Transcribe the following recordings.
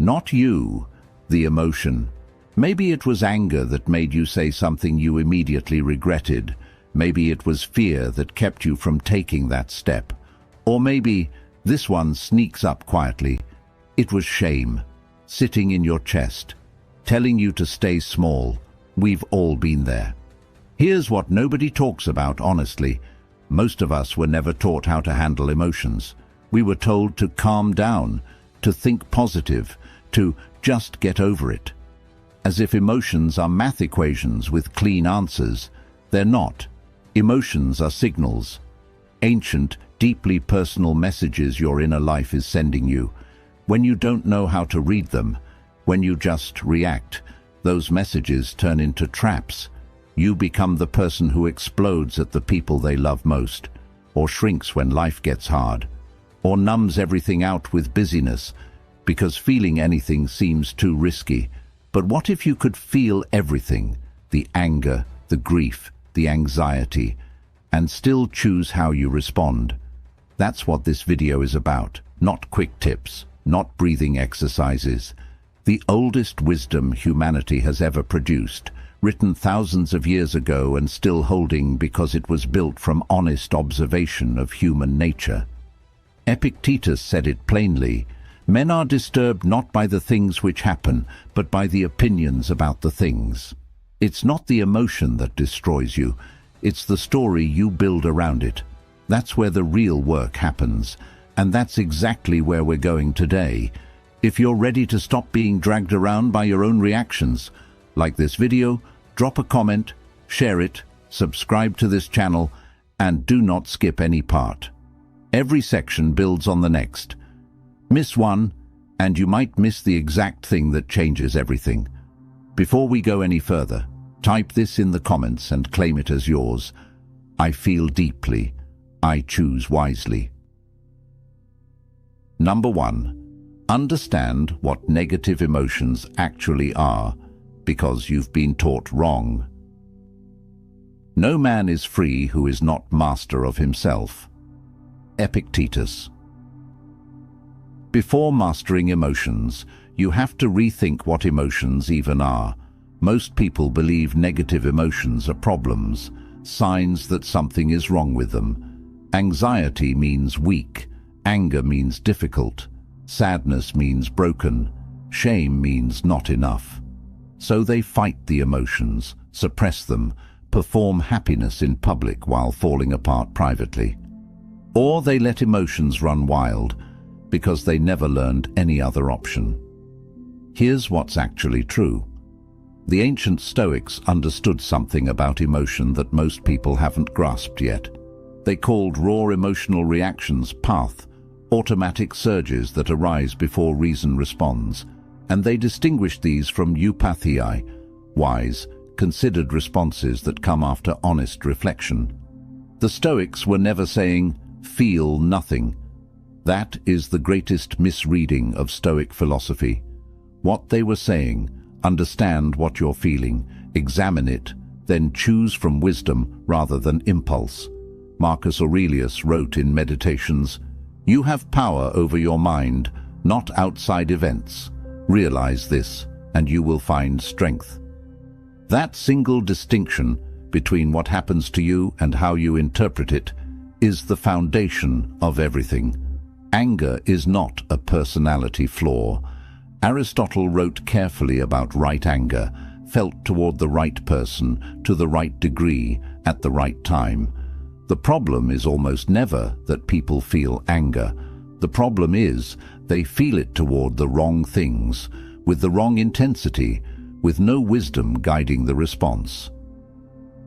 Not you, the emotion. Maybe it was anger that made you say something you immediately regretted. Maybe it was fear that kept you from taking that step. Or maybe this one sneaks up quietly. It was shame, sitting in your chest, telling you to stay small. We've all been there. Here's what nobody talks about honestly. Most of us were never taught how to handle emotions. We were told to calm down, to think positive, to just get over it. As if emotions are math equations with clean answers. They're not. Emotions are signals. Ancient, deeply personal messages your inner life is sending you. When you don't know how to read them, when you just react, those messages turn into traps. You become the person who explodes at the people they love most, or shrinks when life gets hard, or numbs everything out with busyness, because feeling anything seems too risky. But what if you could feel everything, the anger, the grief, the anxiety, and still choose how you respond? That's what this video is about, not quick tips, not breathing exercises. The oldest wisdom humanity has ever produced, written thousands of years ago and still holding because it was built from honest observation of human nature. Epictetus said it plainly: men are disturbed not by the things which happen, but by the opinions about the things. It's not the emotion that destroys you, it's the story you build around it. That's where the real work happens, and that's exactly where we're going today. If you're ready to stop being dragged around by your own reactions, like this video, drop a comment, share it, subscribe to this channel, and do not skip any part. Every section builds on the next. Miss one, and you might miss the exact thing that changes everything. Before we go any further, type this in the comments and claim it as yours. I feel deeply. I choose wisely. Number 1. Understand what negative emotions actually are, because you've been taught wrong. No man is free who is not master of himself. Epictetus. Before mastering emotions, you have to rethink what emotions even are. Most people believe negative emotions are problems, signs that something is wrong with them. Anxiety means weak, anger means difficult, sadness means broken, shame means not enough. So they fight the emotions, suppress them, perform happiness in public while falling apart privately. Or they let emotions run wild, because they never learned any other option. Here's what's actually true. The ancient Stoics understood something about emotion that most people haven't grasped yet. They called raw emotional reactions path, automatic surges that arise before reason responds, and they distinguished these from eupatheiai, wise, considered responses that come after honest reflection. The Stoics were never saying, "Feel nothing." That is the greatest misreading of Stoic philosophy. What they were saying: understand what you're feeling, examine it, then choose from wisdom rather than impulse. Marcus Aurelius wrote in Meditations, "You have power over your mind, not outside events. Realize this, and you will find strength." That single distinction between what happens to you and how you interpret it is the foundation of everything. Anger is not a personality flaw. Aristotle wrote carefully about right anger, felt toward the right person, to the right degree, at the right time. The problem is almost never that people feel anger. The problem is they feel it toward the wrong things, with the wrong intensity, with no wisdom guiding the response.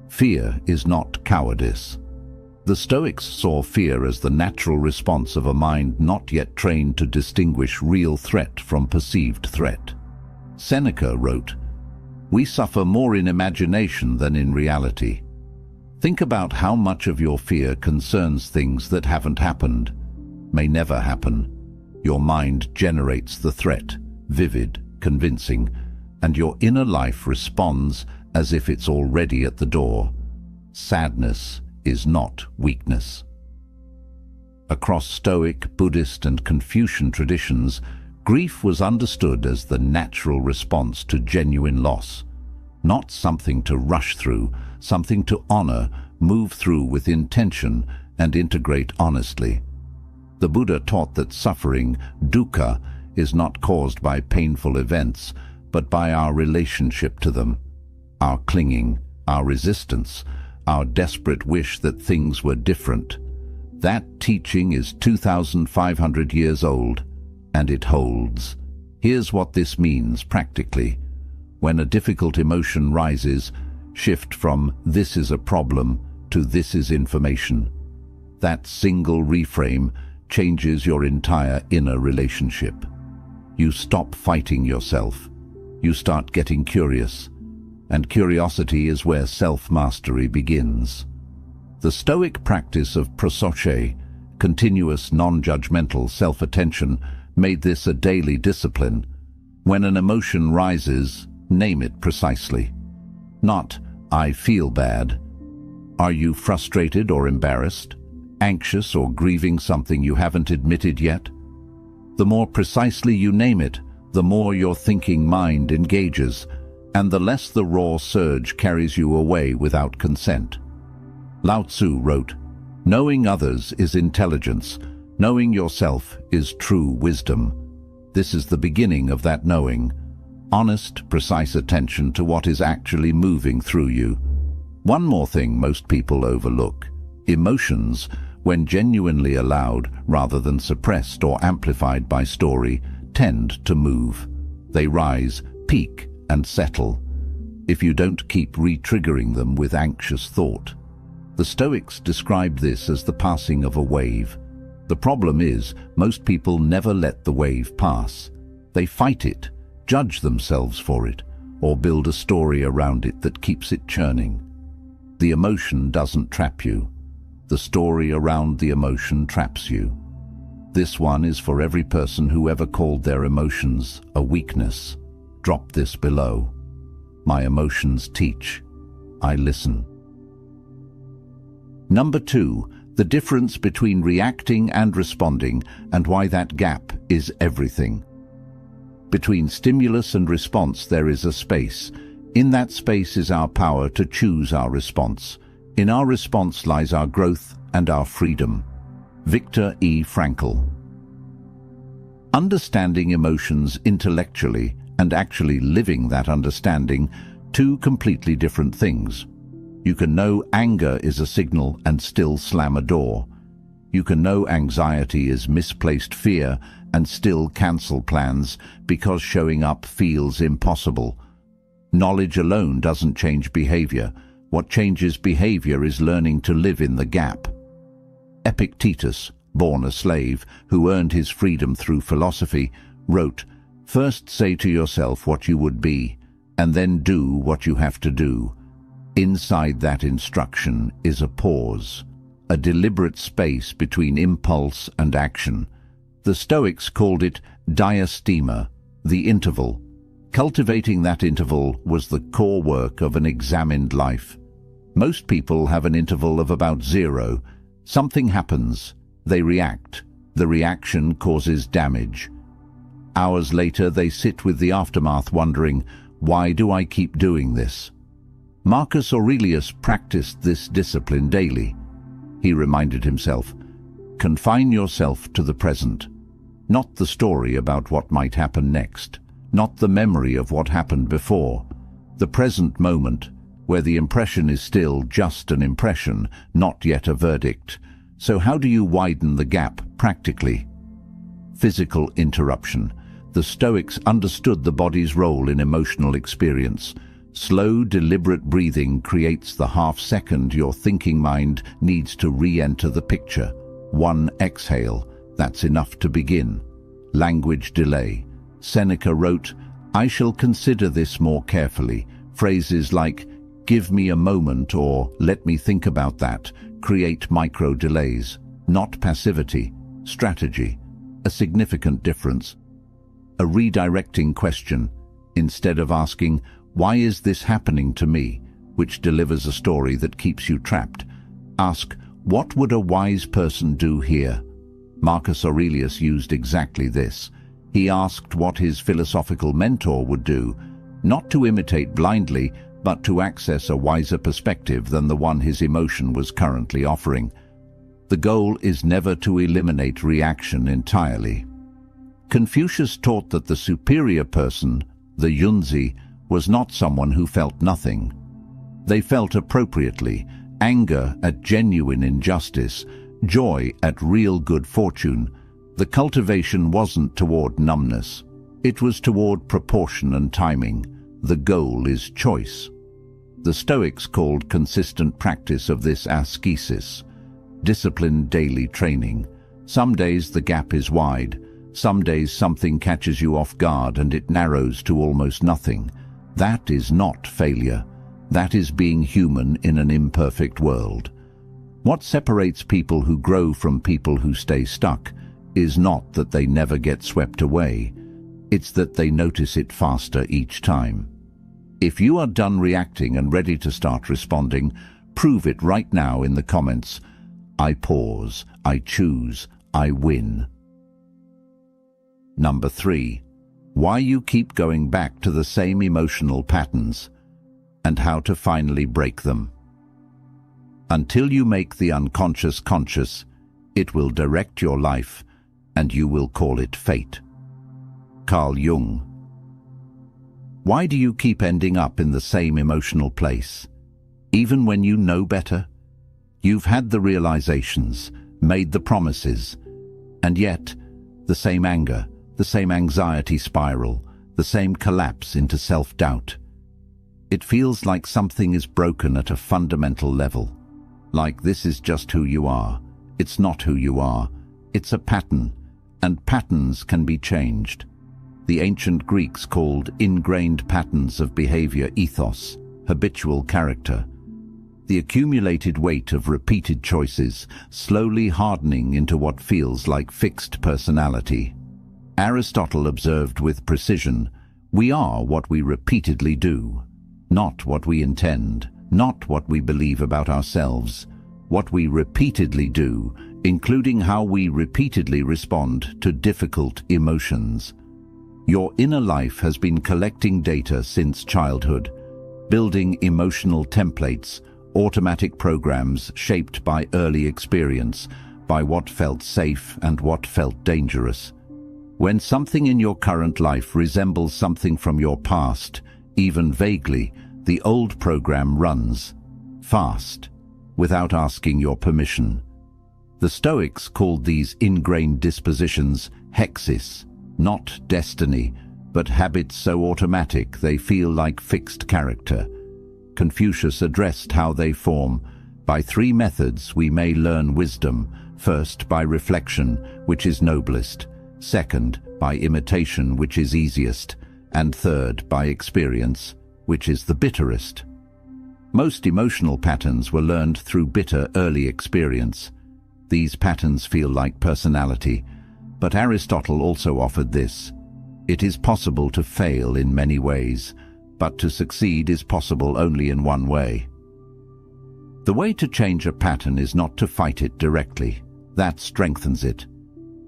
Fear is not cowardice. The Stoics saw fear as the natural response of a mind not yet trained to distinguish real threat from perceived threat. Seneca wrote, "We suffer more in imagination than in reality." Think about how much of your fear concerns things that haven't happened, may never happen. Your mind generates the threat, vivid, convincing, and your inner life responds as if it's already at the door. Sadness is not weakness. Across Stoic, Buddhist, and Confucian traditions, Grief was understood as the natural response to genuine loss, not something to rush through, something to honor, move through with intention, and integrate honestly. The Buddha taught that suffering, dukkha, is not caused by painful events, but by our relationship to them, our clinging, our resistance, our desperate wish that things were different. That teaching is 2,500 years old, and it holds. Here's what this means practically. When a difficult emotion rises, shift from "this is a problem" to "this is information." That single reframe changes your entire inner relationship. You stop fighting yourself. You start getting curious. And curiosity is where self-mastery begins. The Stoic practice of prosoche, continuous non-judgmental self-attention, made this a daily discipline. When an emotion rises, name it precisely. Not, "I feel bad." Are you frustrated or embarrassed? Anxious or grieving something you haven't admitted yet? The more precisely you name it, the more your thinking mind engages, and the less the raw surge carries you away without consent. Lao Tzu wrote, "Knowing others is intelligence. Knowing yourself is true wisdom." This is the beginning of that knowing. Honest, precise attention to what is actually moving through you. One more thing most people overlook. Emotions, when genuinely allowed rather than suppressed or amplified by story, tend to move. They rise, peak, and settle, if you don't keep re-triggering them with anxious thought. The Stoics described this as the passing of a wave. The problem is, most people never let the wave pass. They fight it, judge themselves for it, or build a story around it that keeps it churning. The emotion doesn't trap you. The story around the emotion traps you. This one is for every person who ever called their emotions a weakness. Drop this below. My emotions teach. I listen. Number 2. The difference between reacting and responding, and why that gap is everything. Between stimulus and response there is a space. In that space is our power to choose our response. In our response lies our growth and our freedom. Viktor E. Frankl. Understanding emotions intellectually and actually living that understanding, two completely different things. You can know anger is a signal and still slam a door. You can know anxiety is misplaced fear and still cancel plans because showing up feels impossible. Knowledge alone doesn't change behavior. What changes behavior is learning to live in the gap. Epictetus, born a slave, who earned his freedom through philosophy, wrote, "First say to yourself what you would be, and then do what you have to do." Inside that instruction is a pause, a deliberate space between impulse and action. The Stoics called it diastema, the interval. Cultivating that interval was the core work of an examined life. Most people have an interval of about 0. Something happens, they react. The reaction causes damage. Hours later, they sit with the aftermath wondering, why do I keep doing this? Marcus Aurelius practiced this discipline daily. He reminded himself, confine yourself to the present, not the story about what might happen next, not the memory of what happened before, the present moment, where the impression is still just an impression, not yet a verdict. So how do you widen the gap practically? Physical interruption. The Stoics understood the body's role in emotional experience. Slow, deliberate breathing creates the half-second your thinking mind needs to re-enter the picture. One exhale, that's enough to begin. Language delay. Seneca wrote, "I shall consider this more carefully." Phrases like, "give me a moment" or "let me think about that" create micro-delays, not passivity, strategy. A significant difference. A redirecting question, instead of asking, "Why is this happening to me?" which delivers a story that keeps you trapped. Ask, "What would a wise person do here?" Marcus Aurelius used exactly this. He asked what his philosophical mentor would do, not to imitate blindly, but to access a wiser perspective than the one his emotion was currently offering. The goal is never to eliminate reaction entirely. Confucius taught that the superior person, the Yunzi, was not someone who felt nothing. They felt appropriately, anger at genuine injustice, joy at real good fortune. The cultivation wasn't toward numbness. It was toward proportion and timing. The goal is choice. The Stoics called consistent practice of this ascesis, disciplined daily training. Some days the gap is wide. Some days something catches you off guard and it narrows to almost nothing. That is not failure. That is being human in an imperfect world. What separates people who grow from people who stay stuck is not that they never get swept away. It's that they notice it faster each time. If you are done reacting and ready to start responding, prove it right now in the comments. I pause, I choose, I win. Number 3. Why you keep going back to the same emotional patterns and how to finally break them. Until you make the unconscious conscious, it will direct your life and you will call it fate. Carl Jung. Why do you keep ending up in the same emotional place? Even when you know better? You've had the realizations, made the promises, and yet the same anger, the same anxiety spiral, the same collapse into self-doubt. It feels like something is broken at a fundamental level. Like this is just who you are. It's not who you are. It's a pattern, and patterns can be changed. The ancient Greeks called ingrained patterns of behavior ethos, habitual character. The accumulated weight of repeated choices, slowly hardening into what feels like fixed personality. Aristotle observed with precision, we are what we repeatedly do, not what we intend, not what we believe about ourselves, what we repeatedly do, including how we repeatedly respond to difficult emotions. Your inner life has been collecting data since childhood, building emotional templates, automatic programs shaped by early experience, by what felt safe and what felt dangerous. When something in your current life resembles something from your past, even vaguely, the old program runs, fast, without asking your permission. The Stoics called these ingrained dispositions hexis, not destiny, but habits so automatic they feel like fixed character. Confucius addressed how they form. By 3 methods we may learn wisdom. First, by reflection, which is noblest. Second, by imitation, which is easiest. And third, by experience, which is the bitterest. Most emotional patterns were learned through bitter early experience. These patterns feel like personality, but Aristotle also offered this. It is possible to fail in many ways, but to succeed is possible only in one way. The way to change a pattern is not to fight it directly. That strengthens it.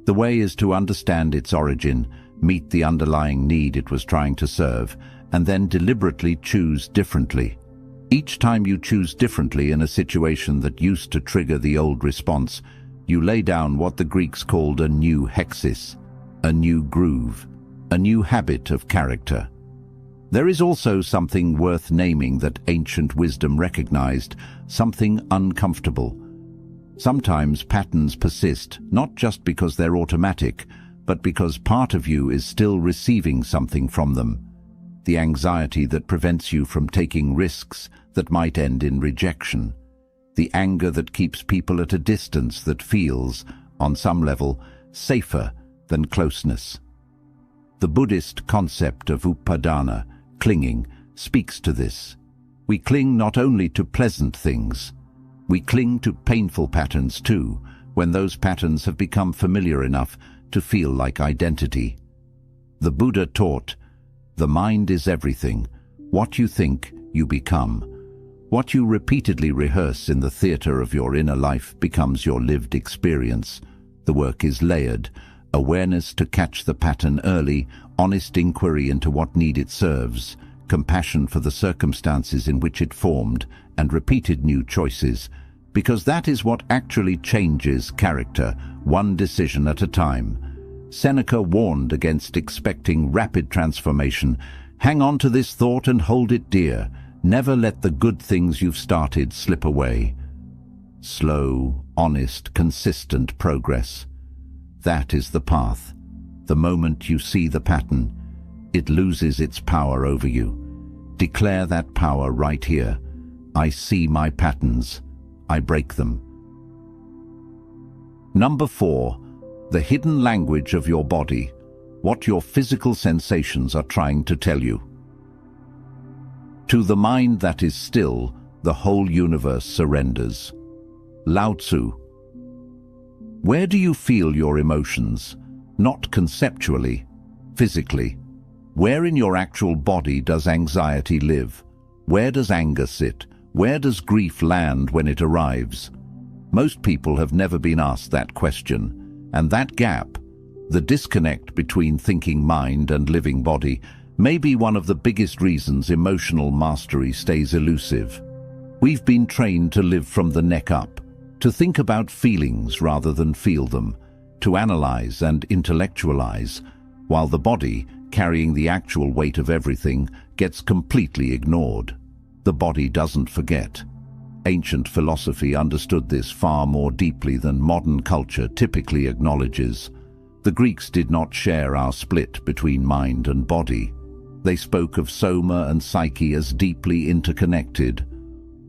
The way is to understand its origin, meet the underlying need it was trying to serve, and then deliberately choose differently. Each time you choose differently in a situation that used to trigger the old response, you lay down what the Greeks called a new hexis, a new groove, a new habit of character. There is also something worth naming that ancient wisdom recognized, something uncomfortable. Sometimes patterns persist, not just because they're automatic, but because part of you is still receiving something from them. The anxiety that prevents you from taking risks that might end in rejection. The anger that keeps people at a distance that feels, on some level, safer than closeness. The Buddhist concept of upadana, clinging, speaks to this. We cling not only to pleasant things, we cling to painful patterns too, when those patterns have become familiar enough to feel like identity. The Buddha taught, the mind is everything. What you think, you become. What you repeatedly rehearse in the theater of your inner life becomes your lived experience. The work is layered. awareness to catch the pattern early, honest inquiry into what need it serves, compassion for the circumstances in which it formed, and repeated new choices, because that is what actually changes character, one decision at a time. Seneca warned against expecting rapid transformation. Hang on to this thought and hold it dear. Never let the good things you've started slip away. Slow, honest, consistent progress. That is the path. The moment you see the pattern, it loses its power over you. Declare that power right here. I see my patterns. I break them. Number 4. The hidden language of your body. What your physical sensations are trying to tell you. To the mind that is still, the whole universe surrenders. Lao Tzu. Where do you feel your emotions? Not conceptually, physically. Where in your actual body does anxiety live? Where does anger sit? Where does grief land when it arrives? Most people have never been asked that question, and that gap, the disconnect between thinking mind and living body, may be one of the biggest reasons emotional mastery stays elusive. We've been trained to live from the neck up, to think about feelings rather than feel them, to analyze and intellectualize, while the body, carrying the actual weight of everything, gets completely ignored. The body doesn't forget. Ancient philosophy understood this far more deeply than modern culture typically acknowledges. The Greeks did not share our split between mind and body. They spoke of soma and psyche as deeply interconnected,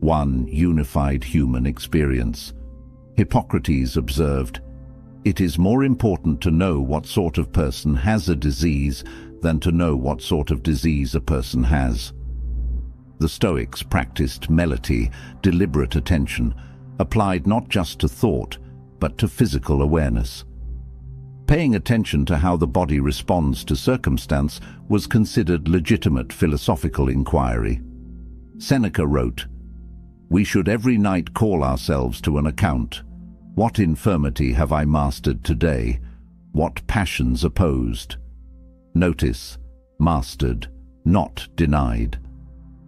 one unified human experience. Hippocrates observed, "It is more important to know what sort of person has a disease than to know what sort of disease a person has." The Stoics practiced melity, deliberate attention, applied not just to thought, but to physical awareness. Paying attention to how the body responds to circumstance was considered legitimate philosophical inquiry. Seneca wrote, "We should every night call ourselves to an account. What infirmity have I mastered today? What passions opposed?" Notice, mastered, not denied,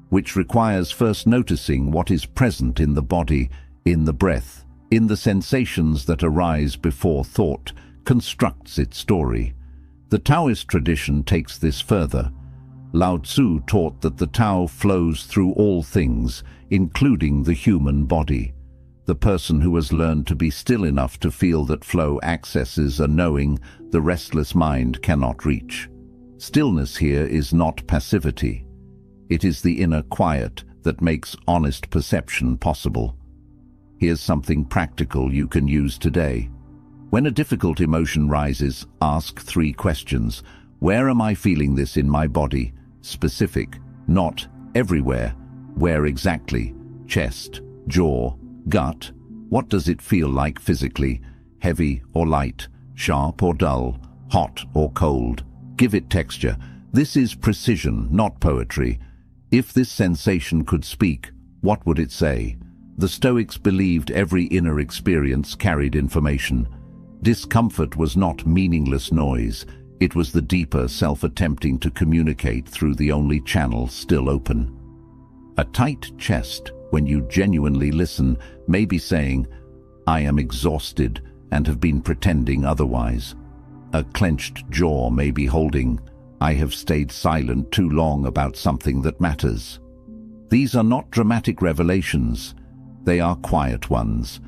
which requires first noticing what is present in the body, in the breath, in the sensations that arise before thought constructs its story. The Taoist tradition takes this further. Lao Tzu taught that the Tao flows through all things, including the human body. The person who has learned to be still enough to feel that flow accesses a knowing the restless mind cannot reach. Stillness here is not passivity. It is the inner quiet that makes honest perception possible. Here's something practical you can use today. When a difficult emotion rises, ask 3 questions. Where am I feeling this in my body? Specific, not everywhere. Where exactly? Chest, jaw, gut. What does it feel like physically? Heavy or light? Sharp or dull? Hot or cold? Give it texture. This is precision, not poetry. If this sensation could speak, what would it say? The Stoics believed every inner experience carried information. Discomfort was not meaningless noise. It was the deeper self attempting to communicate through the only channel still open. A tight chest, when you genuinely listen, may be saying, "I am exhausted and have been pretending otherwise." A clenched jaw may be holding, "I have stayed silent too long about something that matters." These are not dramatic revelations. They are quiet ones.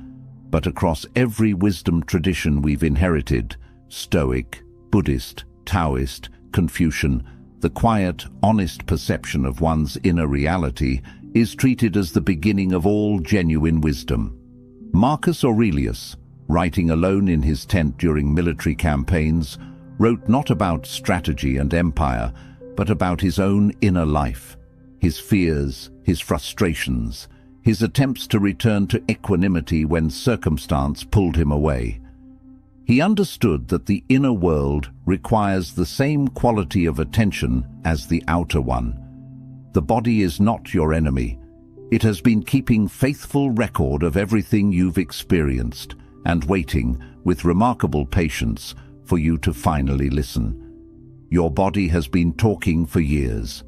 But across every wisdom tradition we've inherited, Stoic, Buddhist, Taoist, Confucian, the quiet, honest perception of one's inner reality is treated as the beginning of all genuine wisdom. Marcus Aurelius, writing alone in his tent during military campaigns, wrote not about strategy and empire, but about his own inner life, his fears, his frustrations, his attempts to return to equanimity when circumstance pulled him away. He understood that the inner world requires the same quality of attention as the outer one. The body is not your enemy. It has been keeping faithful record of everything you've experienced and waiting, with remarkable patience, for you to finally listen. Your body has been talking for years.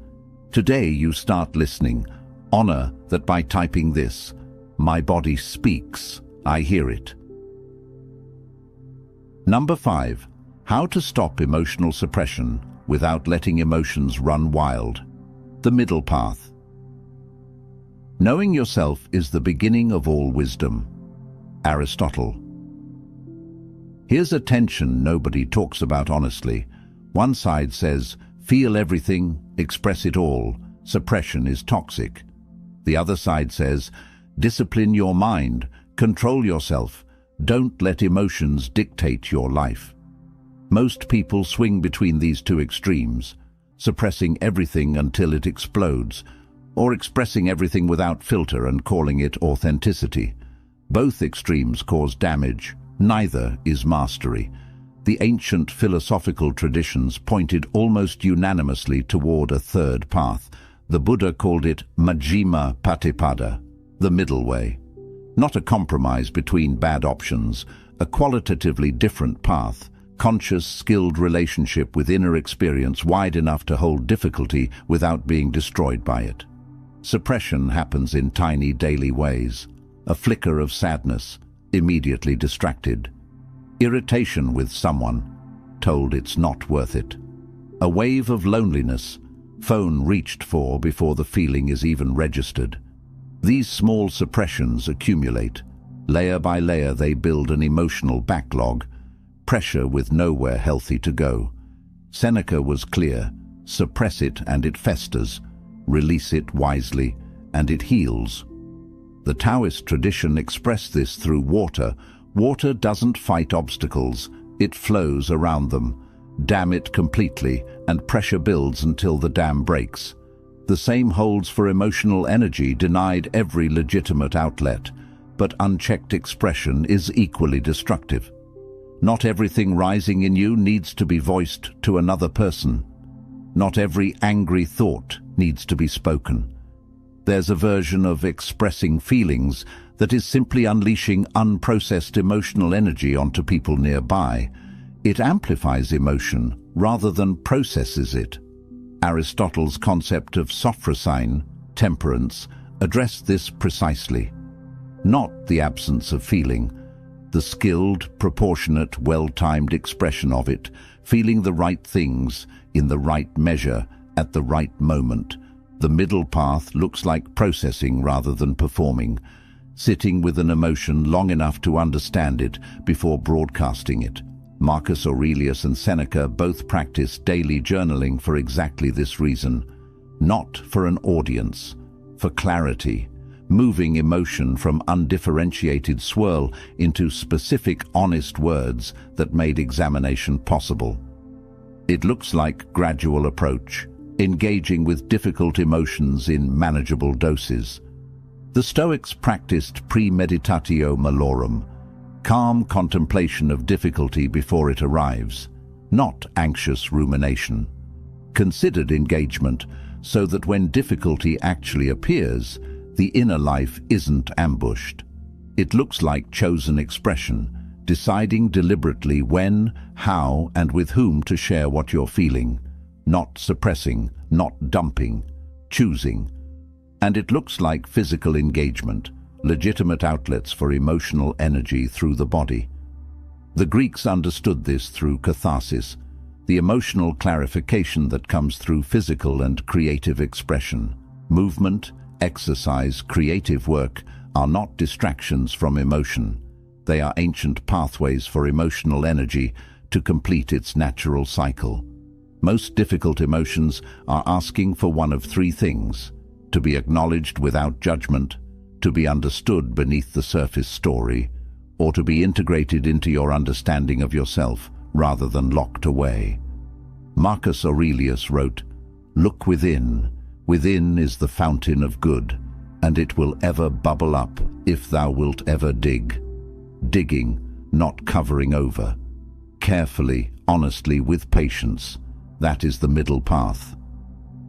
Today you start listening. Honor that by typing this, "My body speaks, I hear it." Number 5. How to stop emotional suppression without letting emotions run wild. The middle path. Knowing yourself is the beginning of all wisdom. Aristotle. Here's a tension nobody talks about honestly. One side says, feel everything, express it all, suppression is toxic. The other side says, discipline your mind, control yourself, don't let emotions dictate your life. Most people swing between these two extremes, suppressing everything until it explodes, or expressing everything without filter and calling it authenticity. Both extremes cause damage. Neither is mastery. The ancient philosophical traditions pointed almost unanimously toward a third path. The Buddha called it Majjhima Patipada, the middle way. Not a compromise between bad options, a qualitatively different path, conscious, skilled relationship with inner experience wide enough to hold difficulty without being destroyed by it. Suppression happens in tiny daily ways. A flicker of sadness, immediately distracted. Irritation with someone, told it's not worth it. A wave of loneliness, phone reached for before the feeling is even registered. These small suppressions accumulate. Layer by layer they build an emotional backlog, pressure with nowhere healthy to go. Seneca was clear, suppress it and it festers, release it wisely and it heals. The Taoist tradition expressed this through water. Water doesn't fight obstacles, it flows around them. Dam it completely, and pressure builds until the dam breaks. The same holds for emotional energy denied every legitimate outlet, but unchecked expression is equally destructive. Not everything rising in you needs to be voiced to another person. Not every angry thought needs to be spoken. There's a version of expressing feelings that is simply unleashing unprocessed emotional energy onto people nearby. It amplifies emotion rather than processes it. Aristotle's concept of sophrosine, temperance, addressed this precisely. Not the absence of feeling, the skilled, proportionate, well-timed expression of it, feeling the right things in the right measure at the right moment. The middle path looks like processing rather than performing, sitting with an emotion long enough to understand it before broadcasting it. Marcus Aurelius and Seneca both practiced daily journaling for exactly this reason. Not for an audience, for clarity, moving emotion from undifferentiated swirl into specific, honest words that made examination possible. It looks like gradual approach, engaging with difficult emotions in manageable doses. The Stoics practiced premeditatio malorum, calm contemplation of difficulty before it arrives, not anxious rumination. Considered engagement so that when difficulty actually appears, the inner life isn't ambushed. It looks like chosen expression, deciding deliberately when, how, and with whom to share what you're feeling. Not suppressing, not dumping, choosing. And it looks like physical engagement, legitimate outlets for emotional energy through the body. The Greeks understood this through catharsis, the emotional clarification that comes through physical and creative expression. Movement, exercise, creative work are not distractions from emotion. They are ancient pathways for emotional energy to complete its natural cycle. Most difficult emotions are asking for one of three things: to be acknowledged without judgment, to be understood beneath the surface story, or to be integrated into your understanding of yourself rather than locked away. Marcus Aurelius wrote, "Look within. Within is the fountain of good, and it will ever bubble up if thou wilt ever dig." Digging, not covering over. Carefully, honestly, with patience. That is the middle path.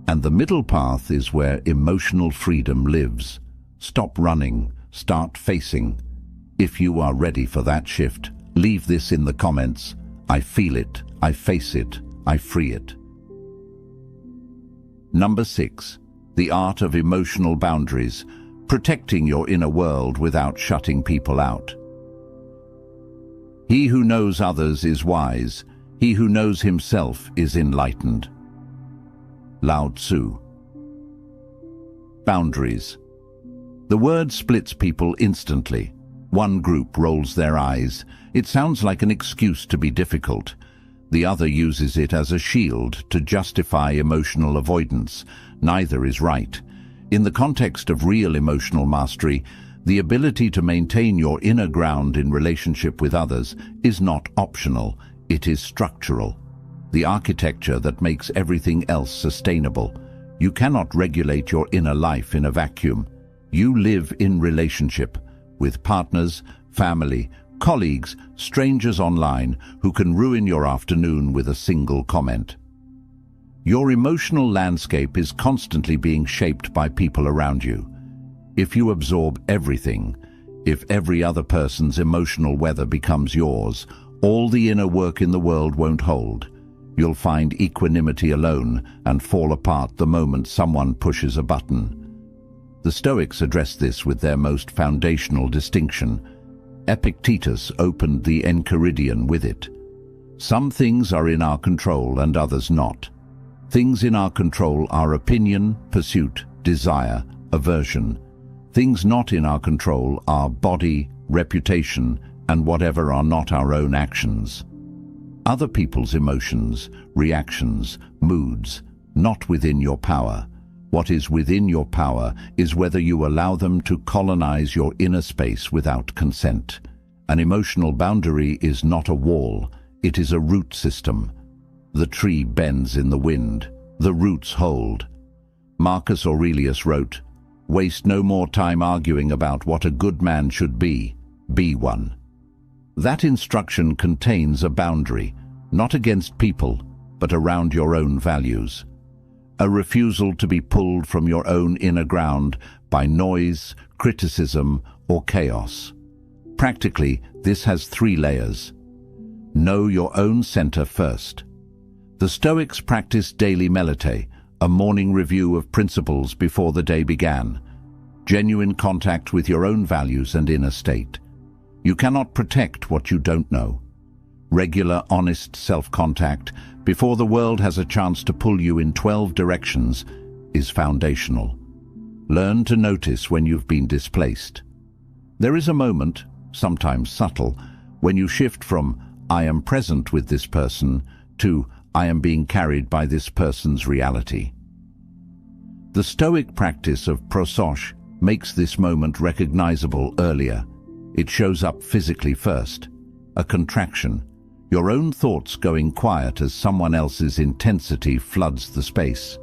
And the middle path is where emotional freedom lives. Stop running, start facing. If you are ready for that shift, leave this in the comments. I feel it, I face it, I free it. Number 6. The art of emotional boundaries, protecting your inner world without shutting people out. He who knows others is wise. He who knows himself is enlightened. Lao Tzu. Boundaries. The word splits people instantly. One group rolls their eyes. It sounds like an excuse to be difficult. The other uses it as a shield to justify emotional avoidance. Neither is right. In the context of real emotional mastery, the ability to maintain your inner ground in relationship with others is not optional, it is structural. The architecture that makes everything else sustainable. You cannot regulate your inner life in a vacuum. You live in relationship with partners, family, colleagues, strangers online who can ruin your afternoon with a single comment. Your emotional landscape is constantly being shaped by people around you. If you absorb everything, if every other person's emotional weather becomes yours, all the inner work in the world won't hold. You'll find equanimity alone and fall apart the moment someone pushes a button. The Stoics address this with their most foundational distinction. Epictetus opened the Enchiridion with it. Some things are in our control and others not. Things in our control are opinion, pursuit, desire, aversion. Things not in our control are body, reputation, and whatever are not our own actions. Other people's emotions, reactions, moods, not within your power. What is within your power is whether you allow them to colonize your inner space without consent. An emotional boundary is not a wall, it is a root system. The tree bends in the wind, the roots hold. Marcus Aurelius wrote, "Waste no more time arguing about what a good man should be one." That instruction contains a boundary, not against people, but around your own values. A refusal to be pulled from your own inner ground by noise, criticism, or chaos. Practically, this has 3 layers. Know your own center first. The Stoics practiced daily melite, a morning review of principles before the day began. Genuine contact with your own values and inner state. You cannot protect what you don't know. Regular, honest self-contact before the world has a chance to pull you in 12 directions is foundational. Learn to notice when you've been displaced. There is a moment, sometimes subtle, when you shift from "I am present with this person" to "I am being carried by this person's reality." The Stoic practice of prosoche makes this moment recognizable earlier. It shows up physically first. A contraction. Your own thoughts going quiet as someone else's intensity floods the space.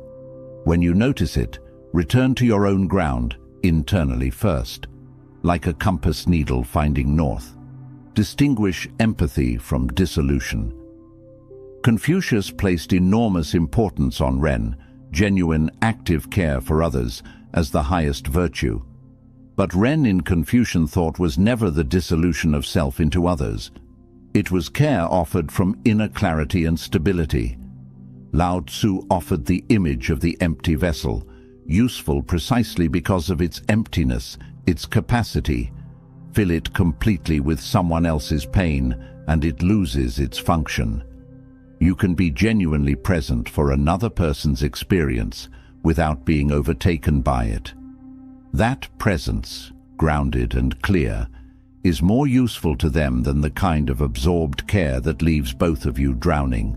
When you notice it, return to your own ground, internally first. Like a compass needle finding north. Distinguish empathy from dissolution. Confucius placed enormous importance on Ren, genuine active care for others, as the highest virtue. But Ren in Confucian thought was never the dissolution of self into others. It was care offered from inner clarity and stability. Lao Tzu offered the image of the empty vessel, useful precisely because of its emptiness, its capacity. Fill it completely with someone else's pain, and it loses its function. You can be genuinely present for another person's experience without being overtaken by it. That presence, grounded and clear, is more useful to them than the kind of absorbed care that leaves both of you drowning.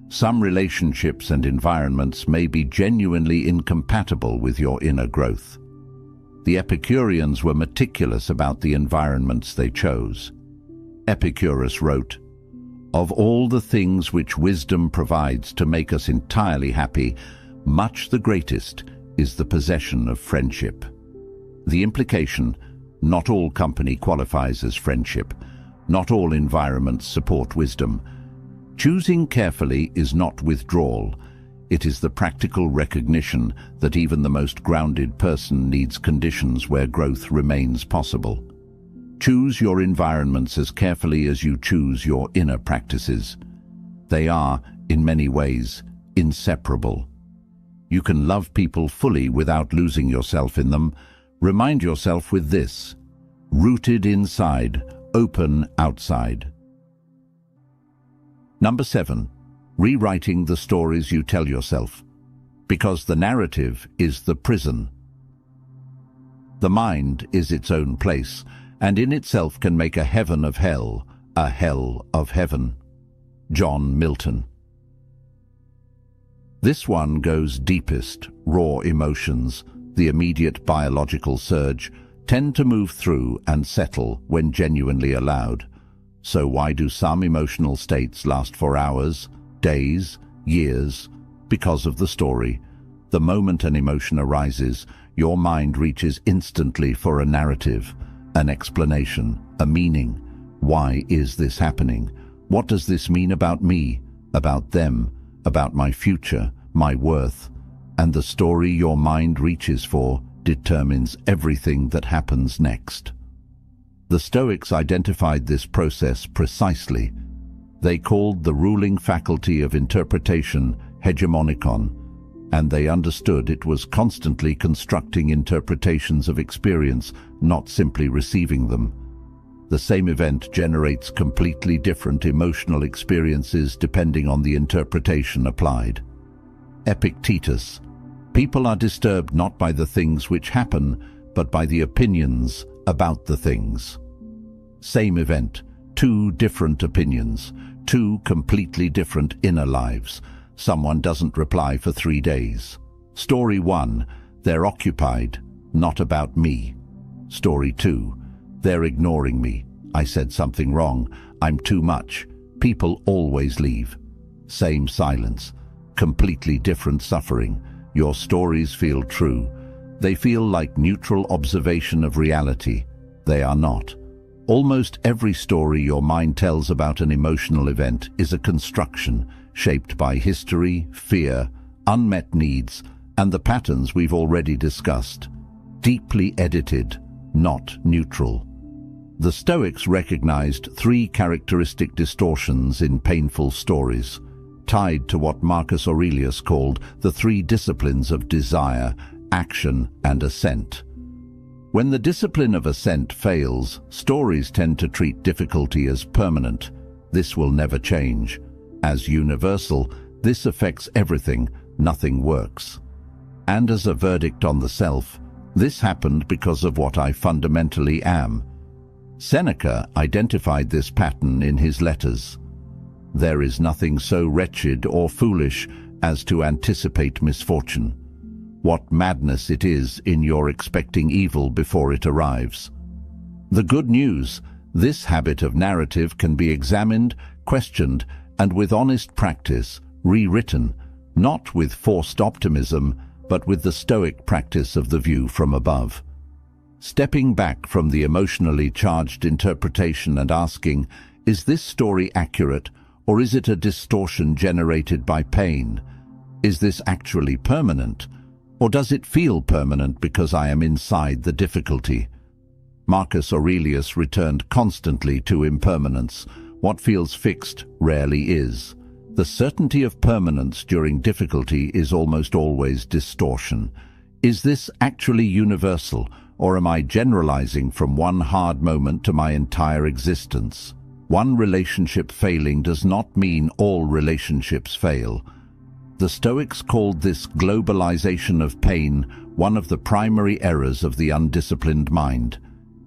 Some relationships and environments may be genuinely incompatible with your inner growth. The Epicureans were meticulous about the environments they chose. Epicurus wrote, "Of all the things which wisdom provides to make us entirely happy, much the greatest is the possession of friendship." The implication: not all company qualifies as friendship. Not all environments support wisdom. Choosing carefully is not withdrawal. It is the practical recognition that even the most grounded person needs conditions where growth remains possible. Choose your environments as carefully as you choose your inner practices. They are, in many ways, inseparable. You can love people fully without losing yourself in them. Remind yourself with this: rooted inside, open outside. Number 7. Rewriting the stories you tell yourself. Because the narrative is the prison. The mind is its own place, and in itself can make a heaven of hell, a hell of heaven. John Milton. This one goes deepest. Raw emotions, the immediate biological surge, tend to move through and settle when genuinely allowed. So why do some emotional states last for hours, days, years? Because of the story. The moment an emotion arises, your mind reaches instantly for a narrative, an explanation, a meaning. Why is this happening? What does this mean about me, about them, about my future, my worth? And the story your mind reaches for determines everything that happens next. The Stoics identified this process precisely. They called the ruling faculty of interpretation hegemonikon, and they understood it was constantly constructing interpretations of experience, not simply receiving them. The same event generates completely different emotional experiences depending on the interpretation applied. Epictetus. People are disturbed not by the things which happen, but by the opinions about the things. Same event, two different opinions, two completely different inner lives. Someone doesn't reply for 3 days. Story 1, they're occupied, not about me. Story 2, they're ignoring me. I said something wrong. I'm too much. People always leave. Same silence, completely different suffering. Your stories feel true. They feel like neutral observation of reality. They are not. Almost every story your mind tells about an emotional event is a construction shaped by history, fear, unmet needs, and the patterns we've already discussed. Deeply edited, not neutral. The Stoics recognized 3 characteristic distortions in painful stories, tied to what Marcus Aurelius called the 3 disciplines of desire, action, and assent. When the discipline of assent fails, stories tend to treat difficulty as permanent. This will never change. As universal, this affects everything, nothing works. And as a verdict on the self, this happened because of what I fundamentally am. Seneca identified this pattern in his letters. There is nothing so wretched or foolish as to anticipate misfortune. What madness it is in your expecting evil before it arrives. The good news, this habit of narrative can be examined, questioned, and with honest practice, rewritten, not with forced optimism, but with the Stoic practice of the view from above. Stepping back from the emotionally charged interpretation and asking, is this story accurate, or is it a distortion generated by pain? Is this actually permanent, or does it feel permanent because I am inside the difficulty? Marcus Aurelius returned constantly to impermanence. What feels fixed rarely is. The certainty of permanence during difficulty is almost always distortion. Is this actually universal, or am I generalizing from one hard moment to my entire existence? One relationship failing does not mean all relationships fail. The Stoics called this globalization of pain one of the primary errors of the undisciplined mind.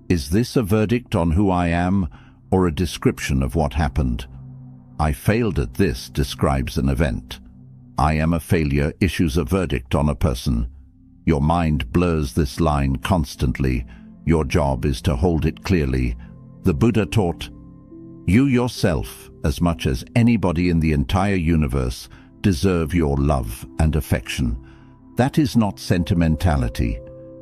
Is this a verdict on who I am, or a description of what happened? I failed at this describes an event. I am a failure issues a verdict on a person. Your mind blurs this line constantly. Your job is to hold it clearly. The Buddha taught, you yourself, as much as anybody in the entire universe, deserve your love and affection. That is not sentimentality.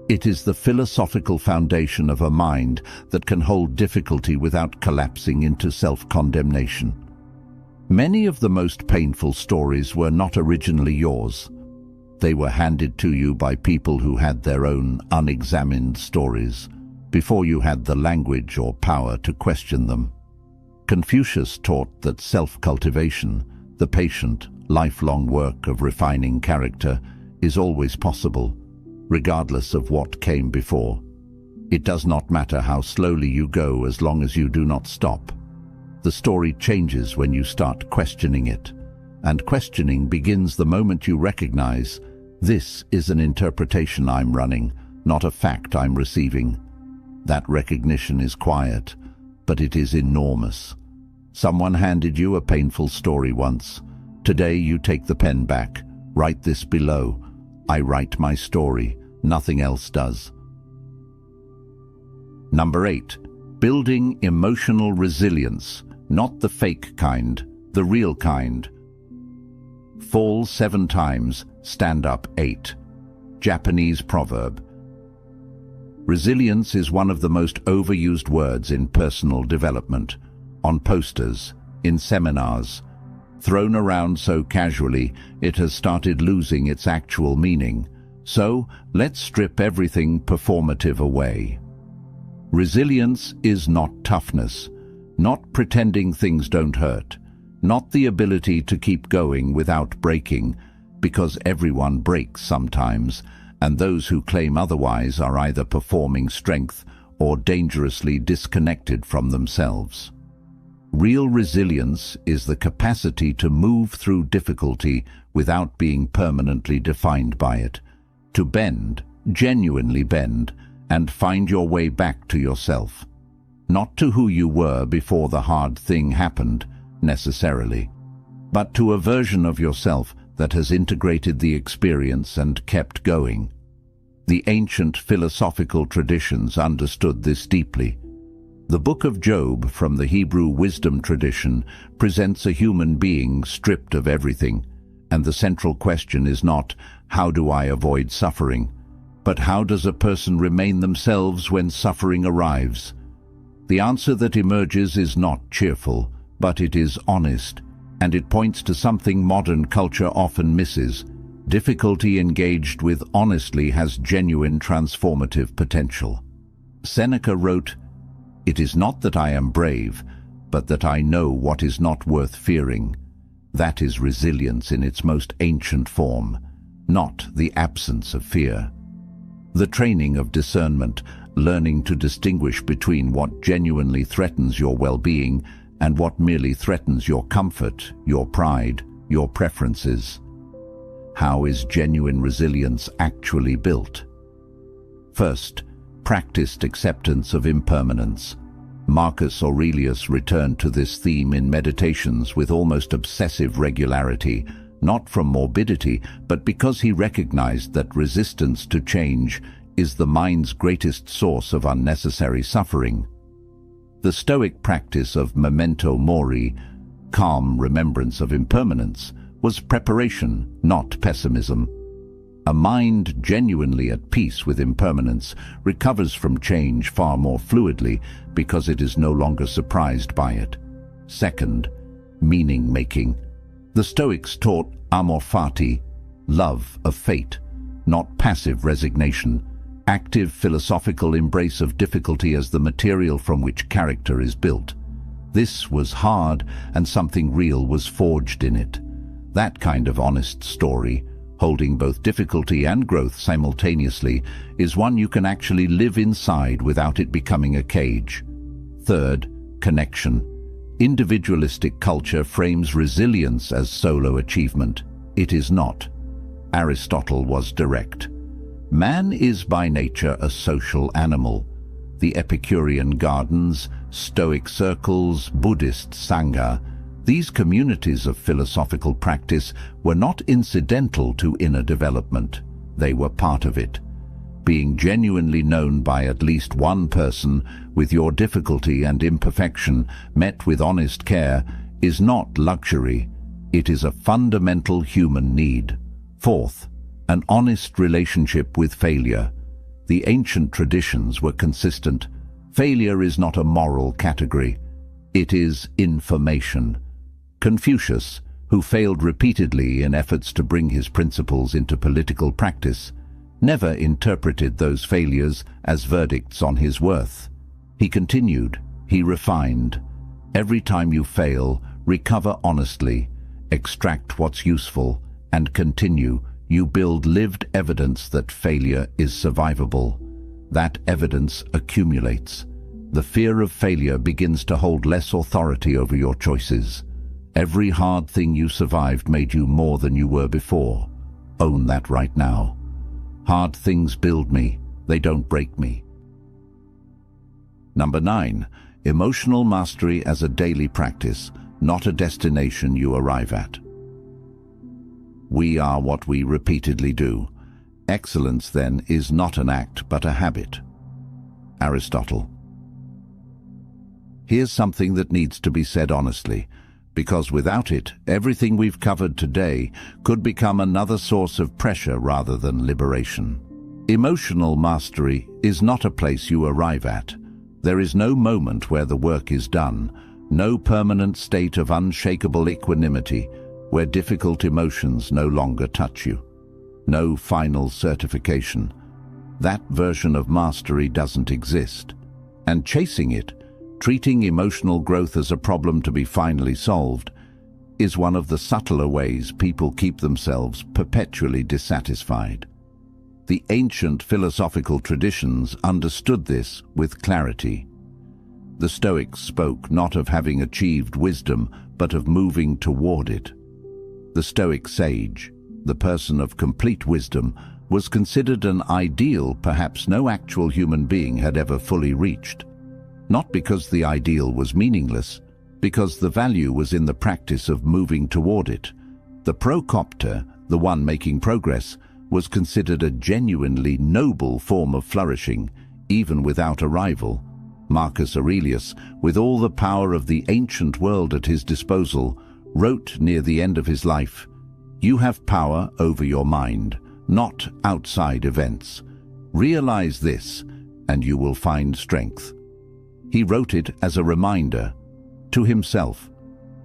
It is the philosophical foundation of a mind that can hold difficulty without collapsing into self-condemnation. Many of the most painful stories were not originally yours. They were handed to you by people who had their own unexamined stories. before you had the language or power to question them. Confucius taught that self-cultivation, the patient, lifelong work of refining character, is always possible, regardless of what came before. It does not matter how slowly you go as long as you do not stop. The story changes when you start questioning it, and questioning begins the moment you recognize, this is an interpretation I'm running, not a fact I'm receiving. That recognition is quiet, but it is enormous. Someone handed you a painful story once. Today you take the pen back. Write this below. I write my story. Nothing else does. Number 8. Building emotional resilience. Not the fake kind, the real kind. Fall 7 times, stand up 8. Japanese proverb. Resilience is one of the most overused words in personal development, on posters, in seminars. Thrown around so casually, it has started losing its actual meaning. So, let's strip everything performative away. Resilience is not toughness, not pretending things don't hurt, not the ability to keep going without breaking, because everyone breaks sometimes, and those who claim otherwise are either performing strength or dangerously disconnected from themselves. Real resilience is the capacity to move through difficulty without being permanently defined by it, to bend, genuinely bend, and find your way back to yourself. Not to who you were before the hard thing happened, necessarily, but to a version of yourself that has integrated the experience and kept going. The ancient philosophical traditions understood this deeply. The Book of Job from the Hebrew wisdom tradition presents a human being stripped of everything, and the central question is not, how do I avoid suffering, but how does a person remain themselves when suffering arrives? The answer that emerges is not cheerful, but it is honest, and it points to something modern culture often misses. Difficulty engaged with honestly has genuine transformative potential. Seneca wrote, "It is not that I am brave, but that I know what is not worth fearing." That is resilience in its most ancient form, not the absence of fear. The training of discernment, learning to distinguish between what genuinely threatens your well-being and what merely threatens your comfort, your pride, your preferences. How is genuine resilience actually built? First, practiced acceptance of impermanence. Marcus Aurelius returned to this theme in Meditations with almost obsessive regularity, not from morbidity, but because he recognized that resistance to change is the mind's greatest source of unnecessary suffering. The Stoic practice of memento mori, calm remembrance of impermanence, was preparation, not pessimism. A mind genuinely at peace with impermanence recovers from change far more fluidly because it is no longer surprised by it. Second, meaning-making. The Stoics taught amor fati, love of fate, not passive resignation, active philosophical embrace of difficulty as the material from which character is built. This was hard, and something real was forged in it. That kind of honest story, holding both difficulty and growth simultaneously, is one you can actually live inside without it becoming a cage. Third, connection. Individualistic culture frames resilience as solo achievement. It is not. Aristotle was direct. Man is by nature a social animal. The Epicurean gardens, Stoic circles, Buddhist Sangha, these communities of philosophical practice were not incidental to inner development. They were part of it. Being genuinely known by at least one person, with your difficulty and imperfection met with honest care, is not luxury. It is a fundamental human need. Fourth, an honest relationship with failure. The ancient traditions were consistent. Failure is not a moral category. It is information. Confucius, who failed repeatedly in efforts to bring his principles into political practice, never interpreted those failures as verdicts on his worth. He continued, he refined. Every time you fail, recover honestly, extract what's useful, and continue. You build lived evidence that failure is survivable. That evidence accumulates. The fear of failure begins to hold less authority over your choices. Every hard thing you survived made you more than you were before. Own that right now. Hard things build me, they don't break me. Number 9. Emotional mastery as a daily practice, not a destination you arrive at. We are what we repeatedly do. Excellence, then, is not an act but a habit. Aristotle. Here's something that needs to be said honestly, because without it, everything we've covered today could become another source of pressure rather than liberation. Emotional mastery is not a place you arrive at. There is no moment where the work is done, no permanent state of unshakable equanimity where difficult emotions no longer touch you. No final certification. That version of mastery doesn't exist. And chasing it, treating emotional growth as a problem to be finally solved, is one of the subtler ways people keep themselves perpetually dissatisfied. The ancient philosophical traditions understood this with clarity. The Stoics spoke not of having achieved wisdom, but of moving toward it. The Stoic sage, the person of complete wisdom, was considered an ideal perhaps no actual human being had ever fully reached. Not because the ideal was meaningless, because the value was in the practice of moving toward it. The procopter, the one making progress, was considered a genuinely noble form of flourishing, even without a rival. Marcus Aurelius, with all the power of the ancient world at his disposal, wrote near the end of his life, "You have power over your mind, not outside events. Realize this, and you will find strength." He wrote it as a reminder to himself.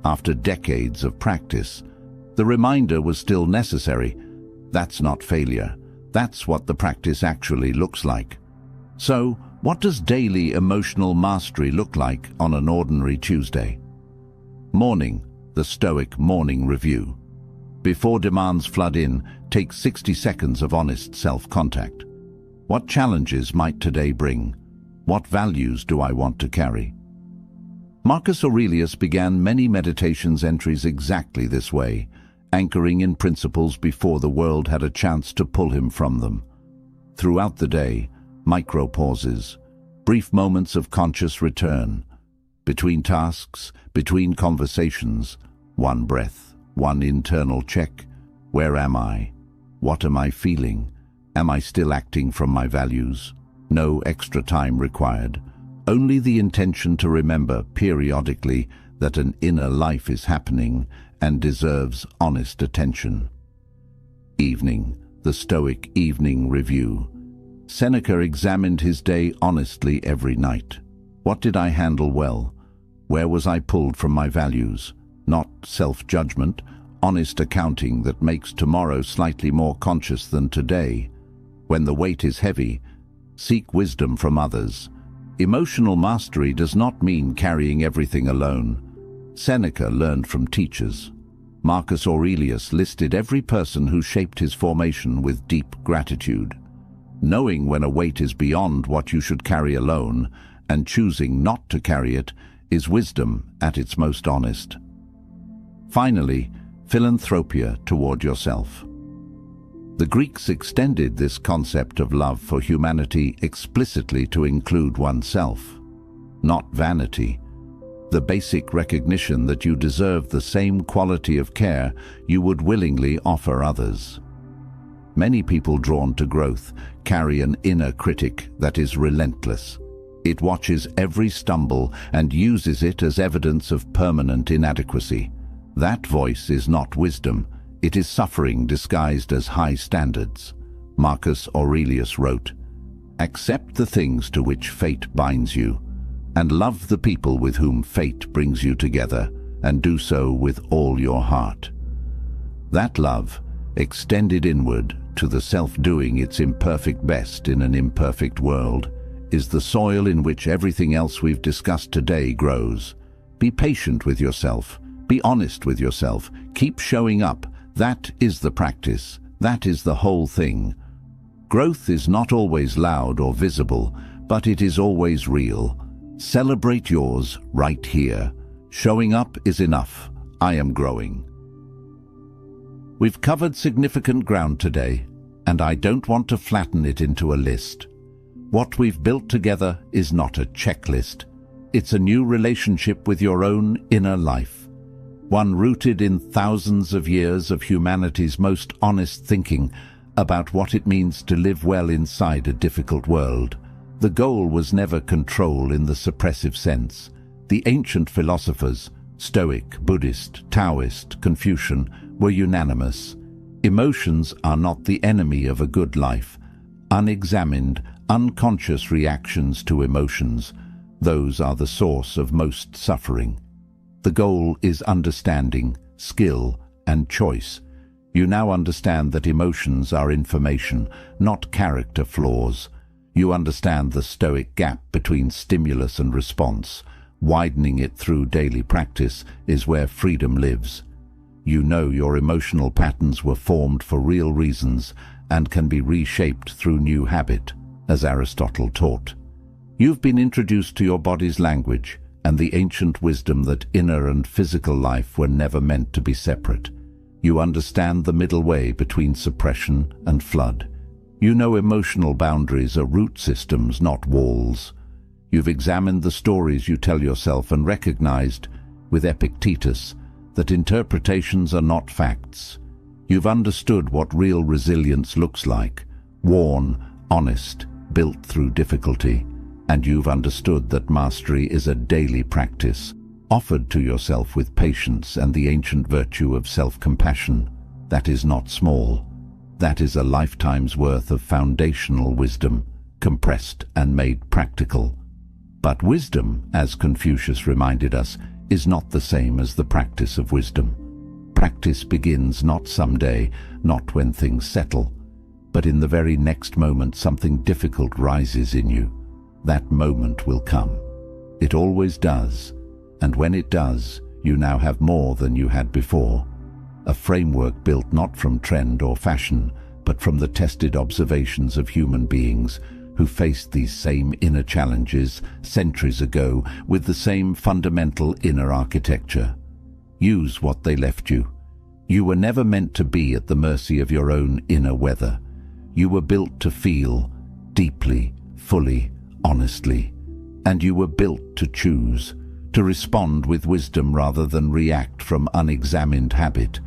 After decades of practice, the reminder was still necessary. That's not failure. That's what the practice actually looks like. So, what does daily emotional mastery look like on an ordinary Tuesday? Morning, the Stoic Morning Review. Before demands flood in, take 60 seconds of honest self-contact. What challenges might today bring? What values do I want to carry? Marcus Aurelius began many meditations entries exactly this way, anchoring in principles before the world had a chance to pull him from them. Throughout the day, micro-pauses, brief moments of conscious return. Between tasks, between conversations, one breath, one internal check. Where am I? What am I feeling? Am I still acting from my values? No extra time required. Only the intention to remember periodically that an inner life is happening and deserves honest attention. Evening, the Stoic Evening Review. Seneca examined his day honestly every night. What did I handle well? Where was I pulled from my values? Not self-judgment, honest accounting that makes tomorrow slightly more conscious than today. When the weight is heavy, seek wisdom from others. Emotional mastery does not mean carrying everything alone. Seneca learned from teachers. Marcus Aurelius listed every person who shaped his formation with deep gratitude. Knowing when a weight is beyond what you should carry alone, and choosing not to carry it, is wisdom at its most honest. Finally, philanthropia toward yourself. The Greeks extended this concept of love for humanity explicitly to include oneself. Not vanity, the basic recognition that you deserve the same quality of care you would willingly offer others. Many people drawn to growth carry an inner critic that is relentless. It watches every stumble and uses it as evidence of permanent inadequacy. That voice is not wisdom, it is suffering disguised as high standards. Marcus Aurelius wrote, "Accept the things to which fate binds you, and love the people with whom fate brings you together, and do so with all your heart." That love, extended inward, to the self doing its imperfect best in an imperfect world, is the soil in which everything else we've discussed today grows. Be patient with yourself. Be honest with yourself. Keep showing up. That is the practice. That is the whole thing. Growth is not always loud or visible, but it is always real. Celebrate yours right here. Showing up is enough. I am growing. We've covered significant ground today, and I don't want to flatten it into a list. What we've built together is not a checklist. It's a new relationship with your own inner life, one rooted in thousands of years of humanity's most honest thinking about what it means to live well inside a difficult world. The goal was never control in the suppressive sense. The ancient philosophers, Stoic, Buddhist, Taoist, Confucian, were unanimous. Emotions are not the enemy of a good life. Unexamined, unconscious reactions to emotions, those are the source of most suffering. The goal is understanding, skill, and choice. You now understand that emotions are information, not character flaws. You understand the Stoic gap between stimulus and response. Widening it through daily practice is where freedom lives. You know your emotional patterns were formed for real reasons and can be reshaped through new habit, as Aristotle taught. You've been introduced to your body's language and the ancient wisdom that inner and physical life were never meant to be separate. You understand the middle way between suppression and flood. You know emotional boundaries are root systems, not walls. You've examined the stories you tell yourself and recognized, with Epictetus, that interpretations are not facts. You've understood what real resilience looks like, worn, honest, built through difficulty. And you've understood that mastery is a daily practice, offered to yourself with patience and the ancient virtue of self-compassion. That is not small. That is a lifetime's worth of foundational wisdom, compressed and made practical. But wisdom, as Confucius reminded us, is not the same as the practice of wisdom. Practice begins not someday, not when things settle, but in the very next moment something difficult rises in you. That moment will come. It always does, and when it does, you now have more than you had before. A framework built not from trend or fashion, but from the tested observations of human beings who faced these same inner challenges centuries ago with the same fundamental inner architecture. Use what they left you. You were never meant to be at the mercy of your own inner weather. You were built to feel deeply, fully, honestly, and you were built to choose, to respond with wisdom rather than react from unexamined habit,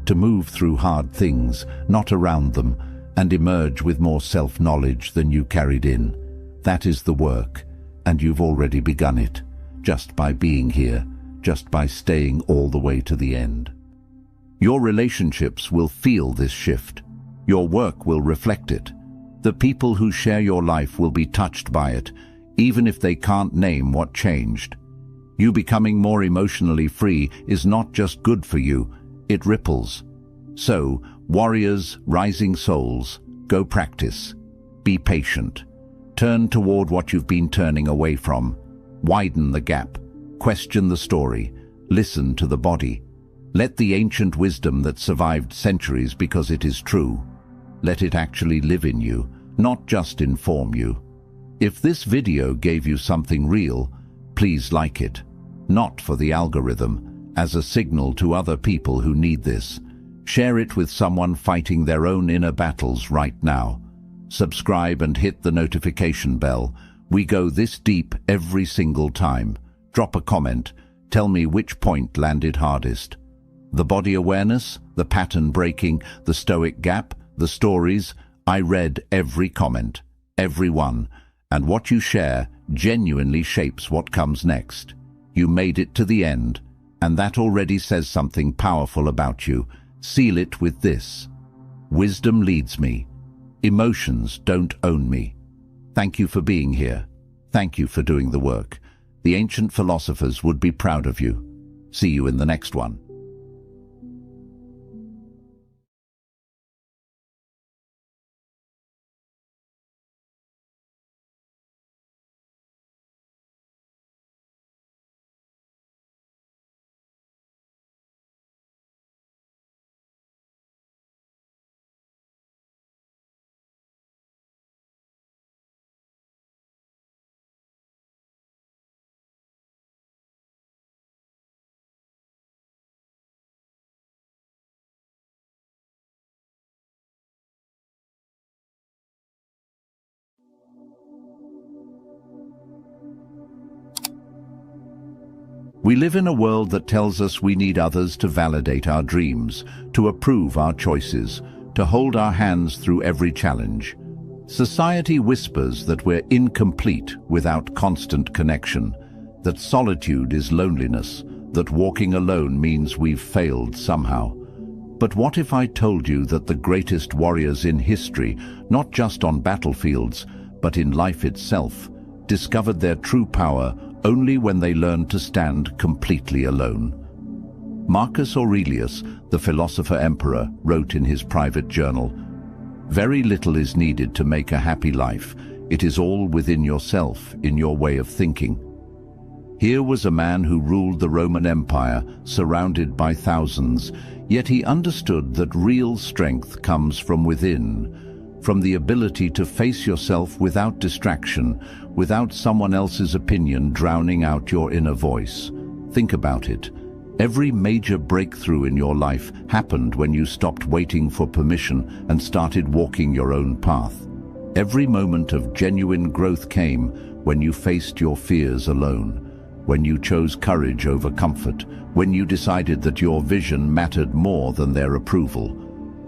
to move through hard things, not around them, and emerge with more self-knowledge than you carried in. That is the work, and you've already begun it, just by being here, just by staying all the way to the end. Your relationships will feel this shift. Your work will reflect it. The people who share your life will be touched by it, even if they can't name what changed. You becoming more emotionally free is not just good for you, it ripples. So, warriors, rising souls, go practice. Be patient. Turn toward what you've been turning away from. Widen the gap. Question the story. Listen to the body. Let the ancient wisdom that survived centuries because it is true. Let it actually live in you, not just inform you. If this video gave you something real, please like it. Not for the algorithm, as a signal to other people who need this. Share it with someone fighting their own inner battles right now. Subscribe and hit the notification bell. We go this deep every single time. Drop a comment. Tell me which point landed hardest. The body awareness, the pattern breaking, the Stoic gap, the stories. I read every comment, every one, and what you share genuinely shapes what comes next. You made it to the end, and that already says something powerful about you. Seal it with this: wisdom leads me. Emotions don't own me. Thank you for being here. Thank you for doing the work. The ancient philosophers would be proud of you. See you in the next one. We live in a world that tells us we need others to validate our dreams, to approve our choices, to hold our hands through every challenge. Society whispers that we're incomplete without constant connection, that solitude is loneliness, that walking alone means we've failed somehow. But what if I told you that the greatest warriors in history, not just on battlefields, but in life itself, discovered their true power only when they learned to stand completely alone? Marcus Aurelius, the philosopher-emperor, wrote in his private journal, "Very little is needed to make a happy life. It is all within yourself, in your way of thinking." Here was a man who ruled the Roman Empire, surrounded by thousands, yet he understood that real strength comes from within, from the ability to face yourself without distraction, without someone else's opinion drowning out your inner voice. Think about it. Every major breakthrough in your life happened when you stopped waiting for permission and started walking your own path. Every moment of genuine growth came when you faced your fears alone, when you chose courage over comfort, when you decided that your vision mattered more than their approval.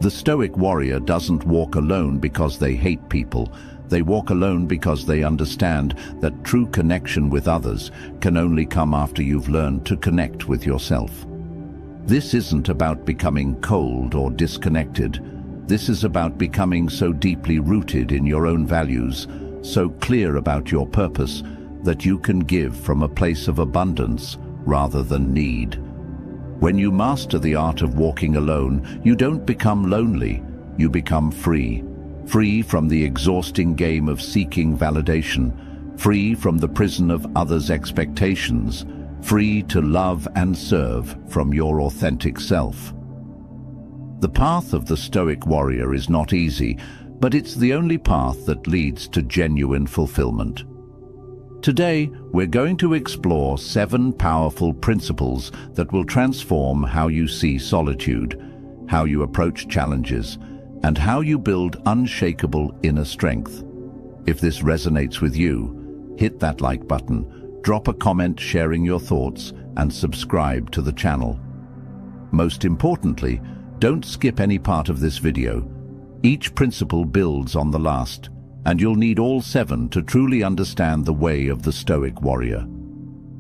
The Stoic warrior doesn't walk alone because they hate people. They walk alone because they understand that true connection with others can only come after you've learned to connect with yourself. This isn't about becoming cold or disconnected. This is about becoming so deeply rooted in your own values, so clear about your purpose, that you can give from a place of abundance rather than need. When you master the art of walking alone, you don't become lonely, you become free. Free from the exhausting game of seeking validation, free from the prison of others' expectations, free to love and serve from your authentic self. The path of the Stoic warrior is not easy, but it's the only path that leads to genuine fulfillment. Today, we're going to explore 7 powerful principles that will transform how you see solitude, how you approach challenges, and how you build unshakable inner strength. If this resonates with you, hit that like button, drop a comment sharing your thoughts, and subscribe to the channel. Most importantly, don't skip any part of this video. Each principle builds on the last, and you'll need all 7 to truly understand the way of the Stoic warrior.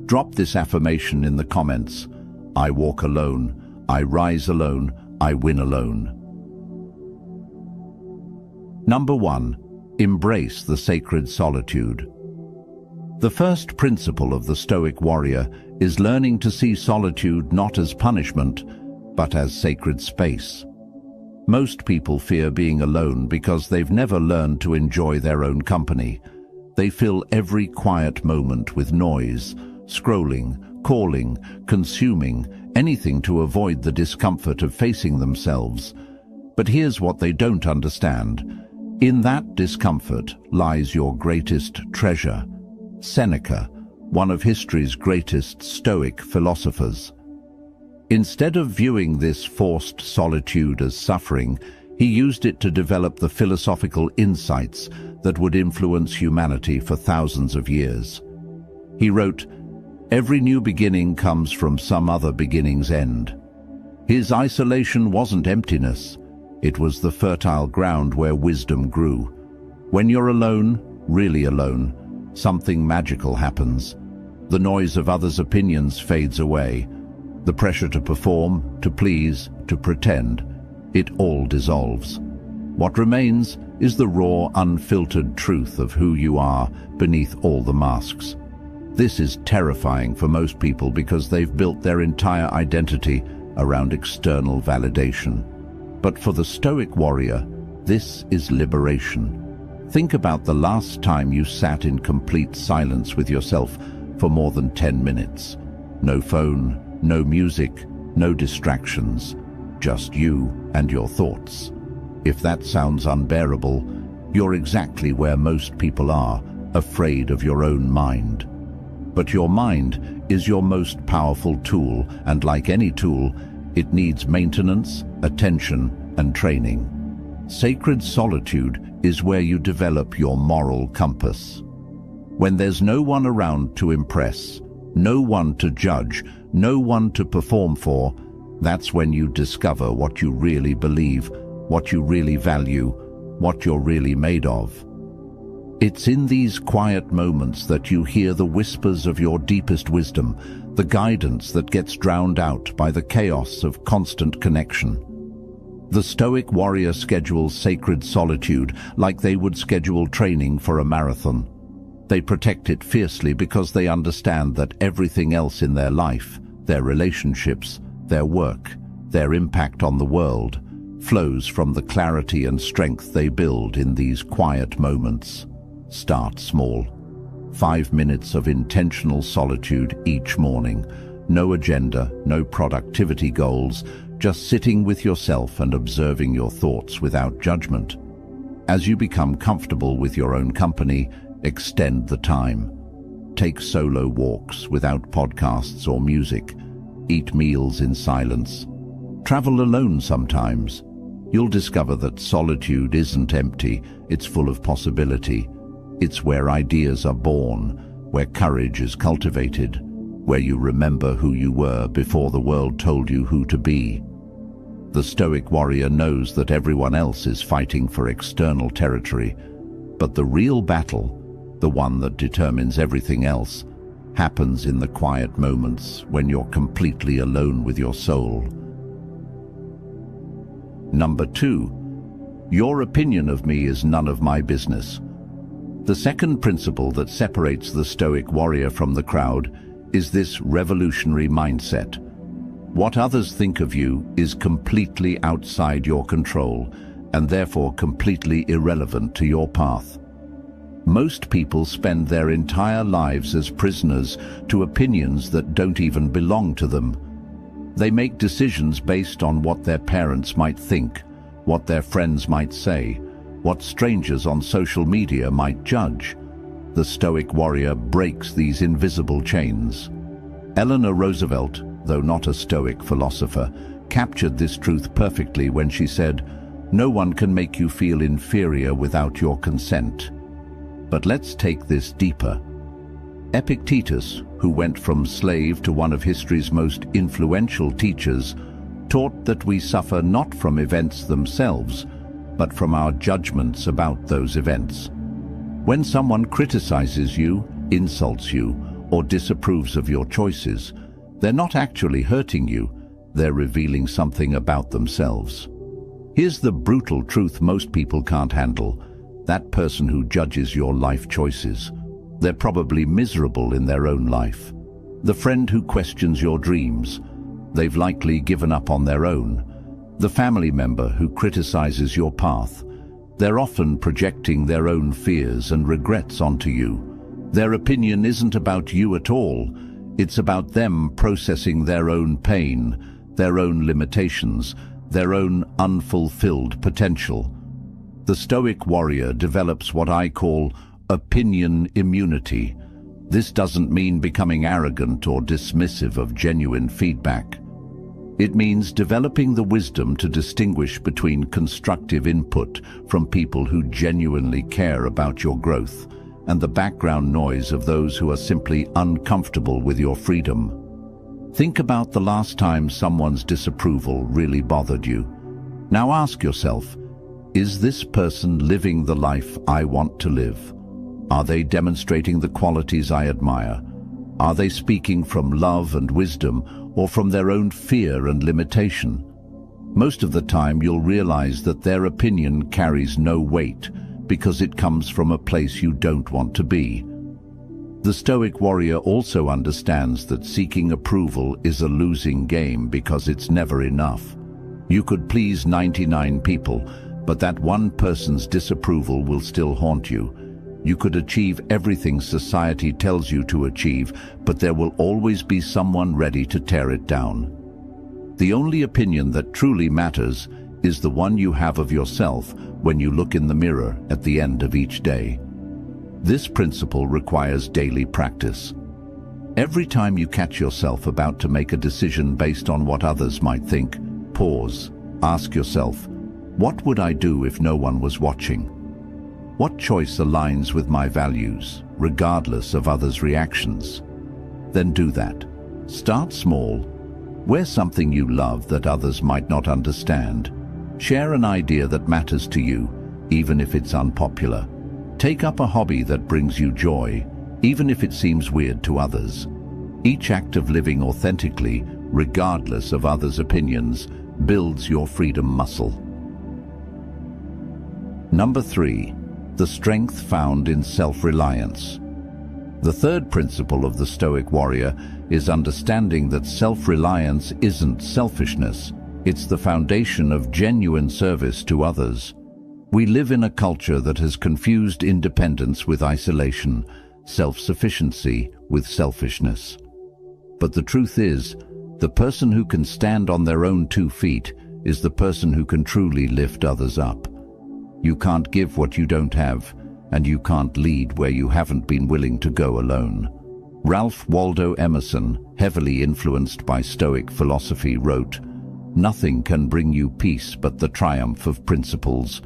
Drop this affirmation in the comments. I walk alone, I rise alone, I win alone. Number 1. Embrace the sacred solitude. The first principle of the Stoic warrior is learning to see solitude not as punishment, but as sacred space. Most people fear being alone because they've never learned to enjoy their own company. They fill every quiet moment with noise, scrolling, calling, consuming, anything to avoid the discomfort of facing themselves. But here's what they don't understand. In that discomfort lies your greatest treasure. Seneca, one of history's greatest Stoic philosophers. Instead of viewing this forced solitude as suffering, he used it to develop the philosophical insights that would influence humanity for thousands of years. He wrote, "Every new beginning comes from some other beginning's end." His isolation wasn't emptiness. It was the fertile ground where wisdom grew. When you're alone, really alone, something magical happens. The noise of others' opinions fades away. The pressure to perform, to please, to pretend, it all dissolves. What remains is the raw, unfiltered truth of who you are beneath all the masks. This is terrifying for most people because they've built their entire identity around external validation. But for the Stoic warrior, this is liberation. Think about the last time you sat in complete silence with yourself for more than 10 minutes. No phone, no music, no distractions, just you and your thoughts. If that sounds unbearable, you're exactly where most people are, afraid of your own mind. But your mind is your most powerful tool, and like any tool, it needs maintenance, attention, and training. Sacred solitude is where you develop your moral compass. When there's no one around to impress, No one to judge, no one to perform for. That's when you discover what you really believe, what you really value, what you're really made of. It's in these quiet moments that you hear the whispers of your deepest wisdom, the guidance that gets drowned out by the chaos of constant connection. The Stoic warrior schedules sacred solitude like they would schedule training for a marathon. They protect it fiercely because they understand that everything else in their life, their relationships, their work, their impact on the world, flows from the clarity and strength they build in these quiet moments. Start small. 5 minutes of intentional solitude each morning. No agenda, no productivity goals, just sitting with yourself and observing your thoughts without judgment. As you become comfortable with your own company, extend the time. Take solo walks without podcasts or music. Eat meals in silence. Travel alone sometimes. You'll discover that solitude isn't empty, it's full of possibility. It's where ideas are born, where courage is cultivated, where you remember who you were before the world told you who to be. The Stoic warrior knows that everyone else is fighting for external territory, but the real battle, the one that determines everything else, happens in the quiet moments when you're completely alone with your soul. Number 2, your opinion of me is none of my business. The second principle that separates the Stoic warrior from the crowd is this revolutionary mindset. What others think of you is completely outside your control and therefore completely irrelevant to your path. Most people spend their entire lives as prisoners to opinions that don't even belong to them. They make decisions based on what their parents might think, what their friends might say, what strangers on social media might judge. The Stoic warrior breaks these invisible chains. Eleanor Roosevelt, though not a Stoic philosopher, captured this truth perfectly when she said, "No one can make you feel inferior without your consent." But let's take this deeper. Epictetus, who went from slave to one of history's most influential teachers, taught that we suffer not from events themselves, but from our judgments about those events. When someone criticizes you, insults you, or disapproves of your choices, they're not actually hurting you, they're revealing something about themselves. Here's the brutal truth most people can't handle. That person who judges your life choices, they're probably miserable in their own life. The friend who questions your dreams, they've likely given up on their own. The family member who criticizes your path, they're often projecting their own fears and regrets onto you. Their opinion isn't about you at all. It's about them processing their own pain, their own limitations, their own unfulfilled potential. The Stoic warrior develops what I call opinion immunity. This doesn't mean becoming arrogant or dismissive of genuine feedback. It means developing the wisdom to distinguish between constructive input from people who genuinely care about your growth and the background noise of those who are simply uncomfortable with your freedom. Think about the last time someone's disapproval really bothered you. Now ask yourself, is this person living the life I want to live? Are they demonstrating the qualities I admire? Are they speaking from love and wisdom or from their own fear and limitation? Most of the time you'll realize that their opinion carries no weight because it comes from a place you don't want to be. The Stoic warrior also understands that seeking approval is a losing game because it's never enough. You could please 99 people, but that one person's disapproval will still haunt you. You could achieve everything society tells you to achieve, but there will always be someone ready to tear it down. The only opinion that truly matters is the one you have of yourself when you look in the mirror at the end of each day. This principle requires daily practice. Every time you catch yourself about to make a decision based on what others might think, pause, ask yourself, what would I do if no one was watching? What choice aligns with my values, regardless of others' reactions? Then do that. Start small. Wear something you love that others might not understand. Share an idea that matters to you, even if it's unpopular. Take up a hobby that brings you joy, even if it seems weird to others. Each act of living authentically, regardless of others' opinions, builds your freedom muscle. Number 3. The strength found in self-reliance. The third principle of the Stoic warrior is understanding that self-reliance isn't selfishness. It's the foundation of genuine service to others. We live in a culture that has confused independence with isolation, self-sufficiency with selfishness. But the truth is, the person who can stand on their own 2 feet is the person who can truly lift others up. You can't give what you don't have, and you can't lead where you haven't been willing to go alone. Ralph Waldo Emerson, heavily influenced by Stoic philosophy, wrote, "Nothing can bring you peace but the triumph of principles."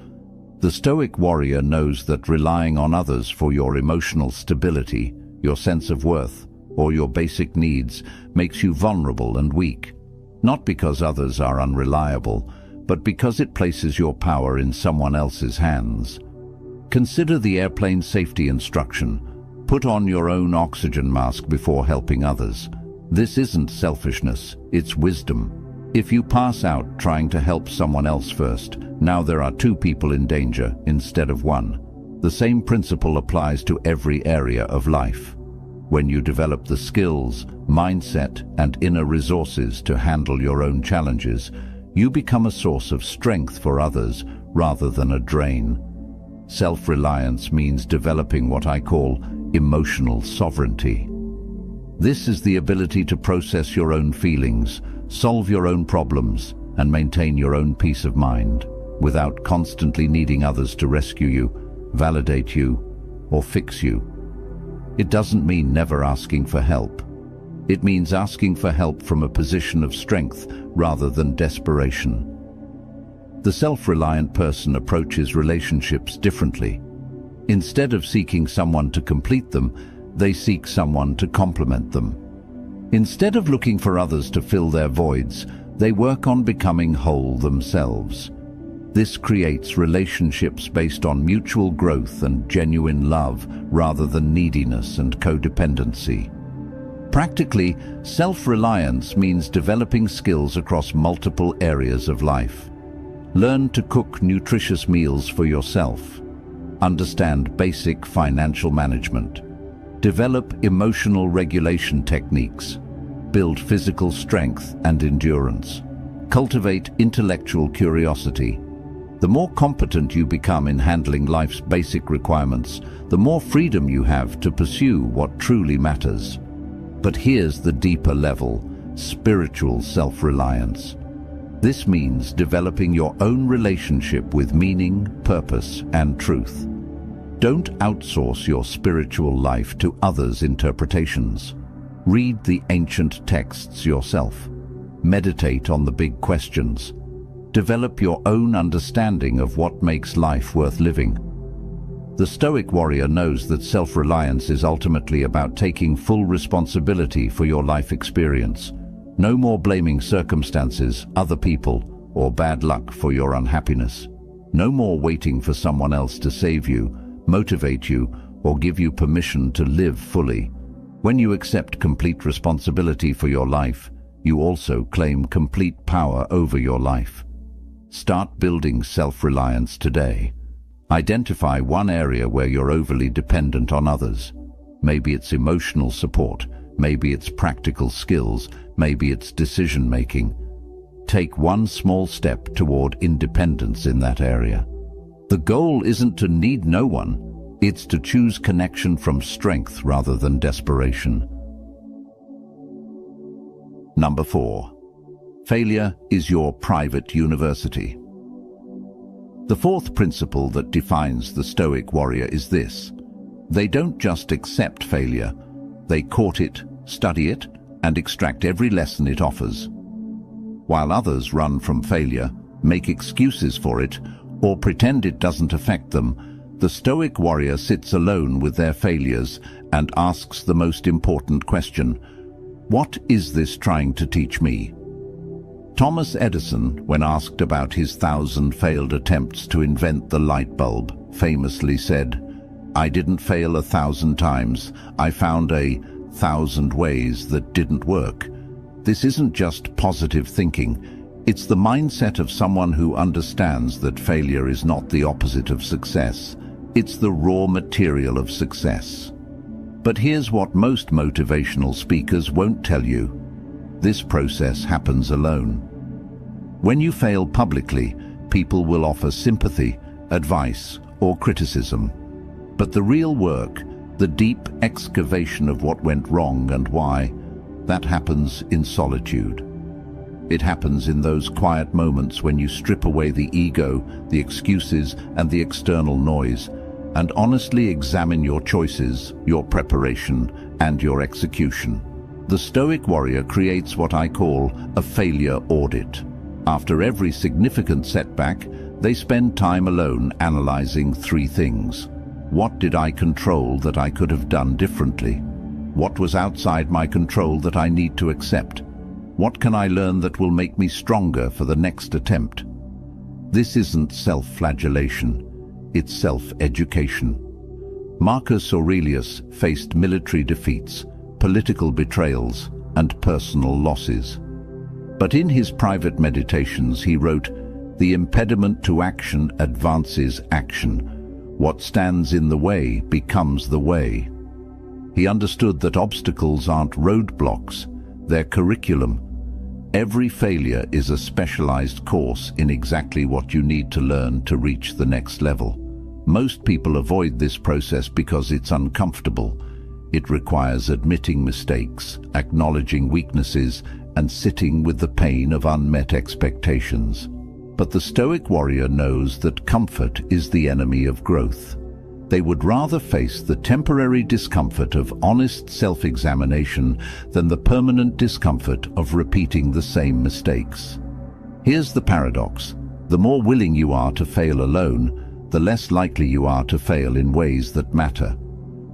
The Stoic warrior knows that relying on others for your emotional stability, your sense of worth, or your basic needs makes you vulnerable and weak. Not because others are unreliable, but because it places your power in someone else's hands. Consider the airplane safety instruction. Put on your own oxygen mask before helping others. This isn't selfishness, it's wisdom. If you pass out trying to help someone else first, now there are 2 people in danger instead of 1. The same principle applies to every area of life. When you develop the skills, mindset, and inner resources to handle your own challenges, you become a source of strength for others rather than a drain. Self-reliance means developing what I call emotional sovereignty. This is the ability to process your own feelings, solve your own problems, and maintain your own peace of mind, without constantly needing others to rescue you, validate you, or fix you. It doesn't mean never asking for help. It means asking for help from a position of strength rather than desperation. The self-reliant person approaches relationships differently. Instead of seeking someone to complete them, they seek someone to complement them. Instead of looking for others to fill their voids, they work on becoming whole themselves. This creates relationships based on mutual growth and genuine love rather than neediness and codependency. Practically, self-reliance means developing skills across multiple areas of life. Learn to cook nutritious meals for yourself. Understand basic financial management. Develop emotional regulation techniques. Build physical strength and endurance. Cultivate intellectual curiosity. The more competent you become in handling life's basic requirements, the more freedom you have to pursue what truly matters. But here's the deeper level, spiritual self-reliance. This means developing your own relationship with meaning, purpose, and truth. Don't outsource your spiritual life to others' interpretations. Read the ancient texts yourself. Meditate on the big questions. Develop your own understanding of what makes life worth living. The Stoic warrior knows that self-reliance is ultimately about taking full responsibility for your life experience. No more blaming circumstances, other people, or bad luck for your unhappiness. No more waiting for someone else to save you, motivate you, or give you permission to live fully. When you accept complete responsibility for your life, you also claim complete power over your life. Start building self-reliance today. Identify one area where you're overly dependent on others. Maybe it's emotional support, maybe it's practical skills, maybe it's decision-making. Take one small step toward independence in that area. The goal isn't to need no one, it's to choose connection from strength rather than desperation. Number 4. Failure is your private university. The fourth principle that defines the Stoic warrior is this: they don't just accept failure, they court it, study it, and extract every lesson it offers. While others run from failure, make excuses for it, or pretend it doesn't affect them, the Stoic warrior sits alone with their failures and asks the most important question: What is this trying to teach me? Thomas Edison, when asked about his 1,000 failed attempts to invent the light bulb, famously said, "I didn't fail 1,000 times. I found 1,000 ways that didn't work." This isn't just positive thinking. It's the mindset of someone who understands that failure is not the opposite of success. It's the raw material of success. But here's what most motivational speakers won't tell you. This process happens alone. When you fail publicly, people will offer sympathy, advice, or criticism. But the real work, the deep excavation of what went wrong and why, that happens in solitude. It happens in those quiet moments when you strip away the ego, the excuses, and the external noise, and honestly examine your choices, your preparation, and your execution. The Stoic warrior creates what I call a failure audit. After every significant setback, they spend time alone analyzing 3 things. What did I control that I could have done differently? What was outside my control that I need to accept? What can I learn that will make me stronger for the next attempt? This isn't self-flagellation, it's self-education. Marcus Aurelius faced military defeats, political betrayals, and personal losses. But in his private meditations he wrote, "The impediment to action advances action. What stands in the way becomes the way." He understood that obstacles aren't roadblocks, they're curriculum. Every failure is a specialized course in exactly what you need to learn to reach the next level. Most people avoid this process because it's uncomfortable. It requires admitting mistakes, acknowledging weaknesses, and sitting with the pain of unmet expectations. But the Stoic warrior knows that comfort is the enemy of growth. They would rather face the temporary discomfort of honest self-examination than the permanent discomfort of repeating the same mistakes. Here's the paradox. The more willing you are to fail alone, the less likely you are to fail in ways that matter.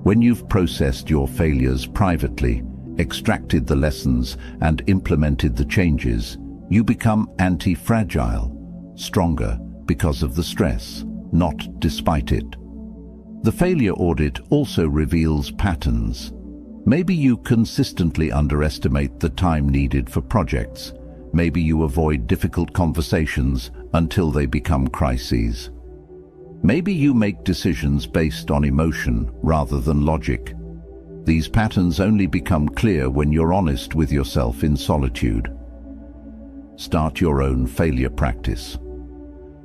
When you've processed your failures privately, extracted the lessons, and implemented the changes, you become anti-fragile, stronger because of the stress, not despite it. The failure audit also reveals patterns. Maybe you consistently underestimate the time needed for projects. Maybe you avoid difficult conversations until they become crises. Maybe you make decisions based on emotion rather than logic. These patterns only become clear when you're honest with yourself in solitude. Start your own failure practice.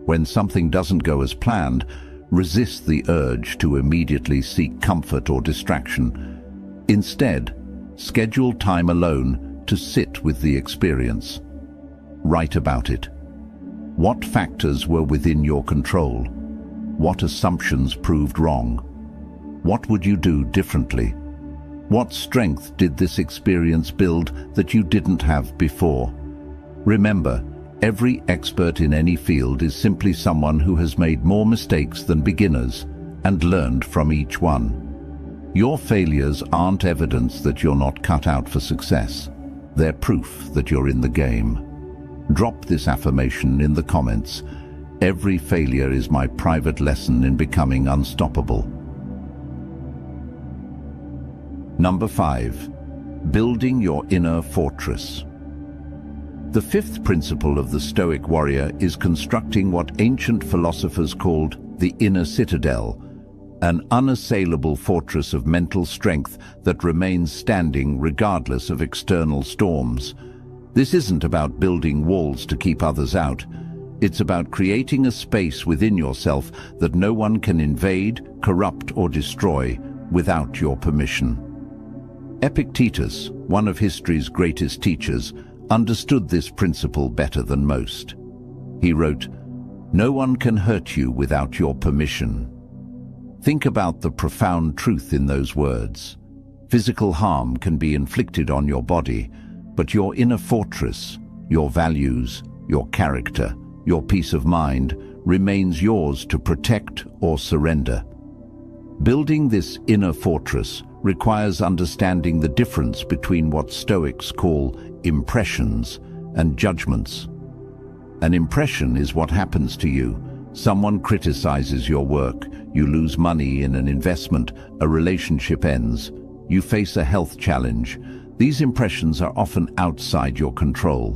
When something doesn't go as planned, resist the urge to immediately seek comfort or distraction. Instead, schedule time alone to sit with the experience. Write about it. What factors were within your control? What assumptions proved wrong? What would you do differently? What strength did this experience build that you didn't have before? Remember, every expert in any field is simply someone who has made more mistakes than beginners and learned from each one. Your failures aren't evidence that you're not cut out for success. They're proof that you're in the game. Drop this affirmation in the comments. Every failure is my private lesson in becoming unstoppable. Number 5. Building your inner fortress. The 5th principle of the Stoic warrior is constructing what ancient philosophers called the inner citadel, an unassailable fortress of mental strength that remains standing regardless of external storms. This isn't about building walls to keep others out. It's about creating a space within yourself that no one can invade, corrupt, or destroy without your permission. Epictetus, one of history's greatest teachers, understood this principle better than most. He wrote, "No one can hurt you without your permission." Think about the profound truth in those words. Physical harm can be inflicted on your body, but your inner fortress, your values, your character, your peace of mind remains yours to protect or surrender. Building this inner fortress requires understanding the difference between what Stoics call impressions and judgments. An impression is what happens to you. Someone criticizes your work, you lose money in an investment, a relationship ends, you face a health challenge. These impressions are often outside your control.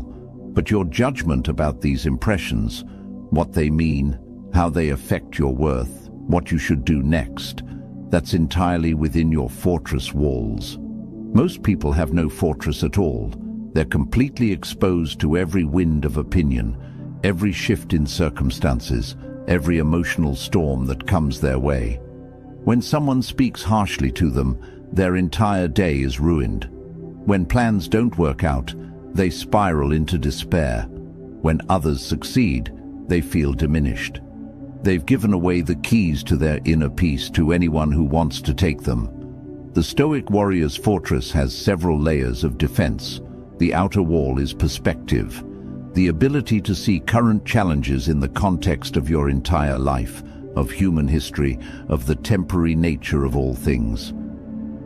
But your judgment about these impressions, what they mean, how they affect your worth, what you should do next, that's entirely within your fortress walls. Most people have no fortress at all. They're completely exposed to every wind of opinion, every shift in circumstances, every emotional storm that comes their way. When someone speaks harshly to them, their entire day is ruined. When plans don't work out, they spiral into despair. When others succeed, they feel diminished. They've given away the keys to their inner peace to anyone who wants to take them. The Stoic warrior's fortress has several layers of defense. The outer wall is perspective, the ability to see current challenges in the context of your entire life, of human history, of the temporary nature of all things.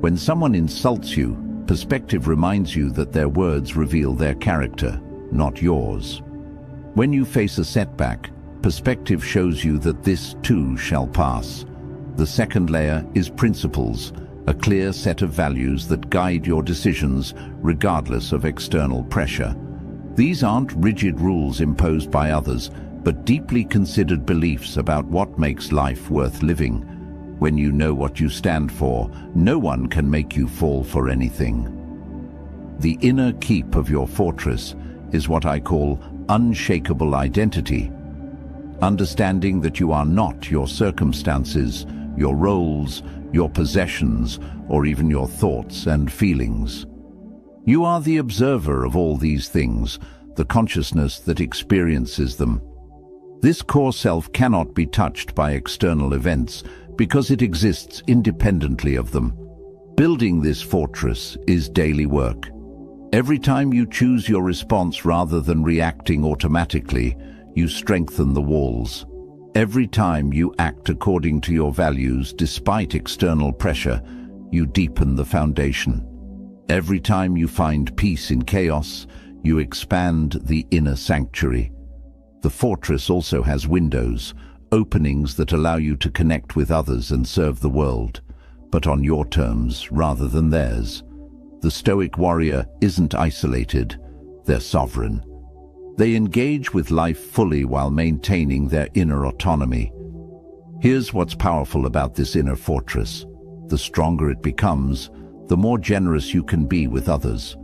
When someone insults you, perspective reminds you that their words reveal their character, not yours. When you face a setback, perspective shows you that this too shall pass. The second layer is principles, a clear set of values that guide your decisions regardless of external pressure. These aren't rigid rules imposed by others, but deeply considered beliefs about what makes life worth living. When you know what you stand for, no one can make you fall for anything. The inner keep of your fortress is what I call unshakable identity. Understanding that you are not your circumstances, your roles, your possessions, or even your thoughts and feelings. You are the observer of all these things, the consciousness that experiences them. This core self cannot be touched by external events because it exists independently of them. Building this fortress is daily work. Every time you choose your response rather than reacting automatically, you strengthen the walls. Every time you act according to your values despite external pressure, you deepen the foundation. Every time you find peace in chaos, you expand the inner sanctuary. The fortress also has windows, openings that allow you to connect with others and serve the world, but on your terms rather than theirs. The Stoic warrior isn't isolated, they're sovereign. They engage with life fully while maintaining their inner autonomy. Here's what's powerful about this inner fortress. The stronger it becomes, the more generous you can be with others.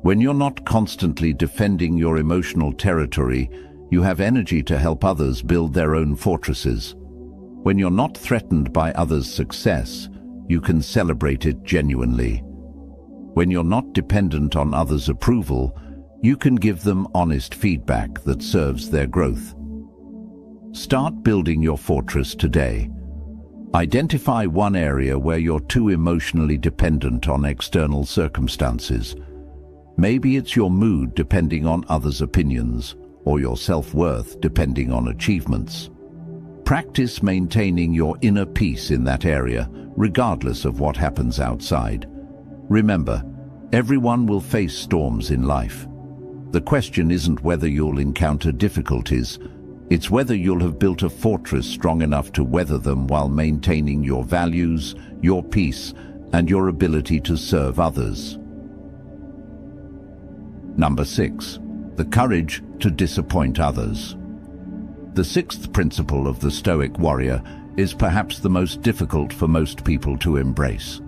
When you're not constantly defending your emotional territory, you have energy to help others build their own fortresses. When you're not threatened by others' success, you can celebrate it genuinely. When you're not dependent on others' approval, you can give them honest feedback that serves their growth. Start building your fortress today. Identify one area where you're too emotionally dependent on external circumstances. Maybe it's your mood depending on others' opinions, or your self-worth depending on achievements. Practice maintaining your inner peace in that area, regardless of what happens outside. Remember, everyone will face storms in life. The question isn't whether you'll encounter difficulties, it's whether you'll have built a fortress strong enough to weather them while maintaining your values, your peace, and your ability to serve others. Number 6. The courage to disappoint others. The sixth principle of the Stoic warrior is perhaps the most difficult for most people to embrace: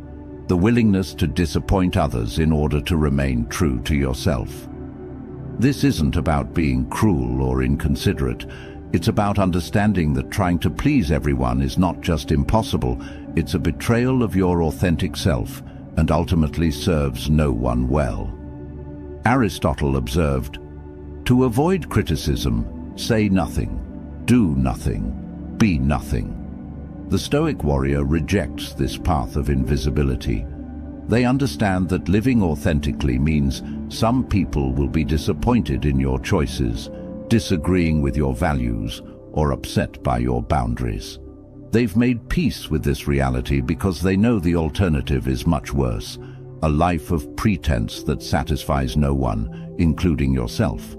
the willingness to disappoint others in order to remain true to yourself. This isn't about being cruel or inconsiderate. It's about understanding that trying to please everyone is not just impossible, it's a betrayal of your authentic self and ultimately serves no one well. Aristotle observed, "To avoid criticism, say nothing, do nothing, be nothing." The Stoic warrior rejects this path of invisibility. They understand that living authentically means some people will be disappointed in your choices, disagreeing with your values, or upset by your boundaries. They've made peace with this reality because they know the alternative is much worse, a life of pretense that satisfies no one, including yourself.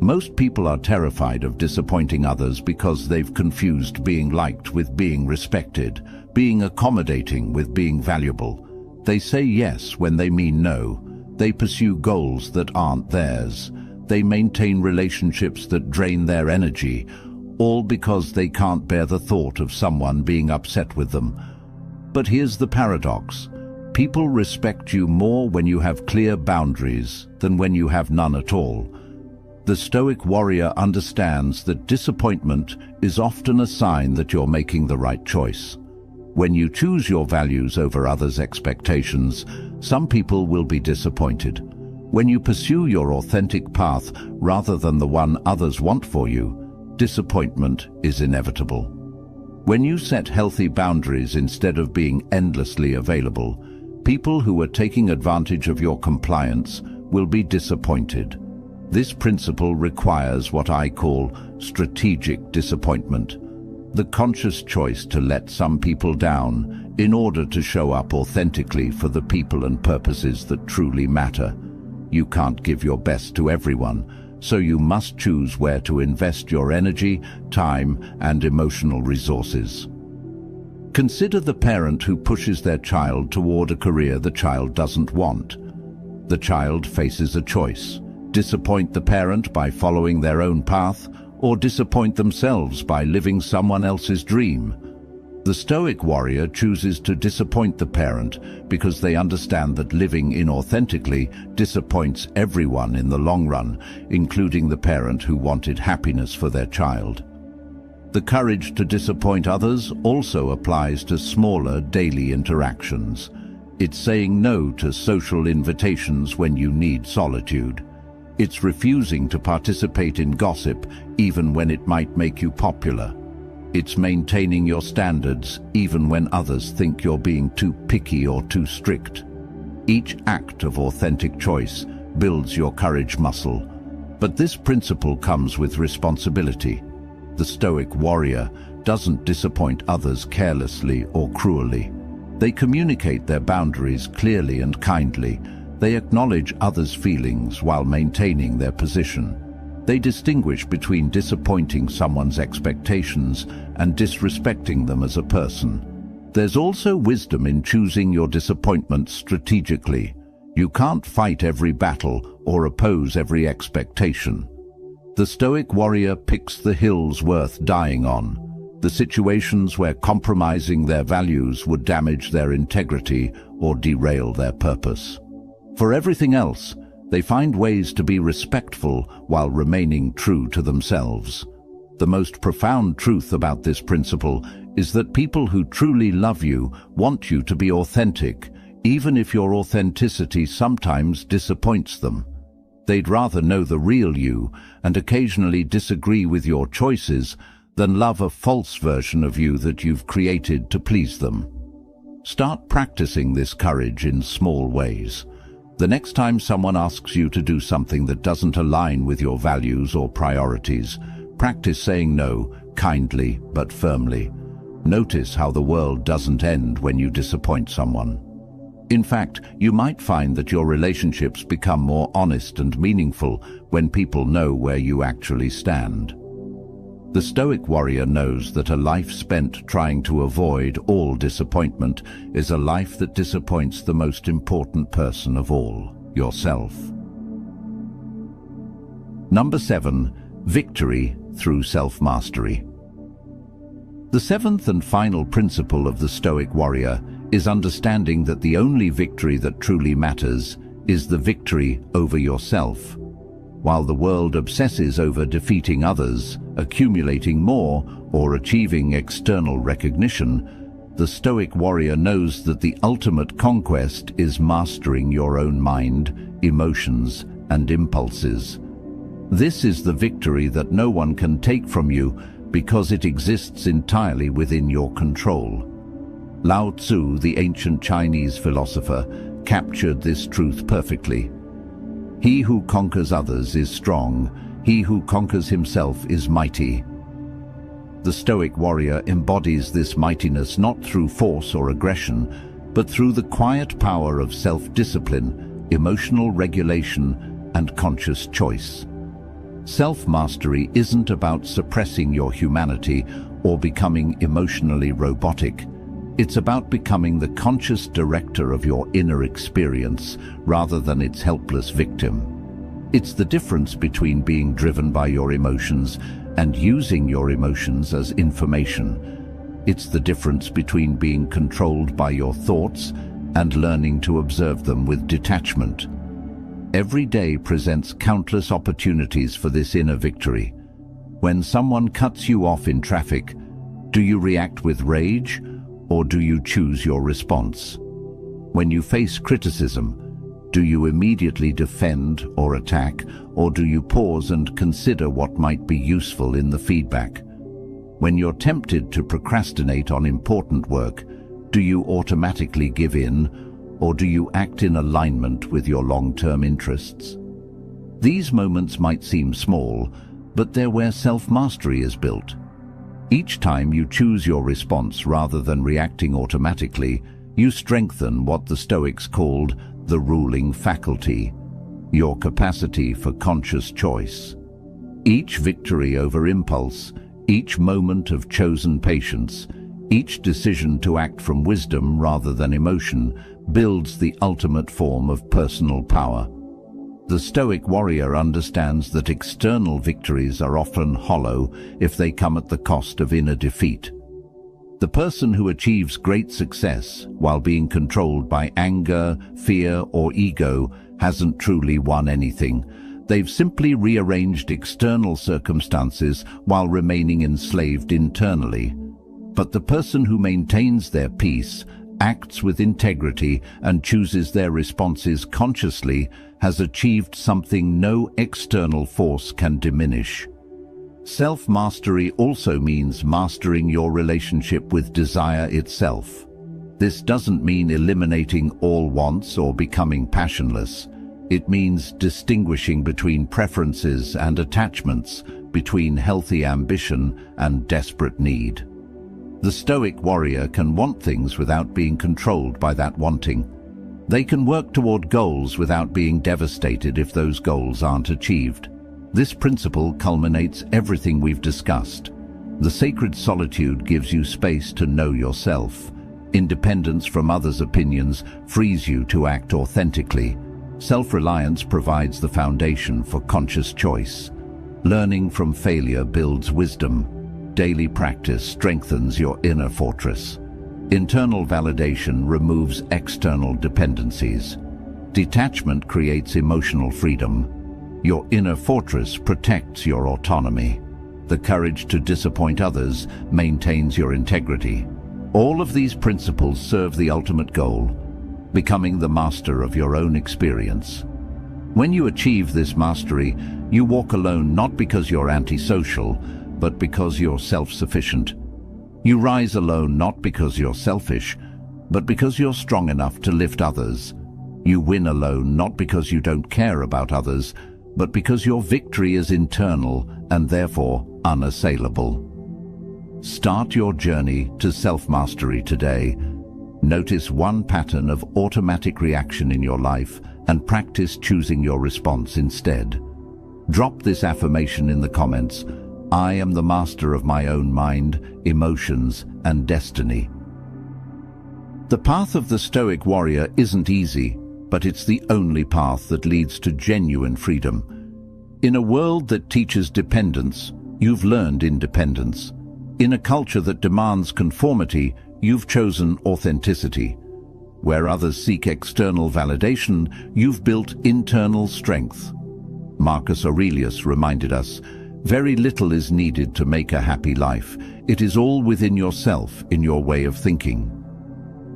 Most people are terrified of disappointing others because they've confused being liked with being respected, being accommodating with being valuable. They say yes when they mean no. They pursue goals that aren't theirs. They maintain relationships that drain their energy, all because they can't bear the thought of someone being upset with them. But here's the paradox. People respect you more when you have clear boundaries than when you have none at all. The Stoic warrior understands that disappointment is often a sign that you're making the right choice. When you choose your values over others' expectations, some people will be disappointed. When you pursue your authentic path rather than the one others want for you, disappointment is inevitable. When you set healthy boundaries instead of being endlessly available, people who are taking advantage of your compliance will be disappointed. This principle requires what I call strategic disappointment, the conscious choice to let some people down in order to show up authentically for the people and purposes that truly matter. You can't give your best to everyone, so you must choose where to invest your energy, time, and emotional resources. Consider the parent who pushes their child toward a career the child doesn't want. The child faces a choice: disappoint the parent by following their own path, or disappoint themselves by living someone else's dream. The Stoic warrior chooses to disappoint the parent because they understand that living inauthentically disappoints everyone in the long run, including the parent who wanted happiness for their child. The courage to disappoint others also applies to smaller daily interactions. It's saying no to social invitations when you need solitude. It's refusing to participate in gossip even when it might make you popular. It's maintaining your standards even when others think you're being too picky or too strict. Each act of authentic choice builds your courage muscle. But this principle comes with responsibility. The Stoic warrior doesn't disappoint others carelessly or cruelly. They communicate their boundaries clearly and kindly. They acknowledge others' feelings while maintaining their position. They distinguish between disappointing someone's expectations and disrespecting them as a person. There's also wisdom in choosing your disappointments strategically. You can't fight every battle or oppose every expectation. The Stoic warrior picks the hills worth dying on, the situations where compromising their values would damage their integrity or derail their purpose. For everything else, they find ways to be respectful while remaining true to themselves. The most profound truth about this principle is that people who truly love you want you to be authentic, even if your authenticity sometimes disappoints them. They'd rather know the real you and occasionally disagree with your choices than love a false version of you that you've created to please them. Start practicing this courage in small ways. The next time someone asks you to do something that doesn't align with your values or priorities, practice saying no, kindly but firmly. Notice how the world doesn't end when you disappoint someone. In fact, you might find that your relationships become more honest and meaningful when people know where you actually stand. The Stoic warrior knows that a life spent trying to avoid all disappointment is a life that disappoints the most important person of all, yourself. Number 7. Victory through self-mastery. The seventh and final principle of the Stoic warrior is understanding that the only victory that truly matters is the victory over yourself. While the world obsesses over defeating others, accumulating more, or achieving external recognition, the Stoic warrior knows that the ultimate conquest is mastering your own mind, emotions, and impulses. This is the victory that no one can take from you because it exists entirely within your control. Lao Tzu, the ancient Chinese philosopher, captured this truth perfectly. He who conquers others is strong. He who conquers himself is mighty. The Stoic warrior embodies this mightiness not through force or aggression, but through the quiet power of self-discipline, emotional regulation, and conscious choice. Self-mastery isn't about suppressing your humanity or becoming emotionally robotic. It's about becoming the conscious director of your inner experience rather than its helpless victim. It's the difference between being driven by your emotions and using your emotions as information. It's the difference between being controlled by your thoughts and learning to observe them with detachment. Every day presents countless opportunities for this inner victory. When someone cuts you off in traffic, do you react with rage, or do you choose your response? When you face criticism, do you immediately defend or attack, or do you pause and consider what might be useful in the feedback? When you're tempted to procrastinate on important work, do you automatically give in, or do you act in alignment with your long-term interests? These moments might seem small, but they're where self-mastery is built. Each time you choose your response rather than reacting automatically, you strengthen what the Stoics called the ruling faculty, your capacity for conscious choice. Each victory over impulse, each moment of chosen patience, each decision to act from wisdom rather than emotion builds the ultimate form of personal power. The Stoic warrior understands that external victories are often hollow if they come at the cost of inner defeat. The person who achieves great success while being controlled by anger, fear, or ego hasn't truly won anything. They've simply rearranged external circumstances while remaining enslaved internally. But the person who maintains their peace, acts with integrity, and chooses their responses consciously has achieved something no external force can diminish. Self-mastery also means mastering your relationship with desire itself. This doesn't mean eliminating all wants or becoming passionless. It means distinguishing between preferences and attachments, between healthy ambition and desperate need. The Stoic warrior can want things without being controlled by that wanting. They can work toward goals without being devastated if those goals aren't achieved. This principle culminates everything we've discussed. The sacred solitude gives you space to know yourself. Independence from others' opinions frees you to act authentically. Self-reliance provides the foundation for conscious choice. Learning from failure builds wisdom. Daily practice strengthens your inner fortress. Internal validation removes external dependencies. Detachment creates emotional freedom. Your inner fortress protects your autonomy. The courage to disappoint others maintains your integrity. All of these principles serve the ultimate goal, becoming the master of your own experience. When you achieve this mastery, you walk alone not because you're antisocial, but because you're self-sufficient. You rise alone not because you're selfish, but because you're strong enough to lift others. You win alone not because you don't care about others, but because your victory is internal and therefore unassailable. Start your journey to self-mastery today. Notice one pattern of automatic reaction in your life and practice choosing your response instead. Drop this affirmation in the comments. I am the master of my own mind, emotions, and destiny. The path of the Stoic warrior isn't easy, but it's the only path that leads to genuine freedom. In a world that teaches dependence, you've learned independence. In a culture that demands conformity, you've chosen authenticity. Where others seek external validation, you've built internal strength. Marcus Aurelius reminded us, very little is needed to make a happy life. It is all within yourself, in your way of thinking.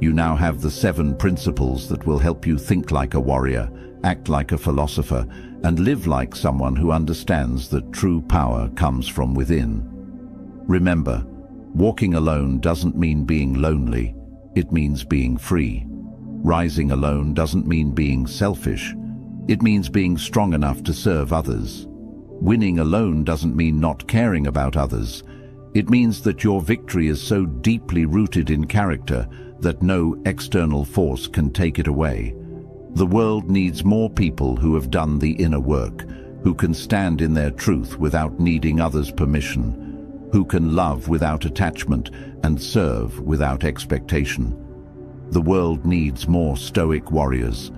You now have the 7 principles that will help you think like a warrior, act like a philosopher, and live like someone who understands that true power comes from within. Remember, walking alone doesn't mean being lonely. It means being free. Rising alone doesn't mean being selfish. It means being strong enough to serve others. Winning alone doesn't mean not caring about others. It means that your victory is so deeply rooted in character that no external force can take it away. The world needs more people who have done the inner work, who can stand in their truth without needing others' permission, who can love without attachment and serve without expectation. The world needs more Stoic warriors.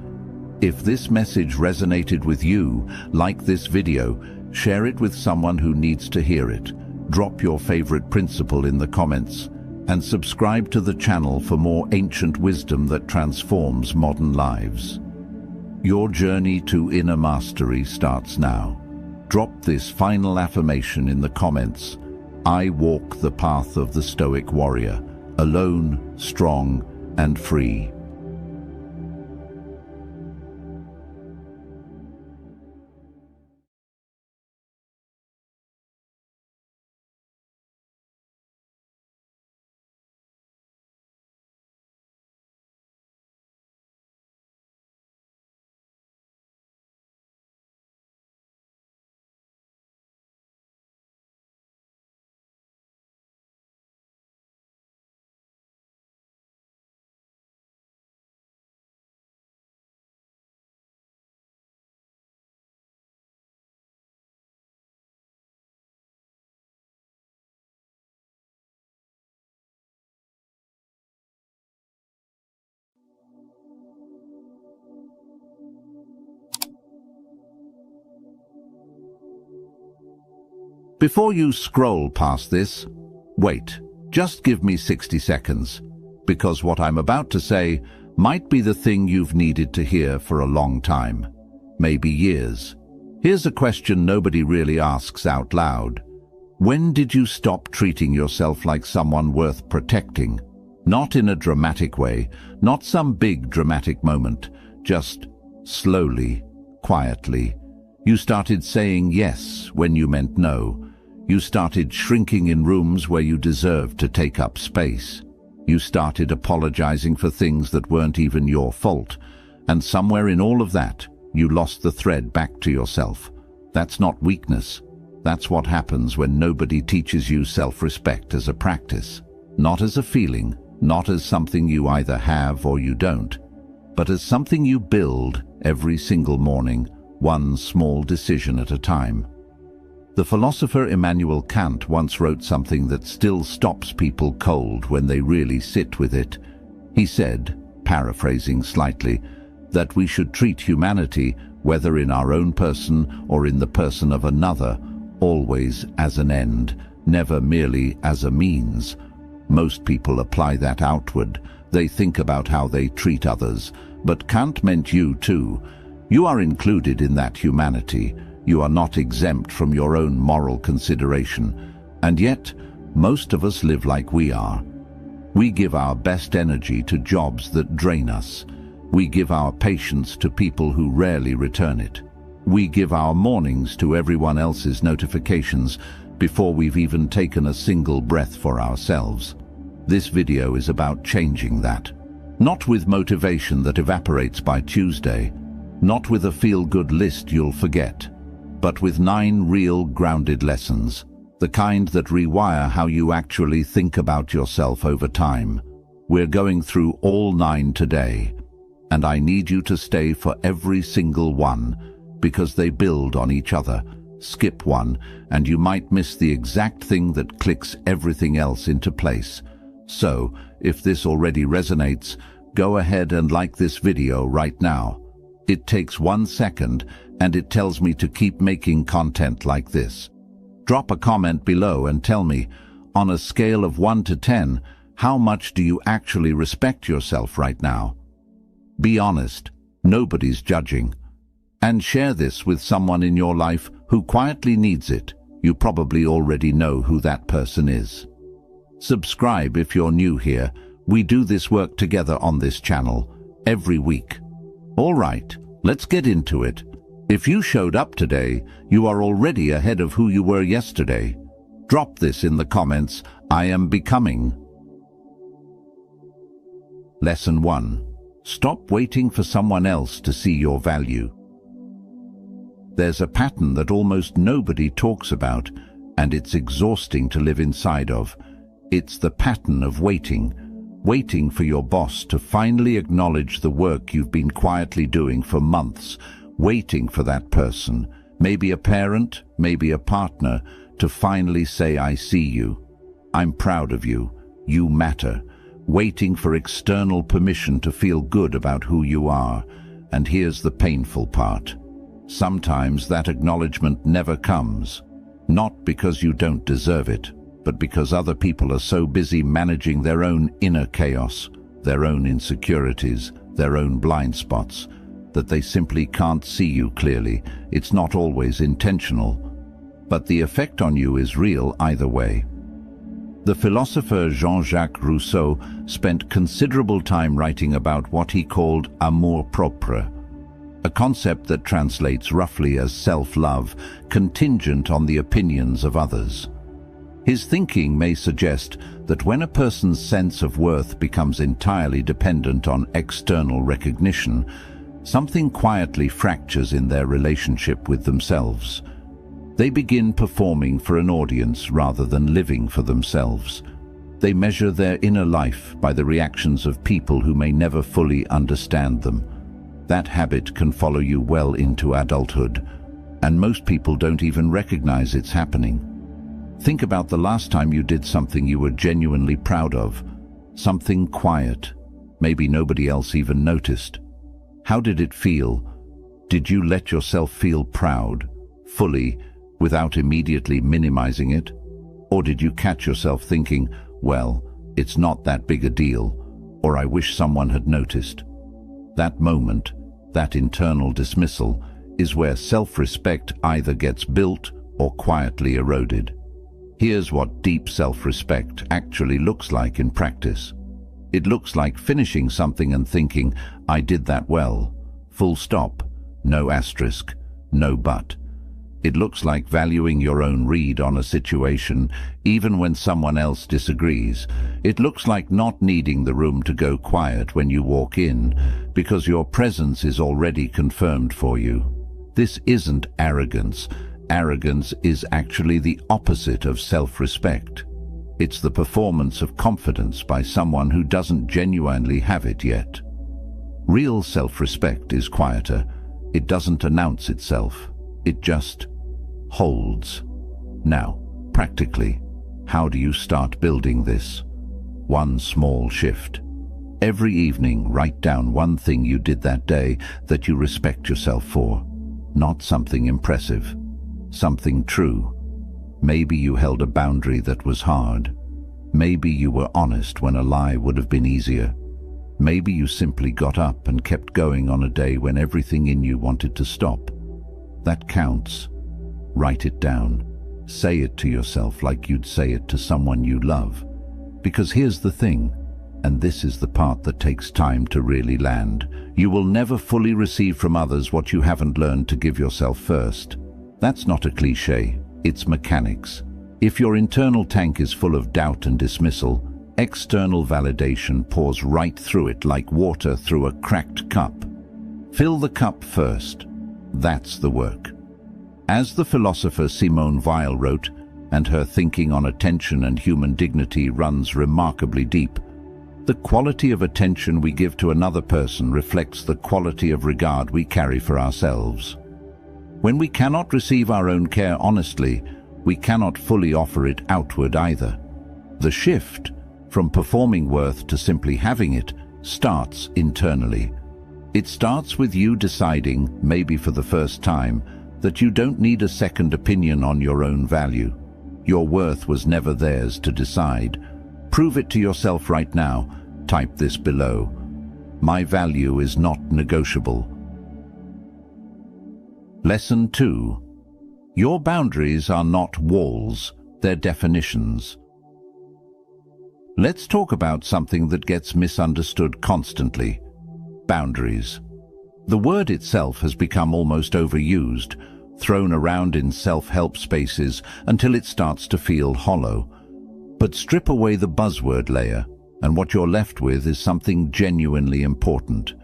If this message resonated with you, like this video, share it with someone who needs to hear it. Drop your favorite principle in the comments and subscribe to the channel for more ancient wisdom that transforms modern lives. Your journey to inner mastery starts now. Drop this final affirmation in the comments. I walk the path of the Stoic warrior, alone, strong, and free. Before you scroll past this, wait, just give me 60 seconds, because what I'm about to say might be the thing you've needed to hear for a long time, maybe years. Here's a question nobody really asks out loud. When did you stop treating yourself like someone worth protecting? Not in a dramatic way, not some big dramatic moment, just slowly, quietly. You started saying yes when you meant no. You started shrinking in rooms where you deserved to take up space. You started apologizing for things that weren't even your fault. And somewhere in all of that, you lost the thread back to yourself. That's not weakness. That's what happens when nobody teaches you self-respect as a practice. Not as a feeling, not as something you either have or you don't, but as something you build every single morning, one small decision at a time. The philosopher Immanuel Kant once wrote something that still stops people cold when they really sit with it. He said, paraphrasing slightly, that we should treat humanity, whether in our own person or in the person of another, always as an end, never merely as a means. Most people apply that outward. They think about how they treat others. But Kant meant you too. You are included in that humanity. You are not exempt from your own moral consideration. And yet, most of us live like we are. We give our best energy to jobs that drain us. We give our patience to people who rarely return it. We give our mornings to everyone else's notifications before we've even taken a single breath for ourselves. This video is about changing that. Not with motivation that evaporates by Tuesday, not with a feel-good list you'll forget, but with 9 real grounded lessons, the kind that rewire how you actually think about yourself over time. We're going through all 9 today, and I need you to stay for every single one, because they build on each other. Skip one, and you might miss the exact thing that clicks everything else into place. So, if this already resonates, go ahead and like this video right now. It takes 1 second, and it tells me to keep making content like this. Drop a comment below and tell me, on a scale of 1 to 10, how much do you actually respect yourself right now? Be honest, nobody's judging. And share this with someone in your life who quietly needs it. You probably already know who that person is. Subscribe if you're new here. We do this work together on this channel, every week. All right, let's get into it. If you showed up today, you are already ahead of who you were yesterday. Drop this in the comments. I am becoming. Lesson 1. Stop waiting for someone else to see your value. There's a pattern that almost nobody talks about, and it's exhausting to live inside of. It's the pattern of waiting for your boss to finally acknowledge the work you've been quietly doing for months, waiting for that person, maybe a parent, maybe a partner, to finally say, "I see you. I'm proud of you. You matter." Waiting for external permission to feel good about who you are. And here's the painful part. Sometimes that acknowledgement never comes. Not because you don't deserve it, but because other people are so busy managing their own inner chaos, their own insecurities, their own blind spots, that they simply can't see you clearly. It's not always intentional, but the effect on you is real either way. The philosopher Jean-Jacques Rousseau spent considerable time writing about what he called amour propre, a concept that translates roughly as self-love, contingent on the opinions of others. His thinking may suggest that when a person's sense of worth becomes entirely dependent on external recognition, something quietly fractures in their relationship with themselves. They begin performing for an audience rather than living for themselves. They measure their inner life by the reactions of people who may never fully understand them. That habit can follow you well into adulthood, and most people don't even recognize it's happening. Think about the last time you did something you were genuinely proud of, something quiet, maybe nobody else even noticed. How did it feel? Did you let yourself feel proud, fully, without immediately minimizing it? Or did you catch yourself thinking, well, it's not that big a deal, or I wish someone had noticed? That moment, that internal dismissal, is where self-respect either gets built or quietly eroded. Here's what deep self-respect actually looks like in practice. It looks like finishing something and thinking, I did that well. Full stop. No asterisk. No but. It looks like valuing your own read on a situation, even when someone else disagrees. It looks like not needing the room to go quiet when you walk in, because your presence is already confirmed for you. This isn't arrogance. Arrogance is actually the opposite of self-respect. It's the performance of confidence by someone who doesn't genuinely have it yet. Real self-respect is quieter. It doesn't announce itself. It just holds. Now, practically, how do you start building this? One small shift. Every evening, write down one thing you did that day that you respect yourself for. Not something impressive. Something true. Maybe you held a boundary that was hard. Maybe you were honest when a lie would have been easier. Maybe you simply got up and kept going on a day when everything in you wanted to stop. That counts. Write it down. Say it to yourself like you'd say it to someone you love. Because here's the thing, and this is the part that takes time to really land. You will never fully receive from others what you haven't learned to give yourself first. That's not a cliché, it's mechanics. If your internal tank is full of doubt and dismissal, external validation pours right through it like water through a cracked cup. Fill the cup first. That's the work. As the philosopher Simone Weil wrote, and her thinking on attention and human dignity runs remarkably deep, the quality of attention we give to another person reflects the quality of regard we carry for ourselves. When we cannot receive our own care honestly, we cannot fully offer it outward either. The shift from performing worth to simply having it starts internally. It starts with you deciding, maybe for the first time, that you don't need a second opinion on your own value. Your worth was never theirs to decide. Prove it to yourself right now. Type this below. My value is not negotiable. Lesson 2. Your boundaries are not walls, they're definitions. Let's talk about something that gets misunderstood constantly. Boundaries. The word itself has become almost overused, thrown around in self-help spaces until it starts to feel hollow. But strip away the buzzword layer, and what you're left with is something genuinely important.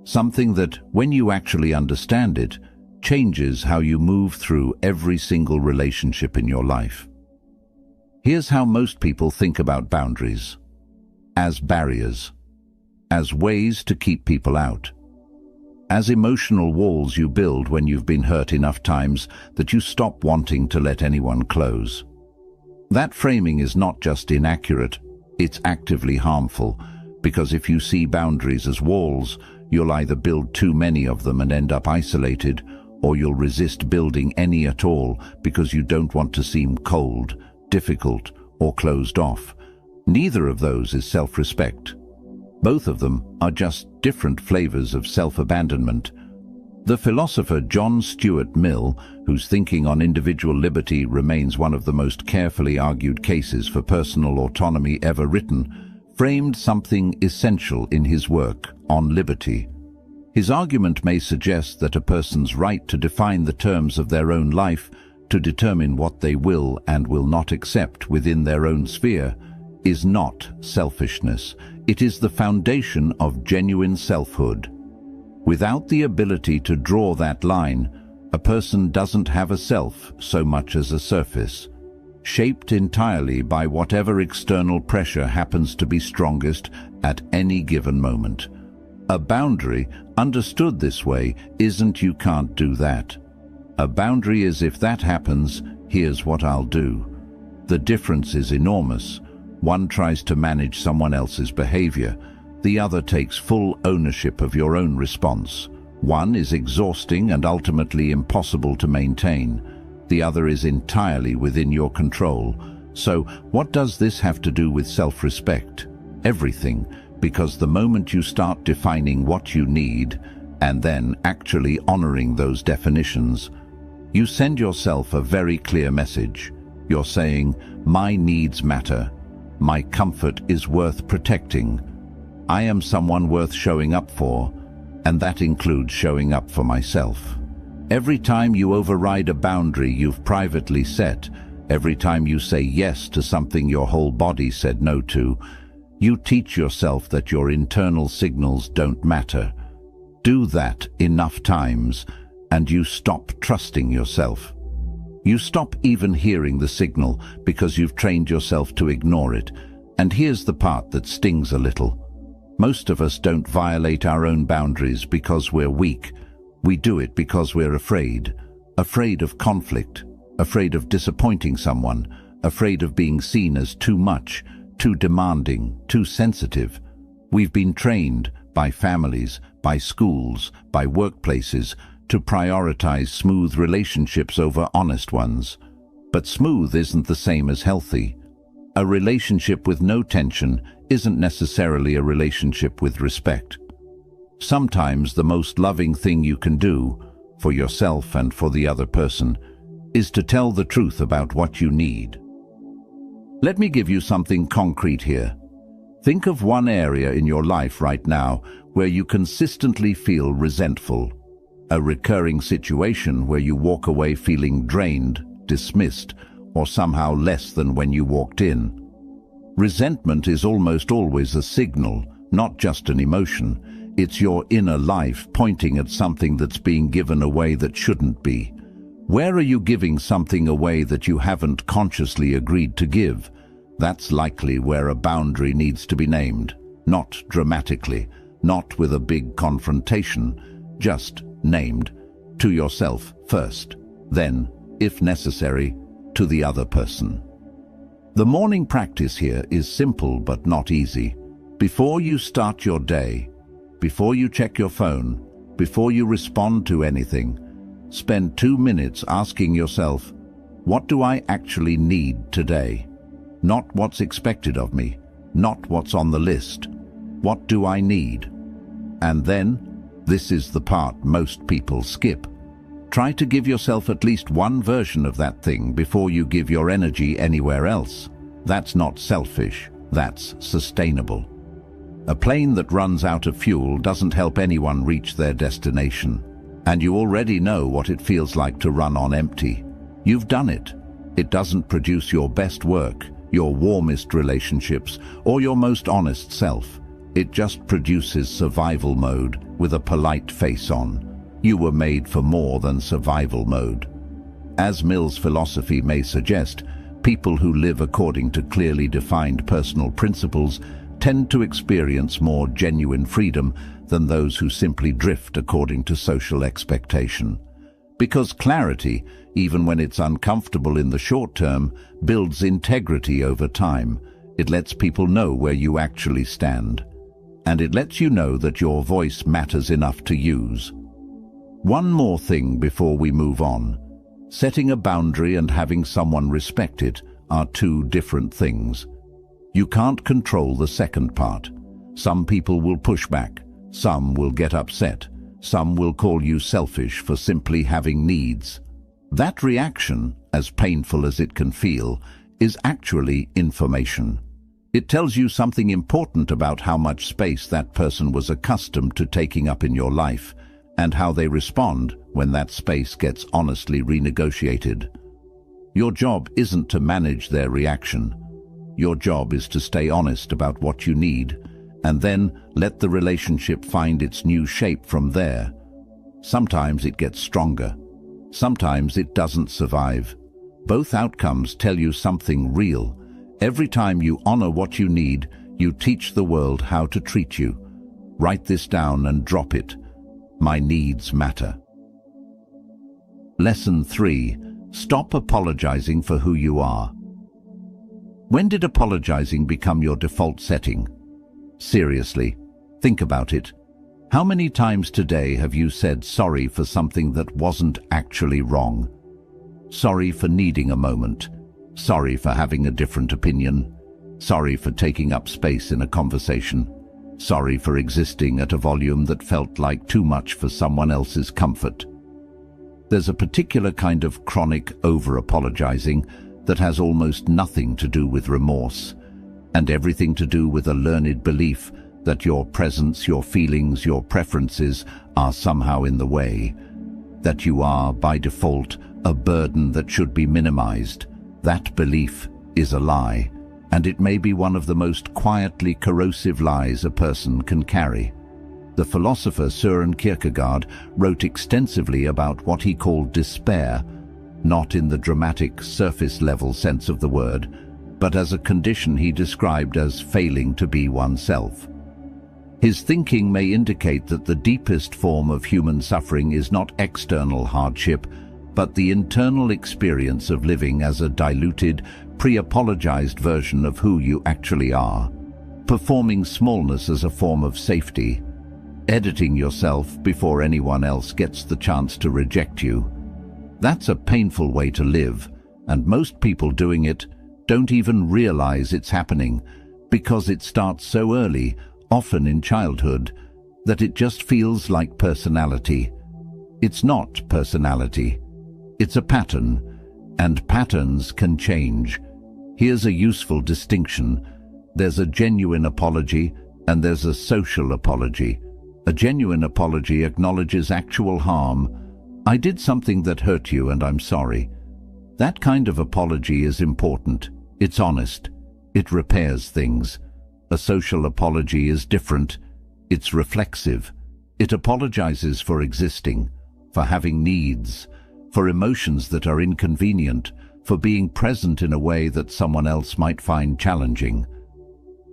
Something that, when you actually understand it, changes how you move through every single relationship in your life. Here's how most people think about boundaries: as barriers, as ways to keep people out, as emotional walls you build when you've been hurt enough times that you stop wanting to let anyone close. That framing is not just inaccurate, it's actively harmful, because if you see boundaries as walls, you'll either build too many of them and end up isolated, or you'll resist building any at all because you don't want to seem cold, difficult, or closed off. Neither of those is self-respect. Both of them are just different flavors of self-abandonment. The philosopher John Stuart Mill, whose thinking on individual liberty remains one of the most carefully argued cases for personal autonomy ever written, framed something essential in his work on liberty. His argument may suggest that a person's right to define the terms of their own life, to determine what they will and will not accept within their own sphere, is not selfishness. It is the foundation of genuine selfhood. Without the ability to draw that line, a person doesn't have a self so much as a surface, shaped entirely by whatever external pressure happens to be strongest at any given moment. A boundary, understood this way, isn't "you can't do that." A boundary is "if that happens, here's what I'll do." The difference is enormous. One tries to manage someone else's behavior. The other takes full ownership of your own response. One is exhausting and ultimately impossible to maintain. The other is entirely within your control. So, what does this have to do with self-respect? Everything, because the moment you start defining what you need, and then actually honoring those definitions, you send yourself a very clear message. You're saying, "My needs matter. My comfort is worth protecting. I am someone worth showing up for, and that includes showing up for myself." Every time you override a boundary you've privately set, every time you say yes to something your whole body said no to, you teach yourself that your internal signals don't matter. Do that enough times, and you stop trusting yourself. You stop even hearing the signal because you've trained yourself to ignore it. And here's the part that stings a little. Most of us don't violate our own boundaries because we're weak. We do it because we're afraid of conflict, afraid of disappointing someone, afraid of being seen as too much, too demanding, too sensitive. We've been trained by families, by schools, by workplaces to prioritize smooth relationships over honest ones. But smooth isn't the same as healthy. A relationship with no tension isn't necessarily a relationship with respect. Sometimes the most loving thing you can do, for yourself and for the other person, is to tell the truth about what you need. Let me give you something concrete here. Think of one area in your life right now where you consistently feel resentful. A recurring situation where you walk away feeling drained, dismissed, or somehow less than when you walked in. Resentment is almost always a signal, not just an emotion. It's your inner life pointing at something that's being given away that shouldn't be. Where are you giving something away that you haven't consciously agreed to give? That's likely where a boundary needs to be named. Not dramatically, not with a big confrontation, just named. To yourself first, then, if necessary, to the other person. The morning practice here is simple but not easy. Before you start your day, before you check your phone, before you respond to anything, spend 2 minutes asking yourself, what do I actually need today? Not what's expected of me, not what's on the list. What do I need? And then, this is the part most people skip. Try to give yourself at least one version of that thing before you give your energy anywhere else. That's not selfish, that's sustainable. A plane that runs out of fuel doesn't help anyone reach their destination. And you already know what it feels like to run on empty. You've done it. It doesn't produce your best work, your warmest relationships, or your most honest self. It just produces survival mode with a polite face on. You were made for more than survival mode. As Mill's philosophy may suggest, People who live according to clearly defined personal principles tend to experience more genuine freedom than those who simply drift according to social expectation. Because clarity, even when it's uncomfortable in the short term, builds integrity over time. It lets people know where you actually stand. And it lets you know that your voice matters enough to use. One more thing before we move on. Setting a boundary and having someone respect it are two different things. You can't control the second part. Some people will push back. Some will get upset. Some will call you selfish for simply having needs. That reaction, as painful as it can feel, is actually information. It tells you something important about how much space that person was accustomed to taking up in your life, and how they respond when that space gets honestly renegotiated. Your job isn't to manage their reaction. Your job is to stay honest about what you need, and then let the relationship find its new shape from there. Sometimes it gets stronger. Sometimes it doesn't survive. Both outcomes tell you something real. Every time you honor what you need, you teach the world how to treat you. Write this down and drop it. My needs matter. Lesson 3. Stop apologizing for who you are. When did apologizing become your default setting? Seriously, think about it. How many times today have you said sorry for something that wasn't actually wrong? Sorry for needing a moment. Sorry for having a different opinion. Sorry for taking up space in a conversation. Sorry for existing at a volume that felt like too much for someone else's comfort. There's a particular kind of chronic over-apologizing that has almost nothing to do with remorse, and everything to do with a learned belief that your presence, your feelings, your preferences are somehow in the way, that you are, by default, a burden that should be minimized. That belief is a lie, and it may be one of the most quietly corrosive lies a person can carry. The philosopher Søren Kierkegaard wrote extensively about what he called despair, not in the dramatic surface-level sense of the word, but as a condition he described as failing to be oneself. His thinking may indicate that the deepest form of human suffering is not external hardship, but the internal experience of living as a diluted, pre-apologized version of who you actually are, performing smallness as a form of safety, editing yourself before anyone else gets the chance to reject you. That's a painful way to live, and most people doing it don't even realize it's happening, because it starts so early, often in childhood, that it just feels like personality. It's not personality. It's a pattern, and patterns can change. Here's a useful distinction. There's a genuine apology, and there's a social apology. A genuine apology acknowledges actual harm. I did something that hurt you, and I'm sorry. That kind of apology is important. It's honest. It repairs things. A social apology is different. It's reflexive. It apologizes for existing, for having needs, for emotions that are inconvenient, for being present in a way that someone else might find challenging.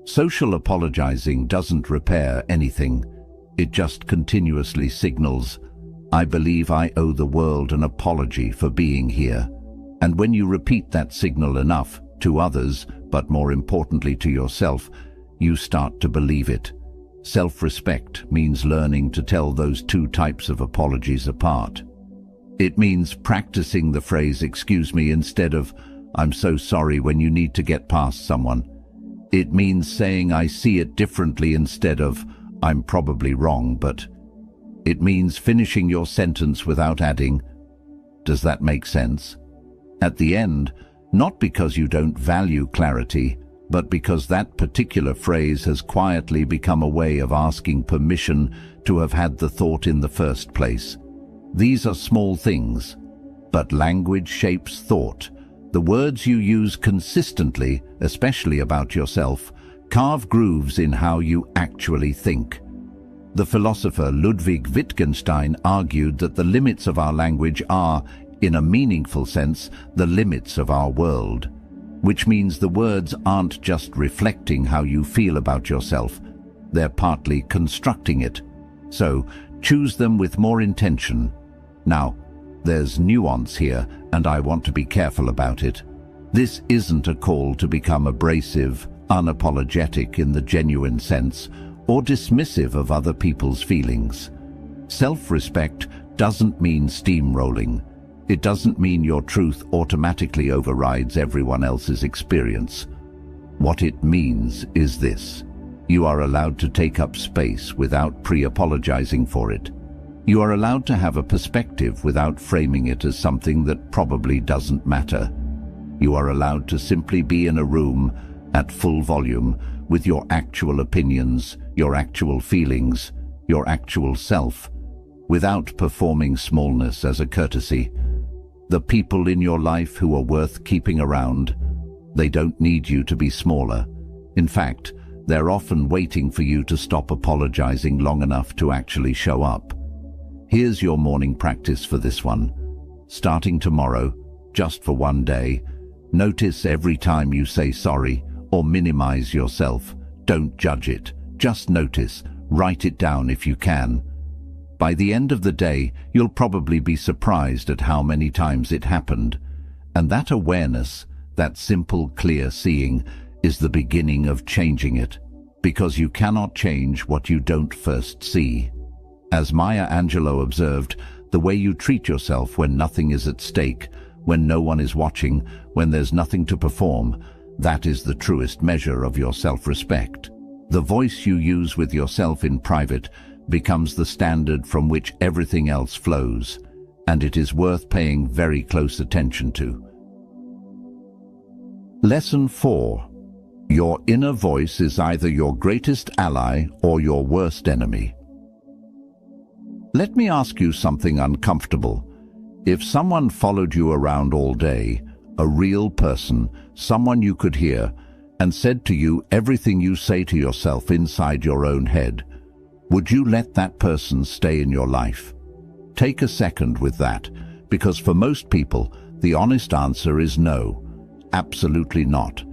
Social apologizing doesn't repair anything. It just continuously signals, I believe I owe the world an apology for being here. And when you repeat that signal enough, to others, but more importantly to yourself, you start to believe it. Self-respect means learning to tell those two types of apologies apart. It means practicing the phrase, excuse me, instead of, I'm so sorry, when you need to get past someone. It means saying, I see it differently, instead of, I'm probably wrong, but. It means finishing your sentence without adding, does that make sense? At the end, not because you don't value clarity, but because that particular phrase has quietly become a way of asking permission to have had the thought in the first place. These are small things, but language shapes thought. The words you use consistently, especially about yourself, carve grooves in how you actually think. The philosopher Ludwig Wittgenstein argued that the limits of our language are, in a meaningful sense, the limits of our world. which means the words aren't just reflecting how you feel about yourself, they're partly constructing it. So, choose them with more intention. Now, there's nuance here, and I want to be careful about it. This isn't a call to become abrasive, unapologetic in the genuine sense, or dismissive of other people's feelings. Self-respect doesn't mean steamrolling. It doesn't mean your truth automatically overrides everyone else's experience. What it means is this: you are allowed to take up space without pre-apologizing for it. You are allowed to have a perspective without framing it as something that probably doesn't matter. You are allowed to simply be in a room at full volume with your actual opinions, your actual feelings, your actual self, without performing smallness as a courtesy. The people in your life who are worth keeping around, they don't need you to be smaller. In fact, they're often waiting for you to stop apologizing long enough to actually show up. Here's your morning practice for this one. Starting tomorrow, just for one day, notice every time you say sorry or minimize yourself. Don't judge it. Just notice. Write it down if you can. By the end of the day, you'll probably be surprised at how many times it happened. And that awareness, that simple, clear seeing, is the beginning of changing it. Because you cannot change what you don't first see. As Maya Angelou observed, the way you treat yourself when nothing is at stake, when no one is watching, when there's nothing to perform, that is the truest measure of your self-respect. The voice you use with yourself in private becomes the standard from which everything else flows, and it is worth paying very close attention to. Lesson 4. Your inner voice is either your greatest ally or your worst enemy. Let me ask you something uncomfortable. If someone followed you around all day, a real person, someone you could hear, and said to you everything you say to yourself inside your own head, would you let that person stay in your life? Take a second with that, because for most people, the honest answer is no, absolutely not.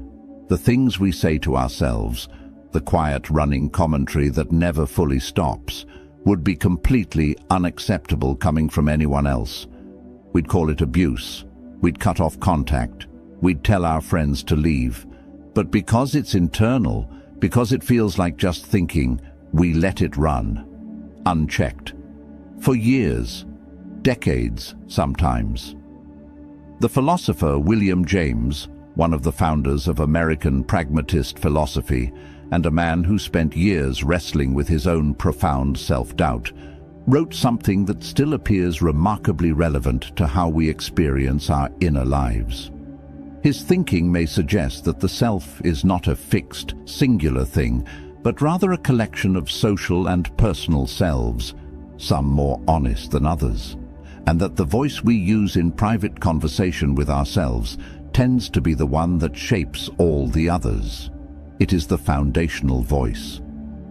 The things we say to ourselves, the quiet running commentary that never fully stops, would be completely unacceptable coming from anyone else. We'd call it abuse. We'd cut off contact. We'd tell our friends to leave. But because it's internal, because it feels like just thinking, we let it run, unchecked. For years, decades sometimes. The philosopher William James, one of the founders of American pragmatist philosophy, and a man who spent years wrestling with his own profound self-doubt, wrote something that still appears remarkably relevant to how we experience our inner lives. His thinking may suggest that the self is not a fixed, singular thing, but rather a collection of social and personal selves, some more honest than others, and that the voice we use in private conversation with ourselves tends to be the one that shapes all the others. It is the foundational voice,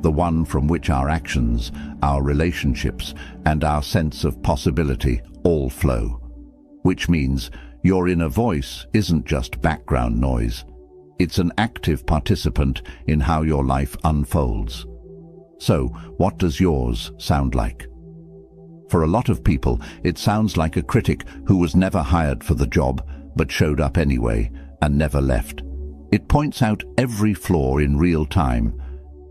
the one from which our actions, our relationships, and our sense of possibility all flow. Which means your inner voice isn't just background noise. It's an active participant in how your life unfolds. So, what does yours sound like? For a lot of people, it sounds like a critic who was never hired for the job, but showed up anyway and never left. It points out every flaw in real time.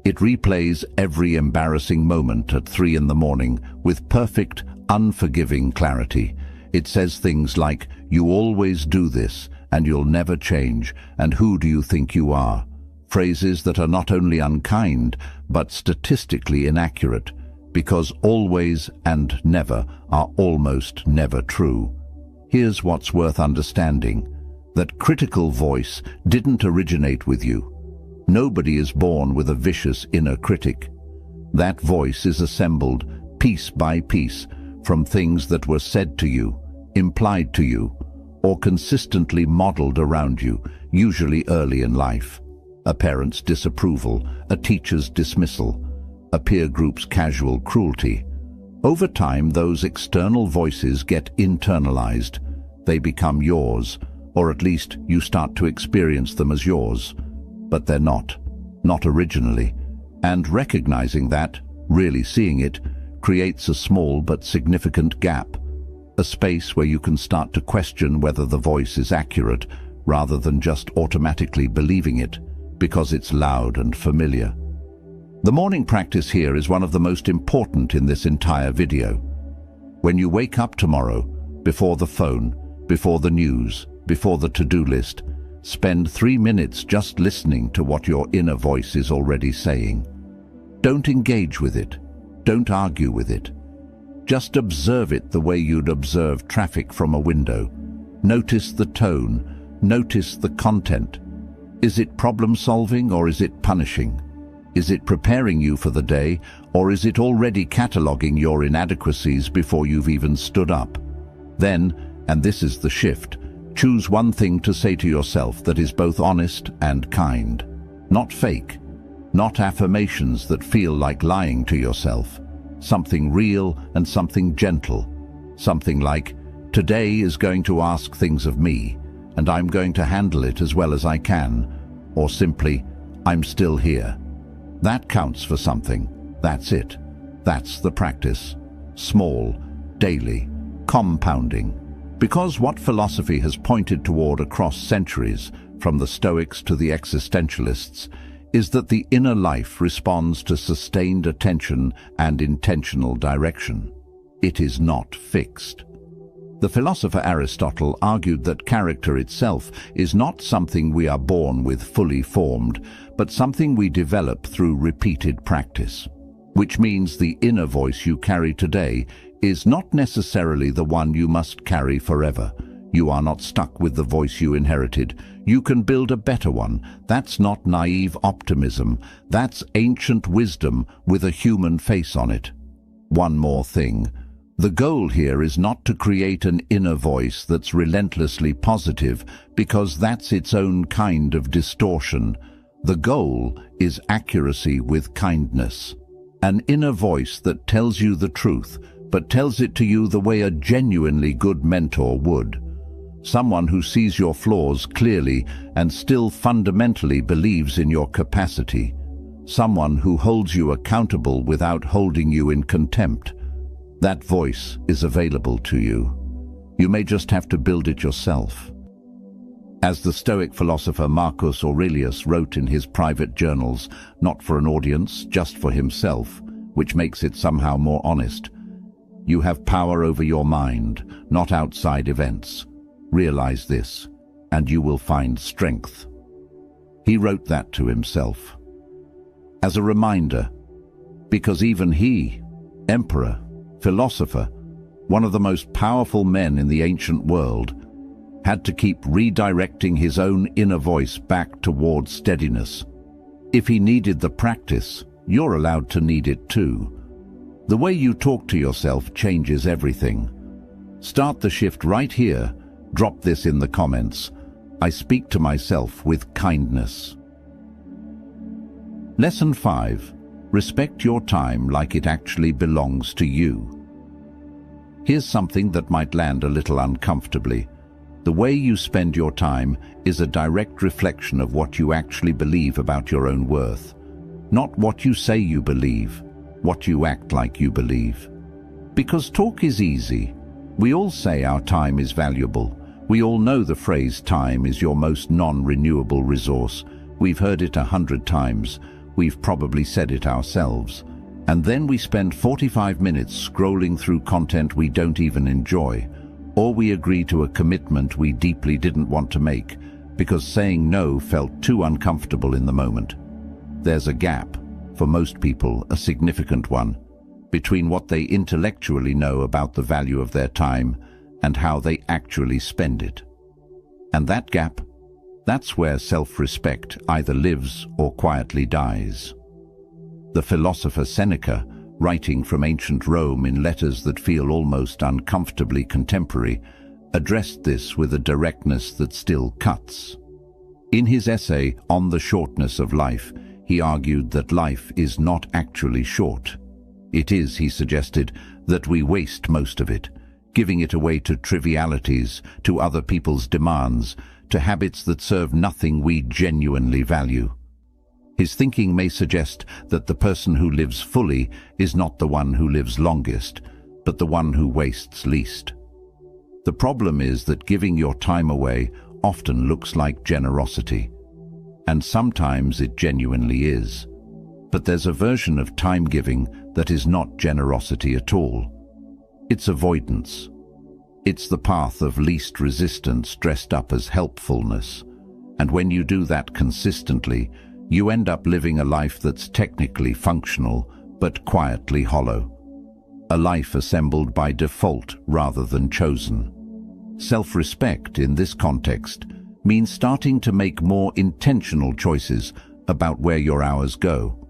It replays every embarrassing moment at 3 in the morning with perfect, unforgiving clarity. It says things like, "You always do this, and you'll never change, and who do you think you are?" Phrases that are not only unkind, but statistically inaccurate, because always and never are almost never true. Here's what's worth understanding. That critical voice didn't originate with you. Nobody is born with a vicious inner critic. That voice is assembled piece by piece from things that were said to you, implied to you, or consistently modeled around you, usually early in life. A parent's disapproval, a teacher's dismissal, a peer group's casual cruelty. Over time, those external voices get internalized. They become yours, or at least you start to experience them as yours. But they're not originally. And recognizing that, really seeing it, creates a small but significant gap, a space where you can start to question whether the voice is accurate, rather than just automatically believing it, because it's loud and familiar. The morning practice here is one of the most important in this entire video. When you wake up tomorrow, before the phone, before the news, before the to-do list, spend 3 minutes just listening to what your inner voice is already saying. Don't engage with it. Don't argue with it. Just observe it the way you'd observe traffic from a window. Notice the tone. Notice the content. Is it problem-solving or is it punishing? Is it preparing you for the day, or is it already cataloguing your inadequacies before you've even stood up? Then, and this is the shift, choose one thing to say to yourself that is both honest and kind. Not fake. Not affirmations that feel like lying to yourself. Something real and something gentle. Something like, today is going to ask things of me, and I'm going to handle it as well as I can. Or simply, I'm still here. That counts for something. That's it. That's the practice. Small, daily, compounding. Because what philosophy has pointed toward across centuries, from the Stoics to the existentialists, is that the inner life responds to sustained attention and intentional direction. It is not fixed. The philosopher Aristotle argued that character itself is not something we are born with fully formed, but something we develop through repeated practice. Which means the inner voice you carry today is not necessarily the one you must carry forever. You are not stuck with the voice you inherited. You can build a better one. That's not naive optimism. That's ancient wisdom with a human face on it. One more thing. The goal here is not to create an inner voice that's relentlessly positive, because that's its own kind of distortion. The goal is accuracy with kindness. An inner voice that tells you the truth, but tells it to you the way a genuinely good mentor would. Someone who sees your flaws clearly and still fundamentally believes in your capacity. Someone who holds you accountable without holding you in contempt. That voice is available to you. You may just have to build it yourself. As the Stoic philosopher Marcus Aurelius wrote in his private journals, not for an audience, just for himself, which makes it somehow more honest. You have power over your mind, not outside events. Realize this, and you will find strength. He wrote that to himself. As a reminder, because even he, emperor, philosopher, one of the most powerful men in the ancient world, had to keep redirecting his own inner voice back towards steadiness. If he needed the practice, you're allowed to need it too. The way you talk to yourself changes everything. Start the shift right here. Drop this in the comments. I speak to myself with kindness. Lesson 5. Respect your time like it actually belongs to you. Here's something that might land a little uncomfortably. The way you spend your time is a direct reflection of what you actually believe about your own worth. Not what you say you believe, what you act like you believe. Because talk is easy. We all say our time is valuable. We all know the phrase time is your most non-renewable resource. We've heard it 100 times. We've probably said it ourselves. And then we spend 45 minutes scrolling through content we don't even enjoy, or we agree to a commitment we deeply didn't want to make because saying no felt too uncomfortable in the moment. There's a gap, for most people a significant one, between what they intellectually know about the value of their time and how they actually spend it. And that gap, that's where self-respect either lives or quietly dies. The philosopher Seneca, writing from ancient Rome in letters that feel almost uncomfortably contemporary, addressed this with a directness that still cuts. In his essay On the Shortness of Life, he argued that life is not actually short. It is, he suggested, that we waste most of it, giving it away to trivialities, to other people's demands, to habits that serve nothing we genuinely value. His thinking may suggest that the person who lives fully is not the one who lives longest, but the one who wastes least. The problem is that giving your time away often looks like generosity, and sometimes it genuinely is. But there's a version of time giving that is not generosity at all. It's avoidance. It's the path of least resistance dressed up as helpfulness. And when you do that consistently, you end up living a life that's technically functional, but quietly hollow. A life assembled by default rather than chosen. Self-respect in this context means starting to make more intentional choices about where your hours go.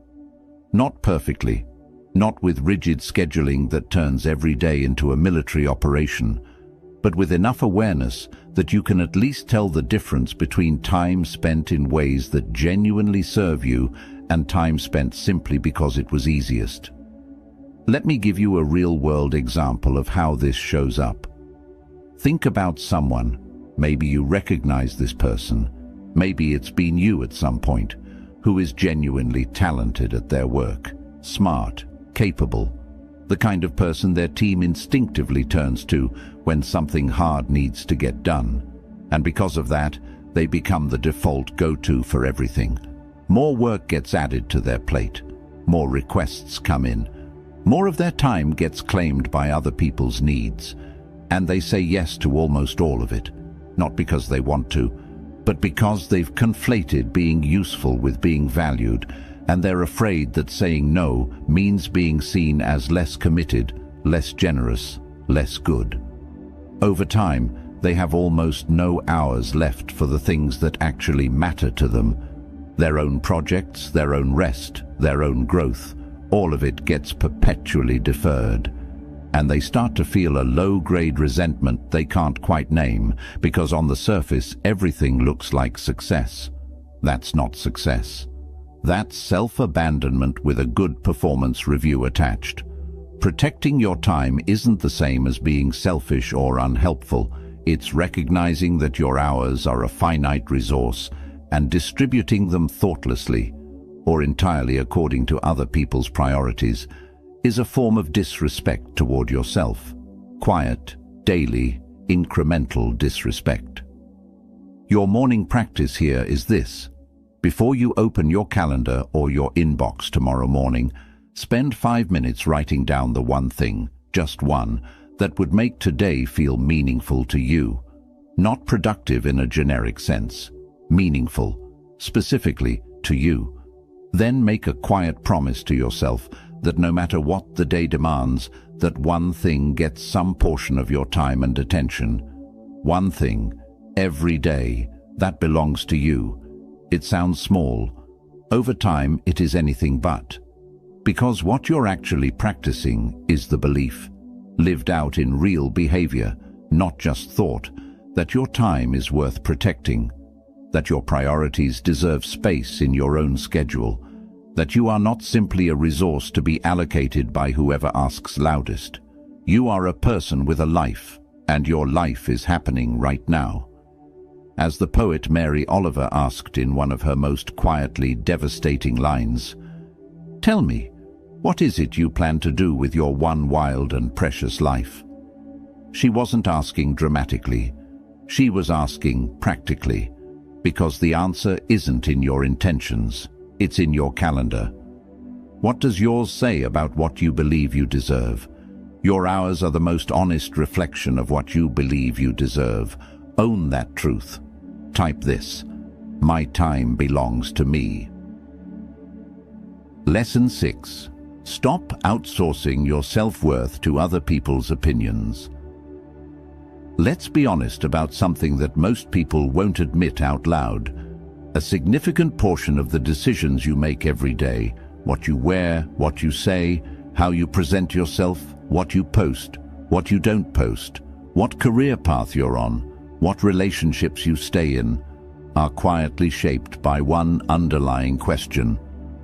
Not perfectly, not with rigid scheduling that turns every day into a military operation, but with enough awareness that you can at least tell the difference between time spent in ways that genuinely serve you and time spent simply because it was easiest. Let me give you a real-world example of how this shows up. Think about someone. Maybe you recognize this person. Maybe it's been you at some point, who is genuinely talented at their work, smart, capable, the kind of person their team instinctively turns to when something hard needs to get done. And because of that, they become the default go-to for everything. More work gets added to their plate. More requests come in. More of their time gets claimed by other people's needs. And they say yes to almost all of it. Not because they want to, but because they've conflated being useful with being valued, and they're afraid that saying no means being seen as less committed, less generous, less good. Over time, they have almost no hours left for the things that actually matter to them. Their own projects, their own rest, their own growth, all of it gets perpetually deferred. And they start to feel a low-grade resentment they can't quite name, because on the surface everything looks like success. That's not success. That's self-abandonment with a good performance review attached. Protecting your time isn't the same as being selfish or unhelpful. It's recognizing that your hours are a finite resource and distributing them thoughtlessly, or entirely according to other people's priorities, is a form of disrespect toward yourself. Quiet, daily, incremental disrespect. Your morning practice here is this. Before you open your calendar or your inbox tomorrow morning, spend 5 minutes writing down the one thing, just one, that would make today feel meaningful to you. Not productive in a generic sense. Meaningful, specifically to you. Then make a quiet promise to yourself that no matter what the day demands, that one thing gets some portion of your time and attention. One thing, every day, that belongs to you. It sounds small. Over time, it is anything but. Because what you're actually practicing is the belief, lived out in real behavior, not just thought, that your time is worth protecting, that your priorities deserve space in your own schedule, that you are not simply a resource to be allocated by whoever asks loudest. You are a person with a life, and your life is happening right now. As the poet Mary Oliver asked in one of her most quietly devastating lines, "Tell me, what is it you plan to do with your one wild and precious life?" She wasn't asking dramatically. She was asking practically, because the answer isn't in your intentions. It's in your calendar. What does yours say about what you believe you deserve? Your hours are the most honest reflection of what you believe you deserve. Own that truth. Type this: my time belongs to me. Lesson 6. Stop outsourcing your self-worth to other people's opinions. Let's be honest about something that most people won't admit out loud. A significant portion of the decisions you make every day, what you wear, what you say, how you present yourself, what you post, what you don't post, what career path you're on, what relationships you stay in, are quietly shaped by one underlying question: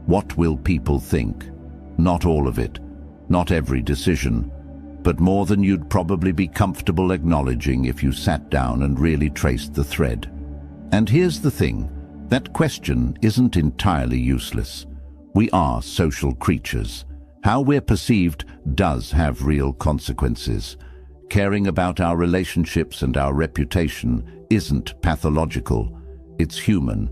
what will people think? Not all of it, not every decision, but more than you'd probably be comfortable acknowledging if you sat down and really traced the thread. And here's the thing, that question isn't entirely useless. We are social creatures. How we're perceived does have real consequences. Caring about our relationships and our reputation isn't pathological, it's human.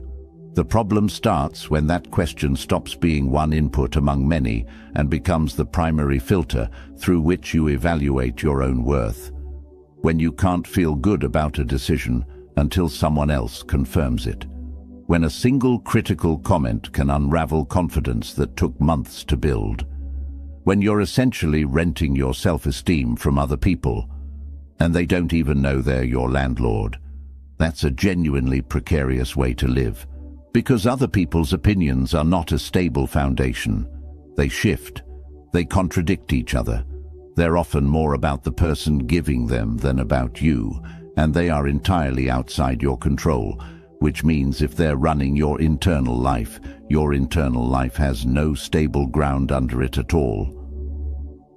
The problem starts when that question stops being one input among many and becomes the primary filter through which you evaluate your own worth. When you can't feel good about a decision until someone else confirms it. When a single critical comment can unravel confidence that took months to build. When you're essentially renting your self-esteem from other people, and they don't even know they're your landlord. That's a genuinely precarious way to live. Because other people's opinions are not a stable foundation. They shift. They contradict each other. They're often more about the person giving them than about you, and they are entirely outside your control, which means if they're running your internal life has no stable ground under it at all.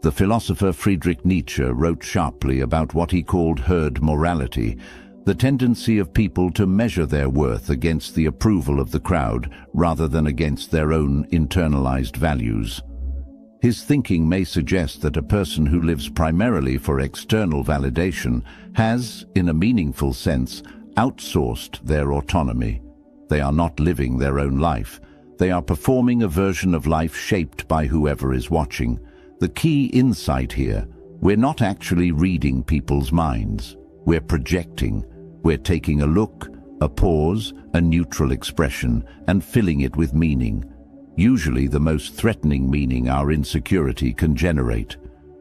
The philosopher Friedrich Nietzsche wrote sharply about what he called herd morality, the tendency of people to measure their worth against the approval of the crowd rather than against their own internalized values. His thinking may suggest that a person who lives primarily for external validation has, in a meaningful sense, outsourced their autonomy. They are not living their own life. They are performing a version of life shaped by whoever is watching. The key insight here, we're not actually reading people's minds. We're projecting. We're taking a look, a pause, a neutral expression, and filling it with meaning. Usually the most threatening meaning our insecurity can generate,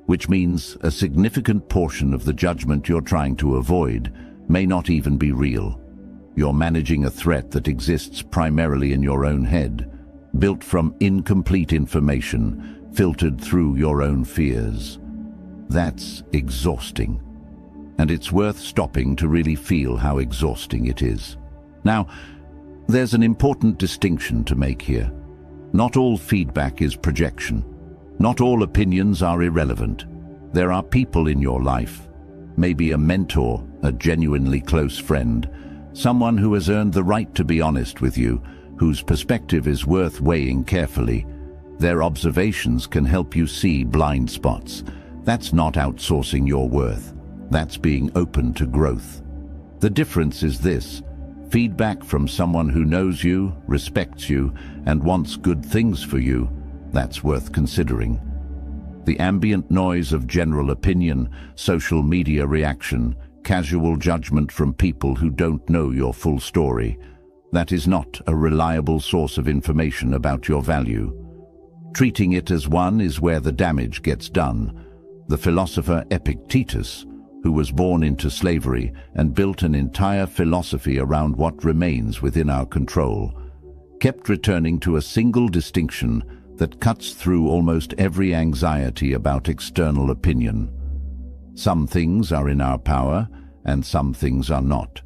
which means a significant portion of the judgment you're trying to avoid may not even be real. You're managing a threat that exists primarily in your own head, built from incomplete information, filtered through your own fears. That's exhausting. And it's worth stopping to really feel how exhausting it is. Now, there's an important distinction to make here. Not all feedback is projection. Not all opinions are irrelevant. There are people in your life, maybe a mentor, a genuinely close friend, someone who has earned the right to be honest with you, whose perspective is worth weighing carefully. Their observations can help you see blind spots. That's not outsourcing your worth. That's being open to growth. The difference is this: feedback from someone who knows you, respects you, and wants good things for you, that's worth considering. The ambient noise of general opinion, social media reaction, casual judgment from people who don't know your full story, that is not a reliable source of information about your value. Treating it as one is where the damage gets done. The philosopher Epictetus, who was born into slavery and built an entire philosophy around what remains within our control, kept returning to a single distinction that cuts through almost every anxiety about external opinion. Some things are in our power, and some things are not.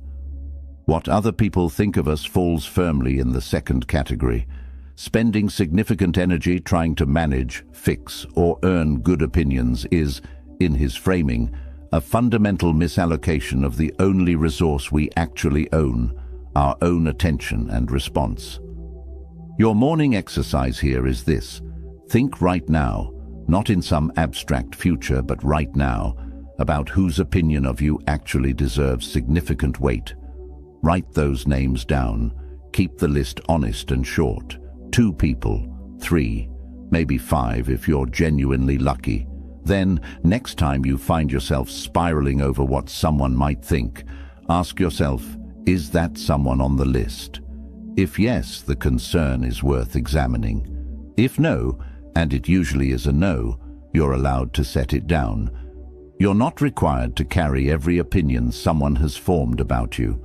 What other people think of us falls firmly in the second category. Spending significant energy trying to manage, fix, or earn good opinions is, in his framing, a fundamental misallocation of the only resource we actually own, our own attention and response. Your morning exercise here is this: think right now, not in some abstract future, but right now, about whose opinion of you actually deserves significant weight. Write those names down. Keep the list honest and short. 2 people, 3, maybe 5 if you're genuinely lucky. Then, next time you find yourself spiraling over what someone might think, ask yourself, is that someone on the list? If yes, the concern is worth examining. If no, and it usually is a no, you're allowed to set it down. You're not required to carry every opinion someone has formed about you.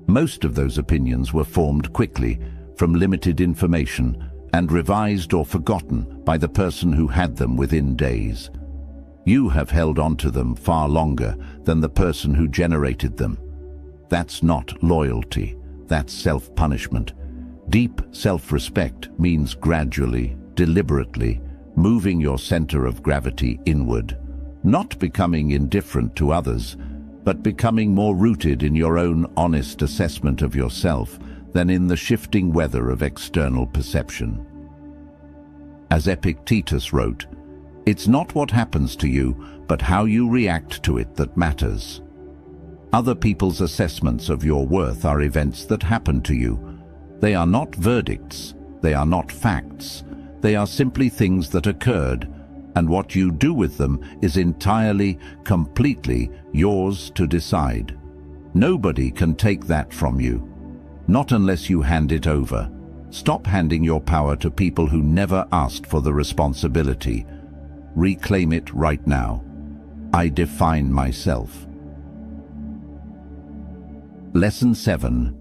Most of those opinions were formed quickly, from limited information, and revised or forgotten by the person who had them within days. You have held on to them far longer than the person who generated them. That's not loyalty, that's self-punishment. Deep self-respect means gradually, deliberately, moving your center of gravity inward. Not becoming indifferent to others, but becoming more rooted in your own honest assessment of yourself than in the shifting weather of external perception. As Epictetus wrote, "It's not what happens to you, but how you react to it that matters." Other people's assessments of your worth are events that happen to you. They are not verdicts, they are not facts, they are simply things that occurred, and what you do with them is entirely, completely yours to decide. Nobody can take that from you, not unless you hand it over. Stop handing your power to people who never asked for the responsibility. Reclaim it right now. I define myself. Lesson 7.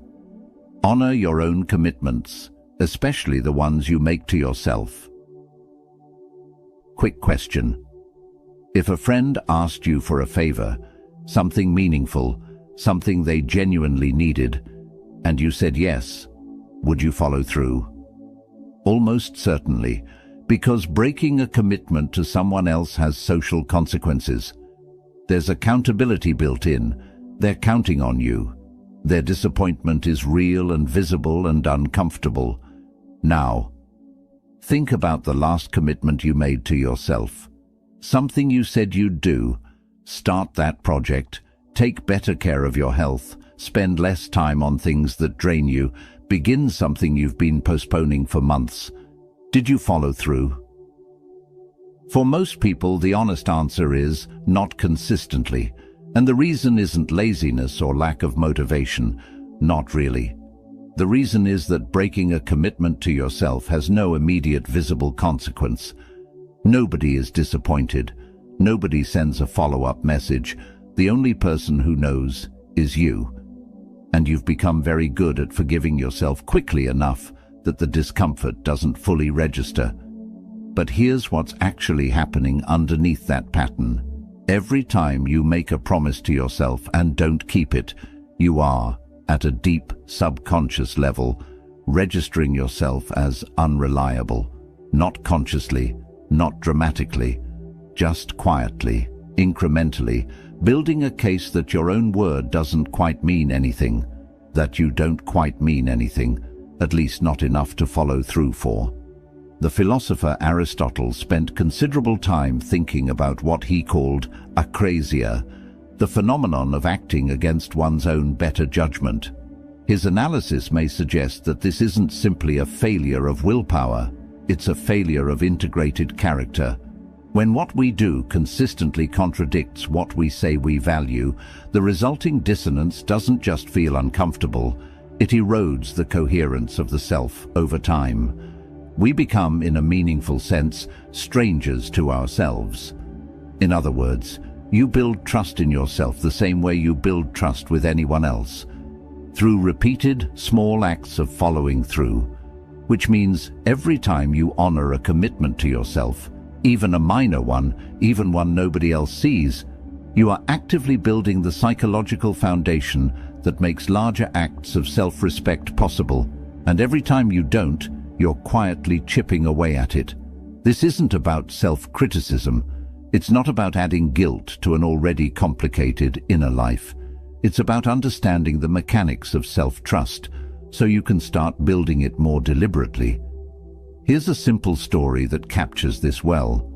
Honor your own commitments, especially the ones you make to yourself. Quick question. If a friend asked you for a favor, something meaningful, something they genuinely needed, and you said yes, would you follow through? Almost certainly, because breaking a commitment to someone else has social consequences. There's accountability built in. They're counting on you. Their disappointment is real and visible and uncomfortable. Now, think about the last commitment you made to yourself. Something you said you'd do. Start that project. Take better care of your health. Spend less time on things that drain you. Begin something you've been postponing for months. Did you follow through? For most people, the honest answer is not consistently. And the reason isn't laziness or lack of motivation. Not really. The reason is that breaking a commitment to yourself has no immediate visible consequence. Nobody is disappointed. Nobody sends a follow-up message. The only person who knows is you. And you've become very good at forgiving yourself quickly enough that the discomfort doesn't fully register. But here's what's actually happening underneath that pattern. Every time you make a promise to yourself and don't keep it, you are, at a deep subconscious level, registering yourself as unreliable. Not consciously, not dramatically, just quietly, incrementally, building a case that your own word doesn't quite mean anything, that you don't quite mean anything, at least not enough to follow through for. The philosopher Aristotle spent considerable time thinking about what he called akrasia, the phenomenon of acting against one's own better judgment. His analysis may suggest that this isn't simply a failure of willpower, it's a failure of integrated character. When what we do consistently contradicts what we say we value, the resulting dissonance doesn't just feel uncomfortable, it erodes the coherence of the self over time. We become, in a meaningful sense, strangers to ourselves. In other words, you build trust in yourself the same way you build trust with anyone else, through repeated, small acts of following through, which means every time you honor a commitment to yourself, even a minor one, even one nobody else sees, you are actively building the psychological foundation that makes larger acts of self-respect possible, and every time you don't, you're quietly chipping away at it. This isn't about self-criticism. It's not about adding guilt to an already complicated inner life. It's about understanding the mechanics of self-trust so you can start building it more deliberately. Here's a simple story that captures this well.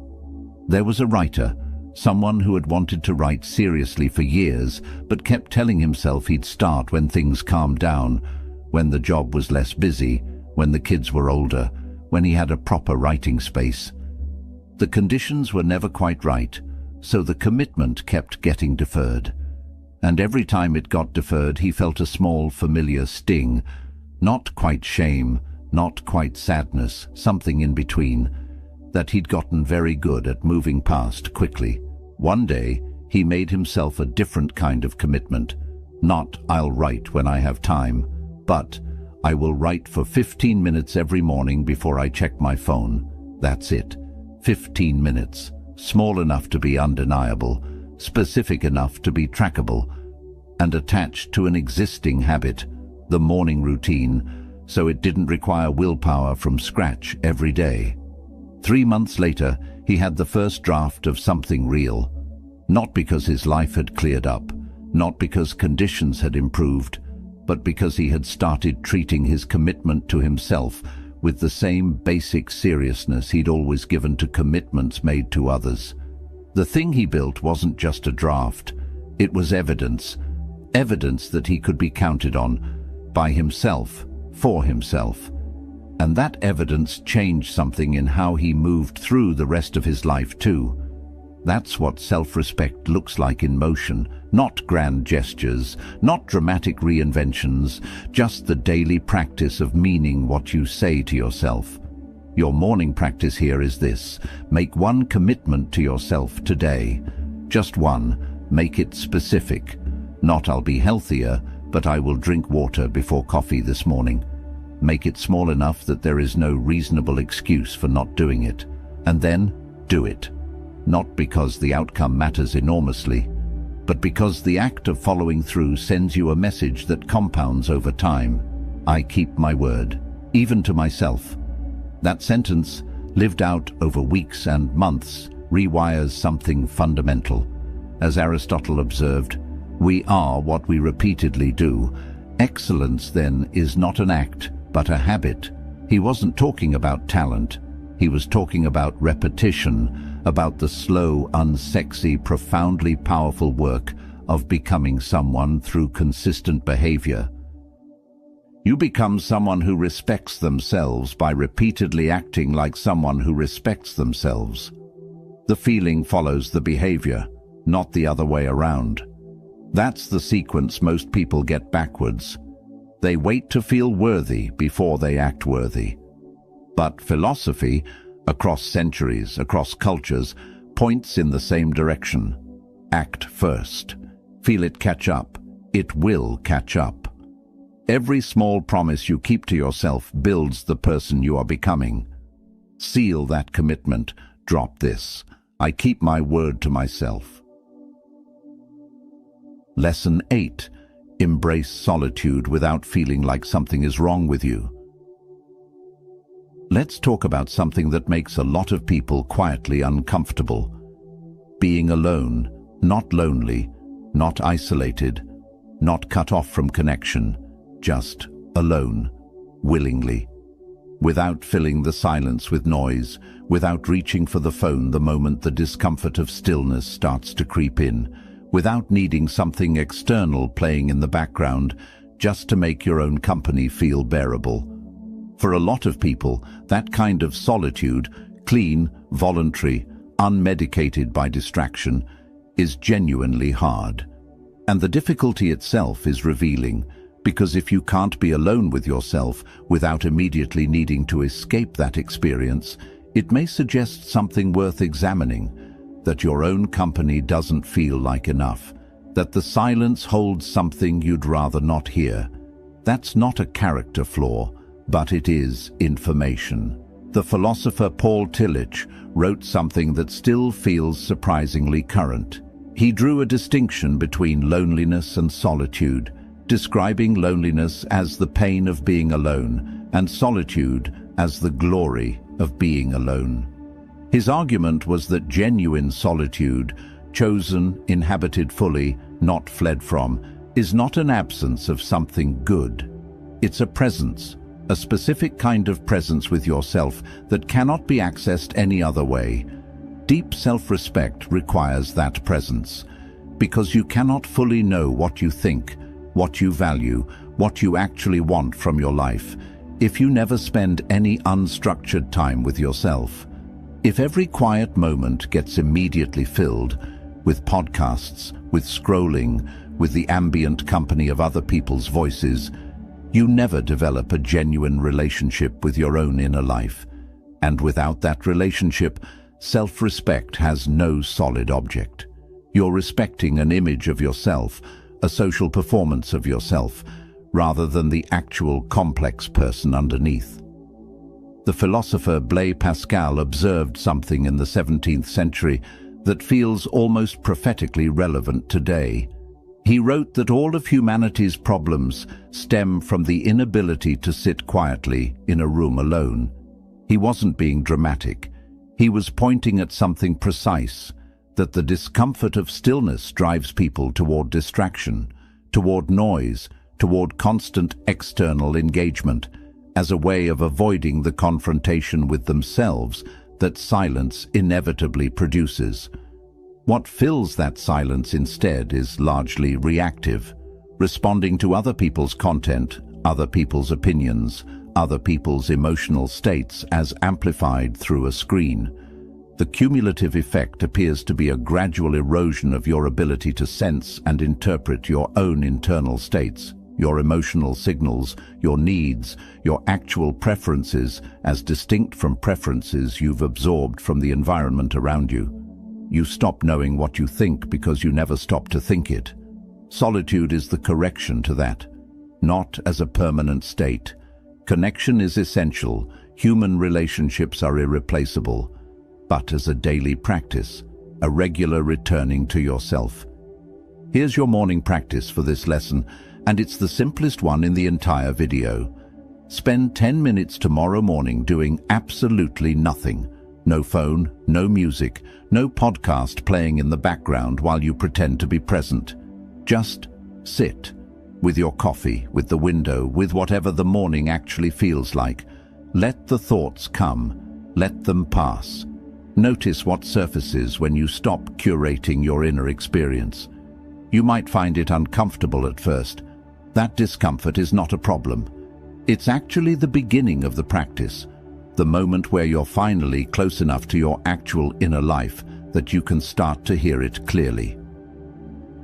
There was a writer, someone who had wanted to write seriously for years, but kept telling himself he'd start when things calmed down, when the job was less busy, when the kids were older, when he had a proper writing space. The conditions were never quite right, so the commitment kept getting deferred. And every time it got deferred, he felt a small, familiar sting. Not quite shame, not quite sadness, something in between, that he'd gotten very good at moving past quickly. One day, he made himself a different kind of commitment. Not, I'll write when I have time, but I will write for 15 minutes every morning before I check my phone. That's it. 15 minutes. Small enough to be undeniable, specific enough to be trackable, and attached to an existing habit, the morning routine, so it didn't require willpower from scratch every day. 3 months later, he had the first draft of something real. Not because his life had cleared up, not because conditions had improved, but because he had started treating his commitment to himself with the same basic seriousness he'd always given to commitments made to others. The thing he built wasn't just a draft, it was evidence that he could be counted on, by himself, for himself. And that evidence changed something in how he moved through the rest of his life too. That's what self-respect looks like in motion, not grand gestures, not dramatic reinventions, just the daily practice of meaning what you say to yourself. Your morning practice here is this: make one commitment to yourself today. Just one, make it specific. Not "I'll be healthier, but I will drink water before coffee this morning." Make it small enough that there is no reasonable excuse for not doing it. And then, do it. Not because the outcome matters enormously, but because the act of following through sends you a message that compounds over time. I keep my word, even to myself. That sentence, lived out over weeks and months, rewires something fundamental. As Aristotle observed, we are what we repeatedly do. Excellence, then, is not an act, but a habit. He wasn't talking about talent. He was talking about repetition, about the slow, unsexy, profoundly powerful work of becoming someone through consistent behavior. You become someone who respects themselves by repeatedly acting like someone who respects themselves. The feeling follows the behavior, not the other way around. That's the sequence most people get backwards. They wait to feel worthy before they act worthy. But philosophy, across centuries, across cultures, points in the same direction. Act first. Feel it catch up. It will catch up. Every small promise you keep to yourself builds the person you are becoming. Seal that commitment. Drop this: I keep my word to myself. Lesson 8. Embrace solitude without feeling like something is wrong with you. Let's talk about something that makes a lot of people quietly uncomfortable. Being alone, not lonely, not isolated, not cut off from connection, just alone, willingly. Without filling the silence with noise, without reaching for the phone the moment the discomfort of stillness starts to creep in, without needing something external playing in the background just to make your own company feel bearable. For a lot of people, that kind of solitude, clean, voluntary, unmedicated by distraction, is genuinely hard. And the difficulty itself is revealing, because if you can't be alone with yourself without immediately needing to escape that experience, it may suggest something worth examining: that your own company doesn't feel like enough, that the silence holds something you'd rather not hear. That's not a character flaw, but it is information. The philosopher Paul Tillich wrote something that still feels surprisingly current. He drew a distinction between loneliness and solitude, describing loneliness as the pain of being alone and solitude as the glory of being alone. His argument was that genuine solitude, chosen, inhabited fully, not fled from, is not an absence of something good. It's a presence, a specific kind of presence with yourself that cannot be accessed any other way. Deep self-respect requires that presence, because you cannot fully know what you think, what you value, what you actually want from your life, if you never spend any unstructured time with yourself. If every quiet moment gets immediately filled with podcasts, with scrolling, with the ambient company of other people's voices, you never develop a genuine relationship with your own inner life. And without that relationship, self-respect has no solid object. You're respecting an image of yourself, a social performance of yourself, rather than the actual complex person underneath. The philosopher Blaise Pascal observed something in the 17th century that feels almost prophetically relevant today. He wrote that all of humanity's problems stem from the inability to sit quietly in a room alone. He wasn't being dramatic. He was pointing at something precise: that the discomfort of stillness drives people toward distraction, toward noise, toward constant external engagement, as a way of avoiding the confrontation with themselves that silence inevitably produces. What fills that silence instead is largely reactive, responding to other people's content, other people's opinions, other people's emotional states as amplified through a screen. The cumulative effect appears to be a gradual erosion of your ability to sense and interpret your own internal states, your emotional signals, your needs, your actual preferences as distinct from preferences you've absorbed from the environment around you. You stop knowing what you think because you never stop to think it. Solitude is the correction to that, not as a permanent state. Connection is essential, human relationships are irreplaceable, but as a daily practice, a regular returning to yourself. Here's your morning practice for this lesson, and it's the simplest one in the entire video. Spend 10 minutes tomorrow morning doing absolutely nothing. No phone, no music, no podcast playing in the background while you pretend to be present. Just sit, with your coffee, with the window, with whatever the morning actually feels like. Let the thoughts come, let them pass. Notice what surfaces when you stop curating your inner experience. You might find it uncomfortable at first. That discomfort is not a problem. It's actually the beginning of the practice, the moment where you're finally close enough to your actual inner life that you can start to hear it clearly.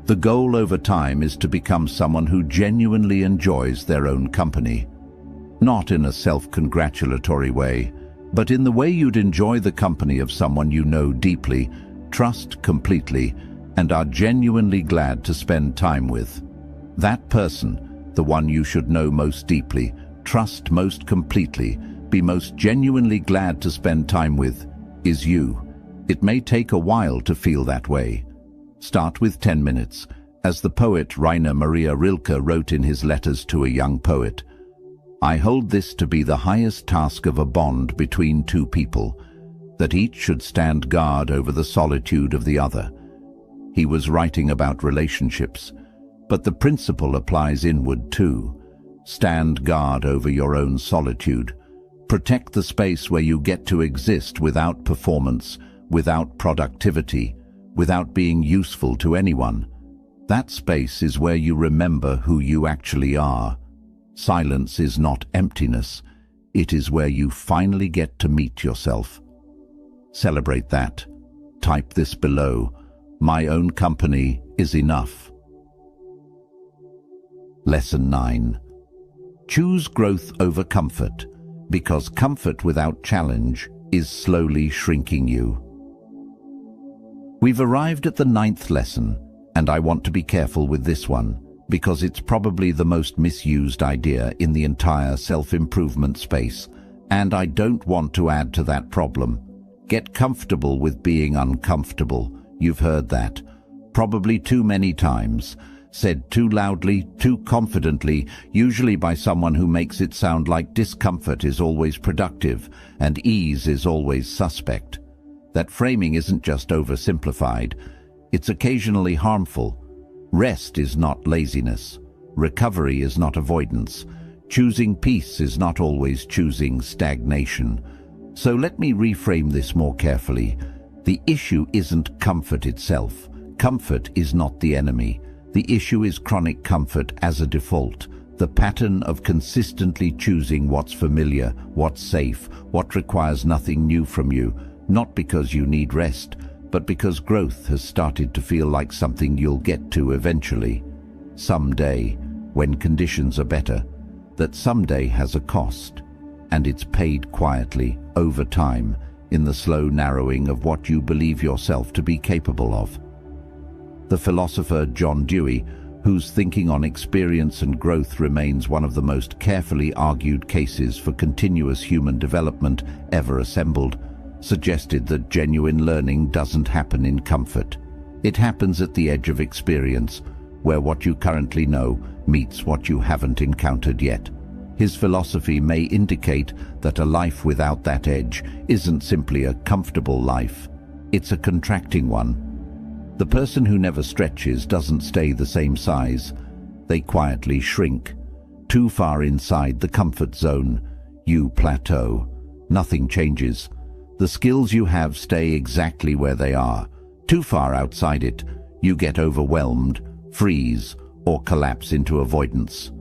The goal over time is to become someone who genuinely enjoys their own company. Not in a self-congratulatory way, but in the way you'd enjoy the company of someone you know deeply, trust completely, and are genuinely glad to spend time with. That person, the one you should know most deeply, trust most completely, be most genuinely glad to spend time with, is you. It may take a while to feel that way. Start with 10 minutes, as the poet Rainer Maria Rilke wrote in his letters to a young poet. I hold this to be the highest task of a bond between two people, that each should stand guard over the solitude of the other. He was writing about relationships, but the principle applies inward too. Stand guard over your own solitude. Protect the space where you get to exist without performance, without productivity, without being useful to anyone. That space is where you remember who you actually are. Silence is not emptiness. It is where you finally get to meet yourself. Celebrate that. Type this below. My own company is enough. Lesson 9. Choose growth over comfort, because comfort without challenge is slowly shrinking you. We've arrived at the 9th lesson, and I want to be careful with this one, because it's probably the most misused idea in the entire self-improvement space, and I don't want to add to that problem. Get comfortable with being uncomfortable. You've heard that. Probably too many times. Said too loudly, too confidently, usually by someone who makes it sound like discomfort is always productive and ease is always suspect. That framing isn't just oversimplified. It's occasionally harmful. Rest is not laziness. Recovery is not avoidance. Choosing peace is not always choosing stagnation. So let me reframe this more carefully. The issue isn't comfort itself. Comfort is not the enemy. The issue is chronic comfort as a default, the pattern of consistently choosing what's familiar, what's safe, what requires nothing new from you, not because you need rest, but because growth has started to feel like something you'll get to eventually. Someday, when conditions are better. That someday has a cost, and it's paid quietly, over time, in the slow narrowing of what you believe yourself to be capable of. The philosopher John Dewey, whose thinking on experience and growth remains one of the most carefully argued cases for continuous human development ever assembled, suggested that genuine learning doesn't happen in comfort. It happens at the edge of experience, where what you currently know meets what you haven't encountered yet. His philosophy may indicate that a life without that edge isn't simply a comfortable life. It's a contracting one, The person who never stretches doesn't stay the same size. They quietly shrink. Too far inside the comfort zone, you plateau. Nothing changes. The skills you have stay exactly where they are. Too far outside it, you get overwhelmed, freeze, or collapse into avoidance.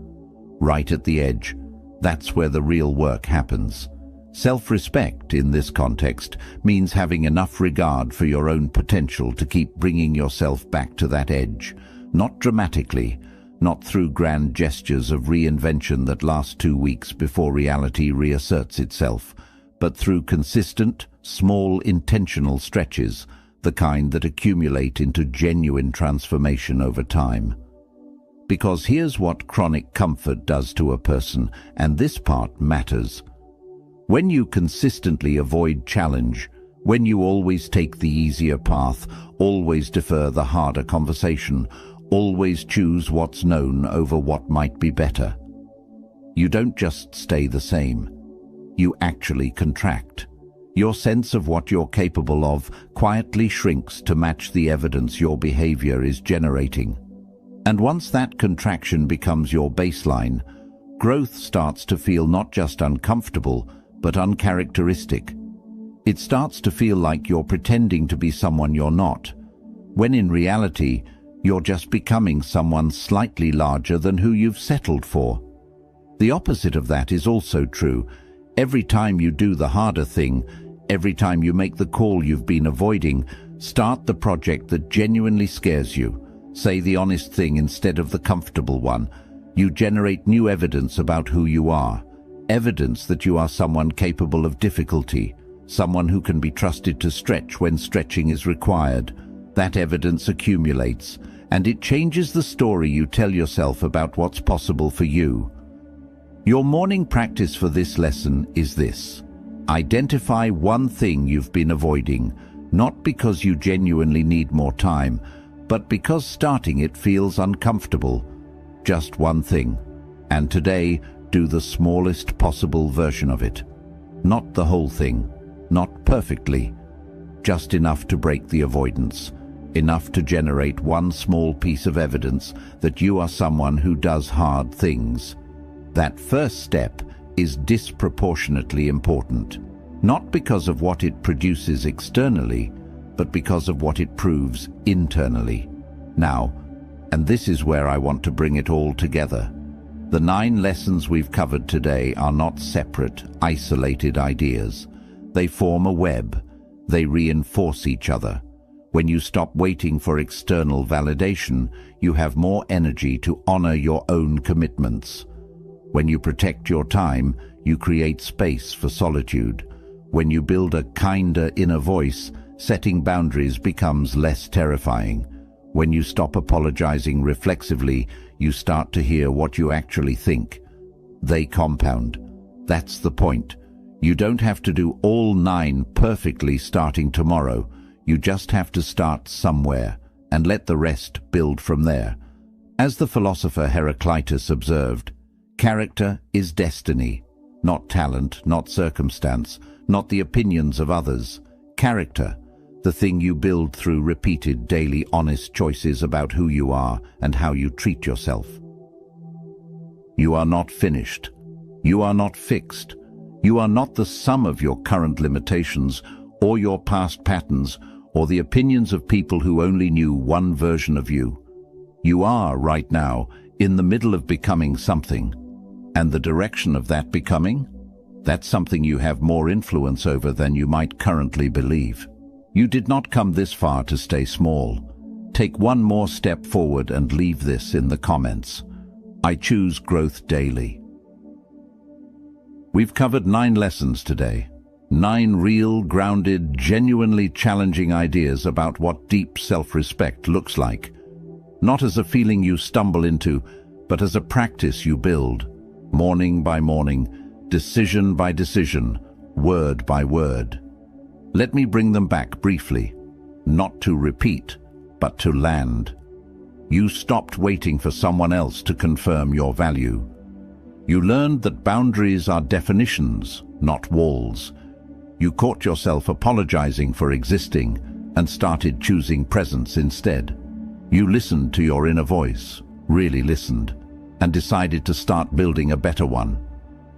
Right at the edge, that's where the real work happens. Self-respect in this context means having enough regard for your own potential to keep bringing yourself back to that edge, not dramatically, not through grand gestures of reinvention that last 2 weeks before reality reasserts itself, but through consistent, small, intentional stretches, the kind that accumulate into genuine transformation over time. Because here's what chronic comfort does to a person, and this part matters. When you consistently avoid challenge, when you always take the easier path, always defer the harder conversation, always choose what's known over what might be better, you don't just stay the same. You actually contract. Your sense of what you're capable of quietly shrinks to match the evidence your behavior is generating. And once that contraction becomes your baseline, growth starts to feel not just uncomfortable, but uncharacteristic. It starts to feel like you're pretending to be someone you're not, when in reality, you're just becoming someone slightly larger than who you've settled for. The opposite of that is also true. Every time you do the harder thing, every time you make the call you've been avoiding, start the project that genuinely scares you, say the honest thing instead of the comfortable one, you generate new evidence about who you are. Evidence that you are someone capable of difficulty, someone who can be trusted to stretch when stretching is required. That evidence accumulates, and it changes the story you tell yourself about what's possible for you. Your morning practice for this lesson is this. Identify one thing you've been avoiding, not because you genuinely need more time, but because starting it feels uncomfortable. Just one thing. And today, do the smallest possible version of it. Not the whole thing, not perfectly, just enough to break the avoidance, enough to generate one small piece of evidence that you are someone who does hard things. That first step is disproportionately important, not because of what it produces externally, but because of what it proves internally. Now, and this is where I want to bring it all together. The 9 lessons we've covered today are not separate, isolated ideas. They form a web. They reinforce each other. When you stop waiting for external validation, you have more energy to honor your own commitments. When you protect your time, you create space for solitude. When you build a kinder inner voice, setting boundaries becomes less terrifying. When you stop apologizing reflexively, you start to hear what you actually think. They compound. That's the point. You don't have to do all 9 perfectly starting tomorrow. You just have to start somewhere and let the rest build from there. As the philosopher Heraclitus observed, character is destiny, not talent, not circumstance, not the opinions of others. Character, the thing you build through repeated daily honest choices about who you are and how you treat yourself. You are not finished. You are not fixed. You are not the sum of your current limitations or your past patterns or the opinions of people who only knew one version of you. You are, right now, in the middle of becoming something. And the direction of that becoming? That's something you have more influence over than you might currently believe. You did not come this far to stay small. Take one more step forward and leave this in the comments. I choose growth daily. We've covered 9 lessons today. 9 real, grounded, genuinely challenging ideas about what deep self-respect looks like. Not as a feeling you stumble into, but as a practice you build, morning by morning, decision by decision, word by word. Let me bring them back briefly, not to repeat, but to land. You stopped waiting for someone else to confirm your value. You learned that boundaries are definitions, not walls. You caught yourself apologizing for existing, and started choosing presence instead. You listened to your inner voice, really listened, and decided to start building a better one.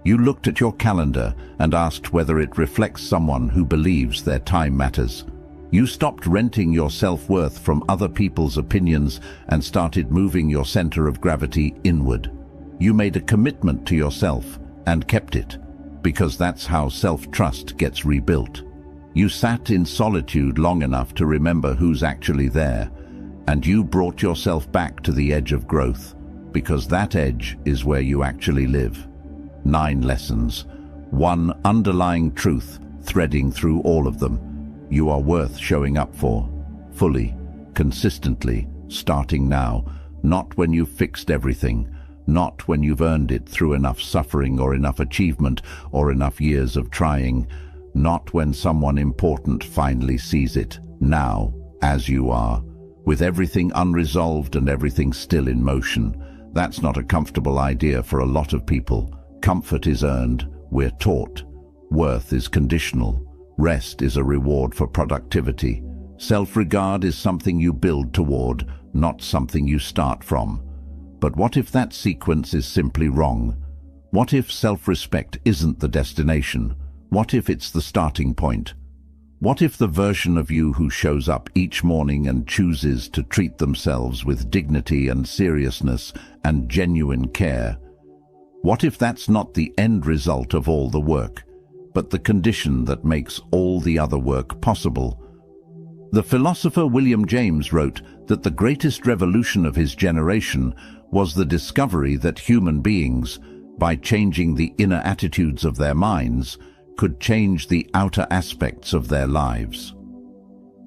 You looked at your calendar and asked whether it reflects someone who believes their time matters. You stopped renting your self-worth from other people's opinions and started moving your center of gravity inward. You made a commitment to yourself and kept it, because that's how self-trust gets rebuilt. You sat in solitude long enough to remember who's actually there, and you brought yourself back to the edge of growth, because that edge is where you actually live. 9 lessons, one underlying truth threading through all of them. You are worth showing up for, fully, consistently, starting now, not when you've fixed everything, not when you've earned it through enough suffering or enough achievement or enough years of trying, not when someone important finally sees it, now, as you are, with everything unresolved and everything still in motion. That's not a comfortable idea for a lot of people. Comfort is earned, we're taught. Worth is conditional. Rest is a reward for productivity. Self-regard is something you build toward, not something you start from. But what if that sequence is simply wrong? What if self-respect isn't the destination? What if it's the starting point? What if the version of you who shows up each morning and chooses to treat themselves with dignity and seriousness and genuine care? What if that's not the end result of all the work, but the condition that makes all the other work possible? The philosopher William James wrote that the greatest revolution of his generation was the discovery that human beings, by changing the inner attitudes of their minds, could change the outer aspects of their lives.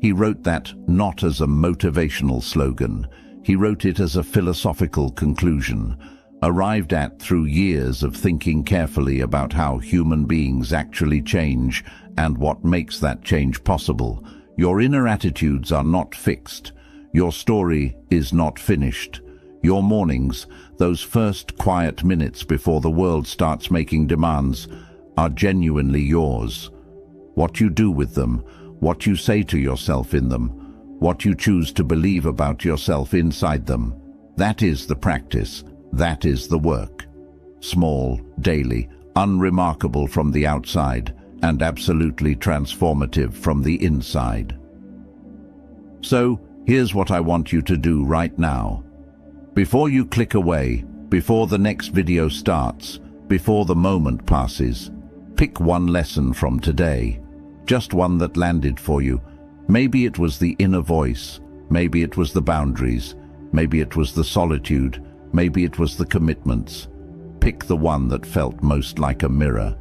He wrote that not as a motivational slogan. He wrote it as a philosophical conclusion, arrived at through years of thinking carefully about how human beings actually change and what makes that change possible. Your inner attitudes are not fixed. Your story is not finished. Your mornings, those first quiet minutes before the world starts making demands, are genuinely yours. What you do with them, what you say to yourself in them, what you choose to believe about yourself inside them, that is the practice. That is the work. Small, daily, unremarkable from the outside, and absolutely transformative from the inside. So, here's what I want you to do right now. Before you click away, before the next video starts, before the moment passes, pick one lesson from today. Just one that landed for you. Maybe it was the inner voice, maybe it was the boundaries, maybe it was the solitude, maybe it was the commitments. Pick the one that felt most like a mirror.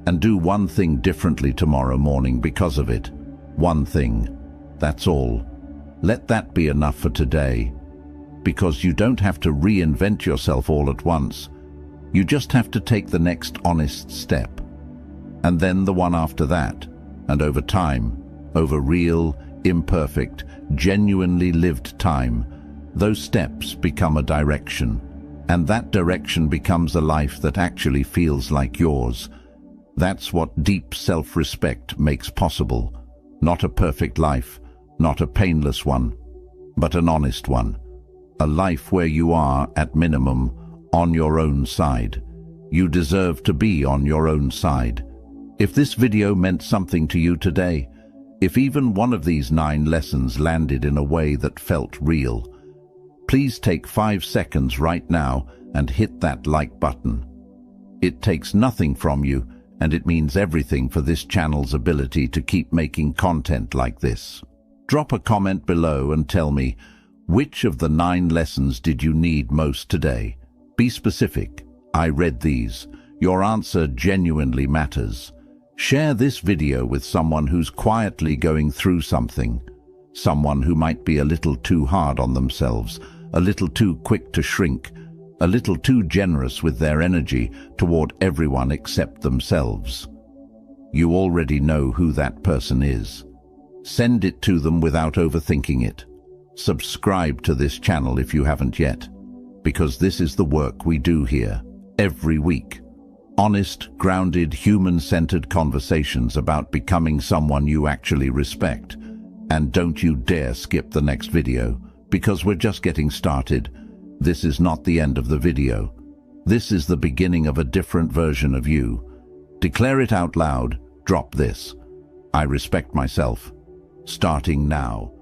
And do one thing differently tomorrow morning because of it. One thing. That's all. Let that be enough for today. Because you don't have to reinvent yourself all at once. You just have to take the next honest step. And then the one after that. And over time, over real, imperfect, genuinely lived time, those steps become a direction, and that direction becomes a life that actually feels like yours. That's what deep self-respect makes possible. Not a perfect life, not a painless one, but an honest one. A life where you are, at minimum, on your own side. You deserve to be on your own side. If this video meant something to you today, if even one of these 9 lessons landed in a way that felt real, please take 5 seconds right now and hit that like button. It takes nothing from you, and it means everything for this channel's ability to keep making content like this. Drop a comment below and tell me, which of the 9 lessons did you need most today? Be specific. I read these. Your answer genuinely matters. Share this video with someone who's quietly going through something. Someone who might be a little too hard on themselves, a little too quick to shrink, a little too generous with their energy toward everyone except themselves. You already know who that person is. Send it to them without overthinking it. Subscribe to this channel if you haven't yet, because this is the work we do here, every week. Honest, grounded, human-centered conversations about becoming someone you actually respect. And don't you dare skip the next video, because we're just getting started. This is not the end of the video. This is the beginning of a different version of you. Declare it out loud. Drop this. I respect myself. Starting now.